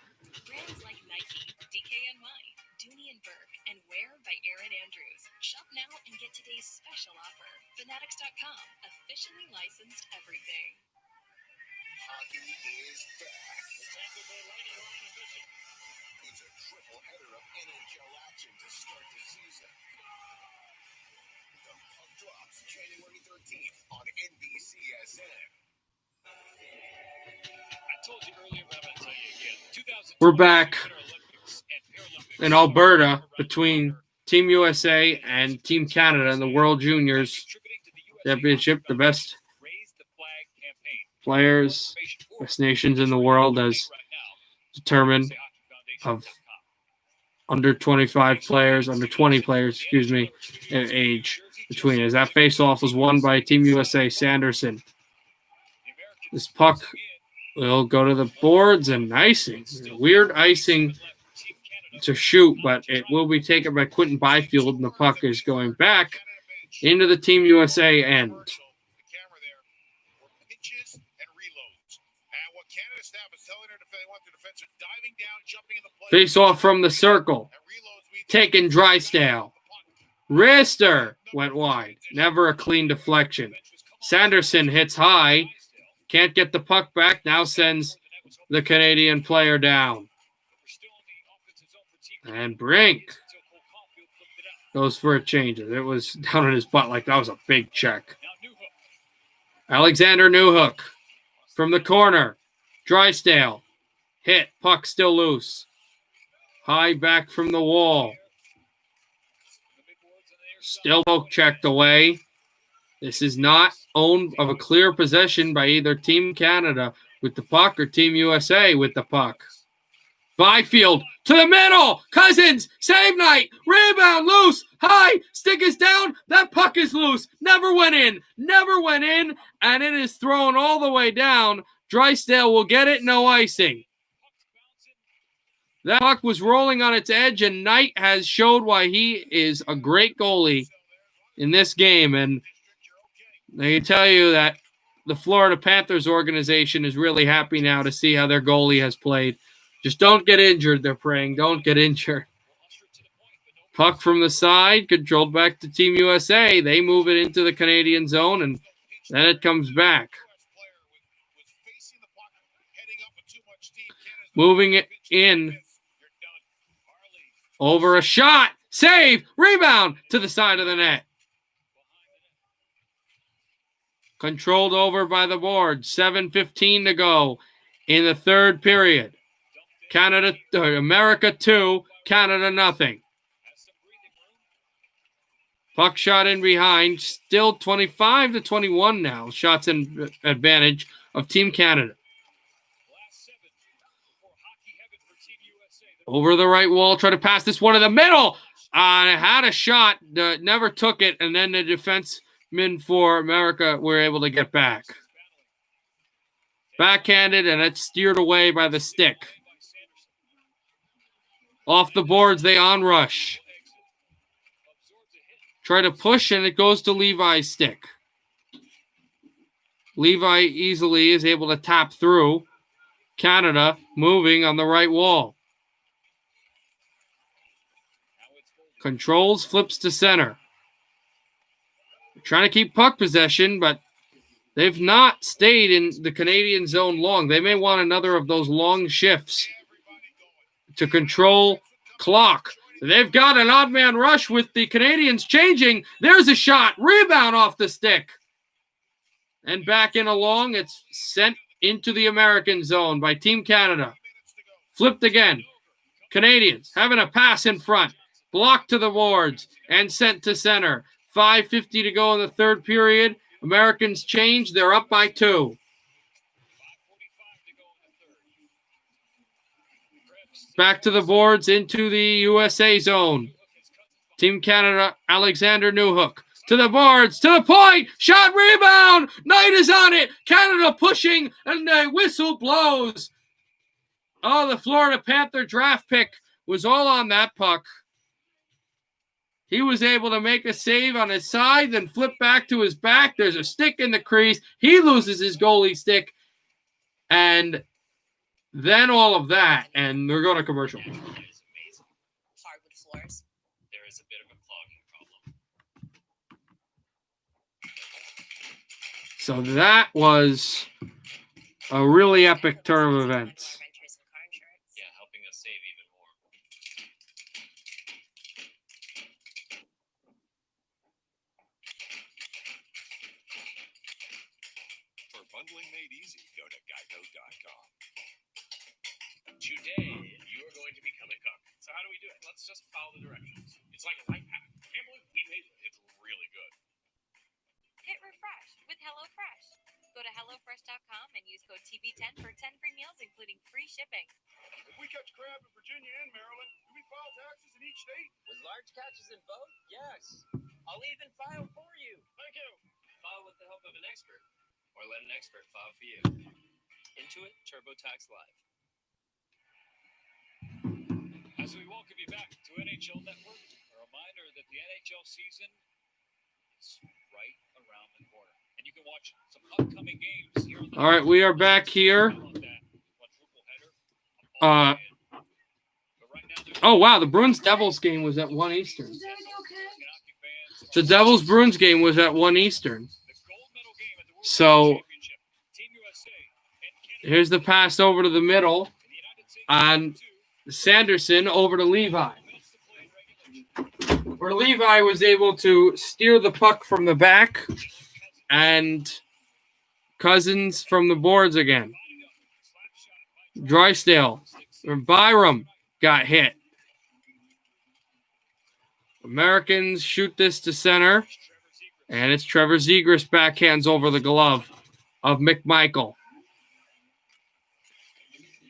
Brands like Nike, DKNY, Dooney & Burke, and Wear by Erin Andrews. Shop now and get today's special offer. Fanatics.com. Officially licensed everything. Hockey is back. It's a triple header of NHL action to start the season. The January 13th on NBCSN. I told you earlier, but I'm going to tell you again. 2020 We're back Olympics and Paralympics in Alberta between Team USA and Team Canada in the World Juniors Championship. The best players, best nations in the world, as determined of under 25 players, under 20 players, excuse me, in age between. As that face-off was won by Team USA, Sanderson. This puck will go to the boards and icing. Weird icing to shoot, but it will be taken by Quentin Byfield, and the puck is going back into the Team USA end. Face off from the circle. Taken Drysdale. Wrister went wide. Never a clean deflection. Sanderson hits high. Can't get the puck back. Now sends the Canadian player down. And Brink goes for a change. It was down on his butt like that was a big check. Alexander Newhook from the corner. Drysdale. Hit. Puck still loose. High back from the wall. Still poke checked away. This is not owned of a clear possession by either Team Canada with the puck or Team USA with the puck. Byfield to the middle. Cousins, save night. Rebound loose. High. Stick is down. That puck is loose. Never went in. Never went in. And it is thrown all the way down. Drysdale will get it. No icing. That puck was rolling on its edge, and Knight has showed why he is a great goalie in this game. And I can tell you that the Florida Panthers organization is really happy now to see how their goalie has played. Just don't get injured, they're praying. Don't get injured. Puck from the side, controlled back to Team USA. They move it into the Canadian zone, and then it comes back. Moving it in. Over a shot. Save. Rebound to the side of the net. Controlled over by the board. 7:15 to go in the third period. America 2, Canada nothing. Puck shot in behind. Still 25-21 now. Shots in advantage of Team Canada. Over the right wall, try to pass this one in the middle. Had a shot, never took it, and then the defensemen for America were able to get back. Backhanded, and it's steered away by the stick. Off the boards, they onrush. Try to push, and it goes to Levi's stick. Levi easily is able to tap through. Canada moving on the right wall. Controls, flips to center. They're trying to keep puck possession, but they've not stayed in the Canadian zone long. They may want another of those long shifts to control clock. They've got an odd man rush with the Canadians changing. There's a shot. Rebound off the stick. And back in along. It's sent into the American zone by Team Canada. Flipped again. Canadians having a pass in front. Blocked to the boards and sent to center. 5:50 to go in the third period. Americans change. They're up by 2. Back to the boards into the USA zone. Team Canada, Alexander Newhook. To the boards, to the point. Shot, rebound. Knight is on it. Canada pushing, and the whistle blows. Oh, the Florida Panther draft pick was all on that puck. He was able to make a save on his side, then flip back to his back. There's a stick in the crease. He loses his goalie stick. And then all of that, and they're going to commercial. Hardwood floors. There is a bit of a clogging problem. So that was a really epic turn of events. Yeah, helping us save even more. Today, you are going to become a cook. So how do we do it? Let's just follow the directions. It's like a life hack. I can't believe we made it. It's really good. Hit refresh with HelloFresh. Go to HelloFresh.com and use code TV10 for 10 free meals, including free shipping. If we catch crab in Virginia and Maryland, do we file taxes in each state? With large catches in both? Yes. I'll even file for you. Thank you. File with the help of an expert. Or let an expert file for you. Intuit TurboTax Live. As we welcome you back to NHL Network, a reminder that the NHL season is right around the corner. And you can watch some upcoming games here on the All right, we are back here. Oh, wow, the Bruins-Devils game was at 1 Eastern. The Devils-Bruins game was at 1 Eastern. So here's the pass over to the middle on Sanderson over to Levi. Where Levi was able to steer the puck from the back and Cousins from the boards again. Drysdale or Byram got hit. Americans shoot this to center, and it's Trevor Zegras backhands over the glove of McMichael.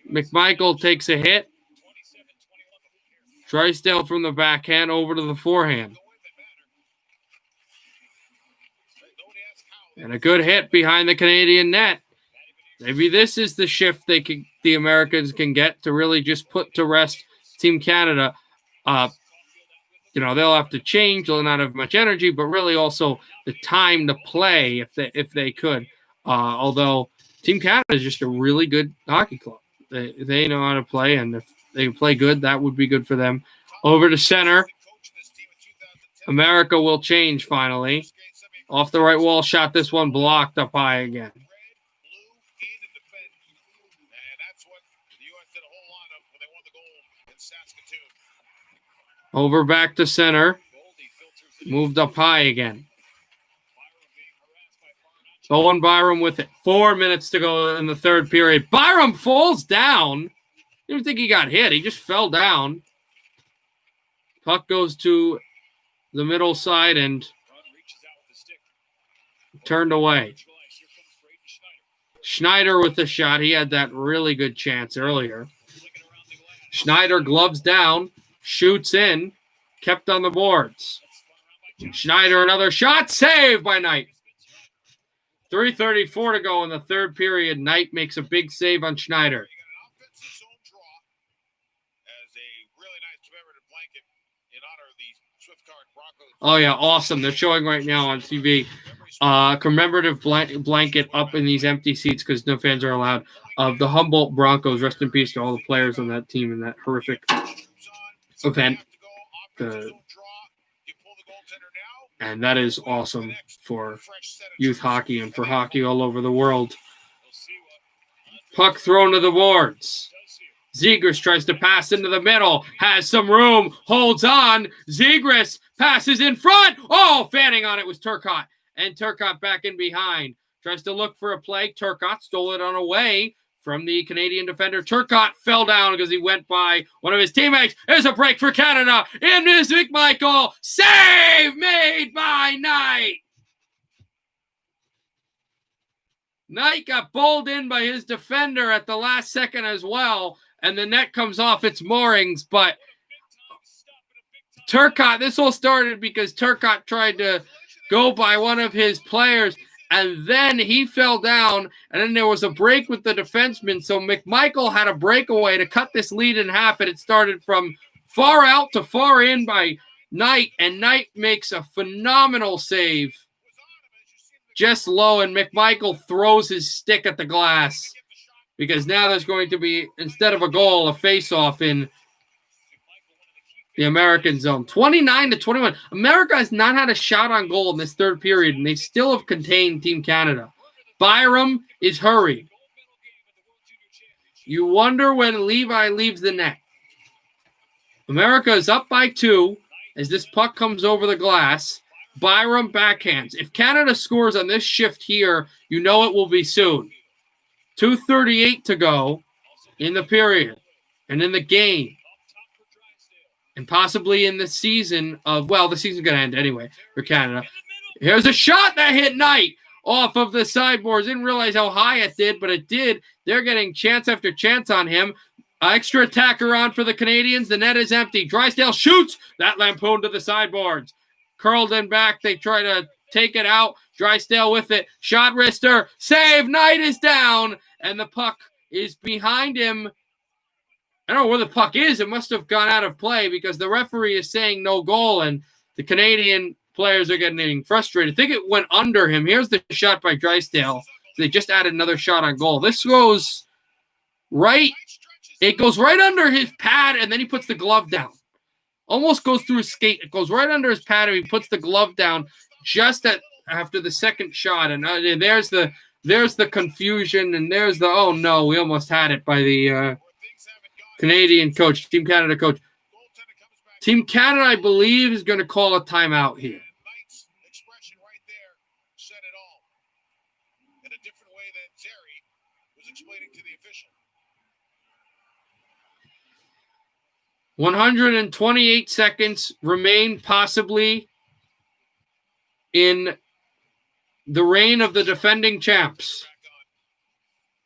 McMichael takes a hit. Drysdale from the backhand over to the forehand. And a good hit behind the Canadian net. Maybe this is the shift the Americans can get to really just put to rest Team Canada. They'll have to change. They'll not have much energy, but really also the time to play if they could. Although Team Canada is just a really good hockey club. They know how to play, and if they play good, that would be good for them. Over to center. America will change finally. Off the right wall shot, this one blocked up high again. Over back to center. Moved up high again. Owen Byram with it. 4 minutes to go in the third period. Byram falls down. I didn't think he got hit. He just fell down. Puck goes to the middle side and turned away. Schneider with the shot. He had that really good chance earlier. Schneider gloves down, shoots in, kept on the boards. Schneider, another shot, saved by Knight. 3:34 to go in the third period. Knight makes a big save on Schneider. Oh, yeah, awesome. They're showing right now on TV. Commemorative blanket up in these empty seats because no fans are allowed. Of the Humboldt Broncos. Rest in peace to all the players on that team in that horrific event. And that is awesome for youth hockey and for hockey all over the world. Puck thrown to the boards. Zegras tries to pass into the middle, has some room, holds on. Zegras passes in front. Oh, fanning on it was Turcotte. And Turcotte back in behind. Tries to look for a play. Turcotte stole it on away from the Canadian defender. Turcotte fell down because he went by one of his teammates. There's a break for Canada. In is McMichael. Save made by Knight. Knight got bowled in by his defender at the last second as well. And the net comes off its moorings. But Turcotte, this all started because Turcotte tried to go by one of his players. And then he fell down, and then there was a break with the defenseman. So McMichael had a breakaway to cut this lead in half, and it started from far out to far in by Knight, and Knight makes a phenomenal save. Just low, and McMichael throws his stick at the glass because now there's going to be, instead of a goal, a face-off in the American zone. 29-21. America has not had a shot on goal in this third period, and they still have contained Team Canada. Byram is hurried. You wonder when Levi leaves the net. America is up by 2 as this puck comes over the glass. Byram backhands. If Canada scores on this shift here, you know it will be soon. 2:38 to go in the period. and in the game, and possibly in the season of, well, the season's going to end anyway for Canada. Here's a shot that hit Knight off of the sideboards. Didn't realize how high it did, but it did. They're getting chance after chance on him. Extra attacker on for the Canadians. The net is empty. Drysdale shoots. That lampoon to the sideboards. Curled in back. They try to take it out. Drysdale with it. Shot wrister. Save. Knight is down. And the puck is behind him. I don't know where the puck is. It must have gone out of play because the referee is saying no goal. And the Canadian players are getting frustrated. I think it went under him. Here's the shot by Drysdale. They just added another shot on goal. This goes right. It goes right under his pad, and then he puts the glove down. Almost goes through his skate. It goes right under his pad, and he puts the glove down just after the second shot. And there's the confusion, and there's the, oh no, we almost had it by the Canadian coach, Team Canada coach. Team Canada, I believe, is going to call a timeout here. Knight's expression right there said it all. In a different way than Zeri was explaining to the official. 128 seconds remain possibly in the reign of the defending champs.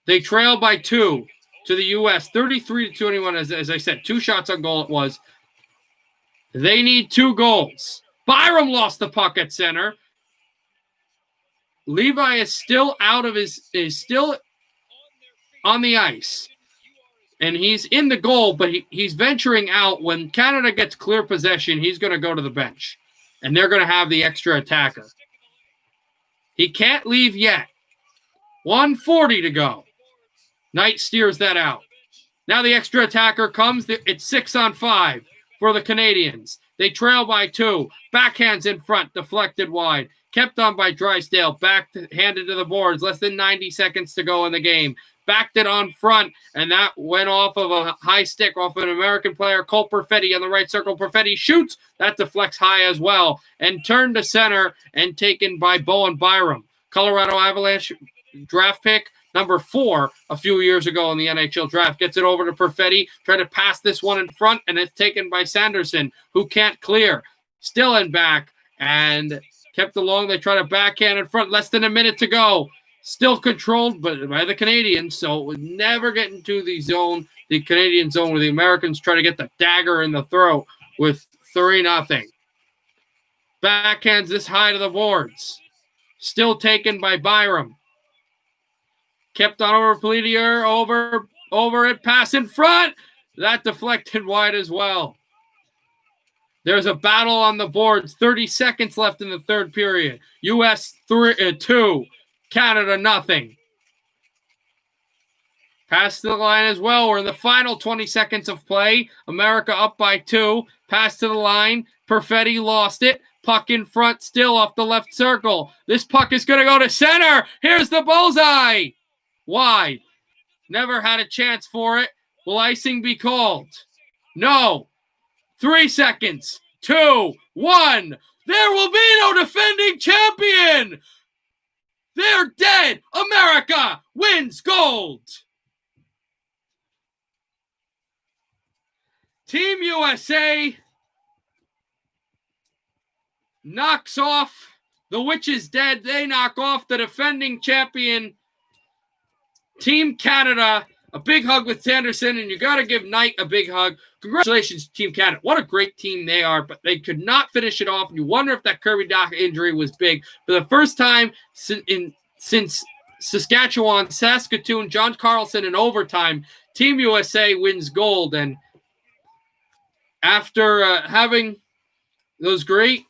They trail by 2 to the U.S., 33-21, as I said. 2 shots on goal it was. They need 2 goals. Byram lost the puck at center. Levi is still still on the ice. And he's in the goal, but he's venturing out. When Canada gets clear possession, he's going to go to the bench. And they're going to have the extra attacker. He can't leave yet. 1:40 to go. Knight steers that out. Now the extra attacker comes. It's 6-on-5 for the Canadians. They trail by 2. Backhands in front, deflected wide. Kept on by Drysdale. Handed to the boards. Less than 90 seconds to go in the game. Backed it on front, and that went off of a high stick off an American player, Cole Perfetti on the right circle. Perfetti shoots. That deflects high as well. And turned to center and taken by Bowen Byram. Colorado Avalanche draft pick, number 4 a few years ago in the NHL draft. Gets it over to Perfetti. Try to pass this one in front, and it's taken by Sanderson, who can't clear. Still in back, and kept along. They try to backhand in front. Less than a minute to go. Still controlled by the Canadians, so it would never get into the zone, the Canadian zone, where the Americans try to get the dagger in the throat with 3-0. Backhands this high to the boards. Still taken by Byram. Kept on over Peletier, over it, pass in front. That deflected wide as well. There's a battle on the boards. 30 seconds left in the third period. U.S. 2. Canada, nothing. Pass to the line as well. We're in the final 20 seconds of play. America up by 2. Pass to the line. Perfetti lost it. Puck in front, still off the left circle. This puck is going to go to center. Here's the bullseye. Wide. Never had a chance for it. Will icing be called? No. 3 seconds. 2, 1. There will be no defending champion. They're dead. America wins gold. Team USA knocks off the Witch is dead. They knock off the defending champion, Team Canada. A big hug with Sanderson, and you got to give Knight a big hug. Congratulations, Team Canada. What a great team they are, but they could not finish it off. You wonder if that Kirby Dach injury was big. For the first time since Saskatoon, John Carlson in overtime, Team USA wins gold. And after having those great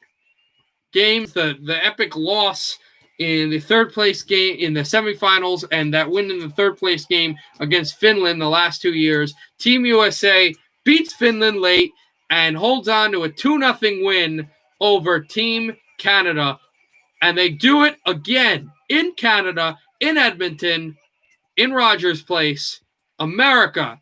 games, the epic loss in the third place game in the semifinals and that win in the third place game against Finland the last 2 years, Team USA beats Finland late and holds on to a 2-0 win over Team Canada. And they do it again in Canada, in Edmonton, in Rogers Place. America,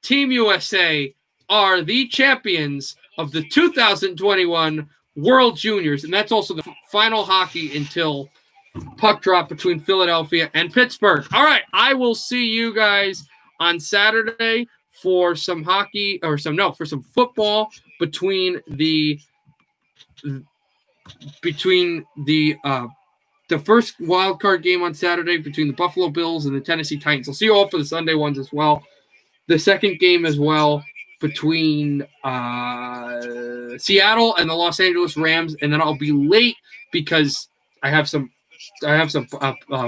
Team USA are the champions of the 2021 World Juniors. And that's also the final hockey until puck drop between Philadelphia and Pittsburgh. All right, I will see you guys on Saturday for some hockey for some football between the first wild card game on Saturday between the Buffalo Bills and the Tennessee Titans. I'll see you all for the Sunday ones as well. The second game as well between Seattle and the Los Angeles Rams, and then I'll be late because I have some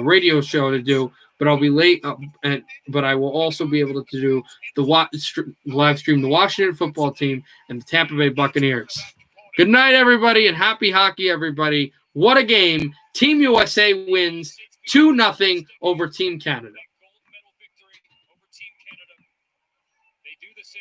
radio show to do, but I'll be late. But I will also be able to do the live stream the Washington football team and the Tampa Bay Buccaneers. Good night, everybody, and happy hockey, everybody. What a game. Team USA wins 2-0 over Team Canada.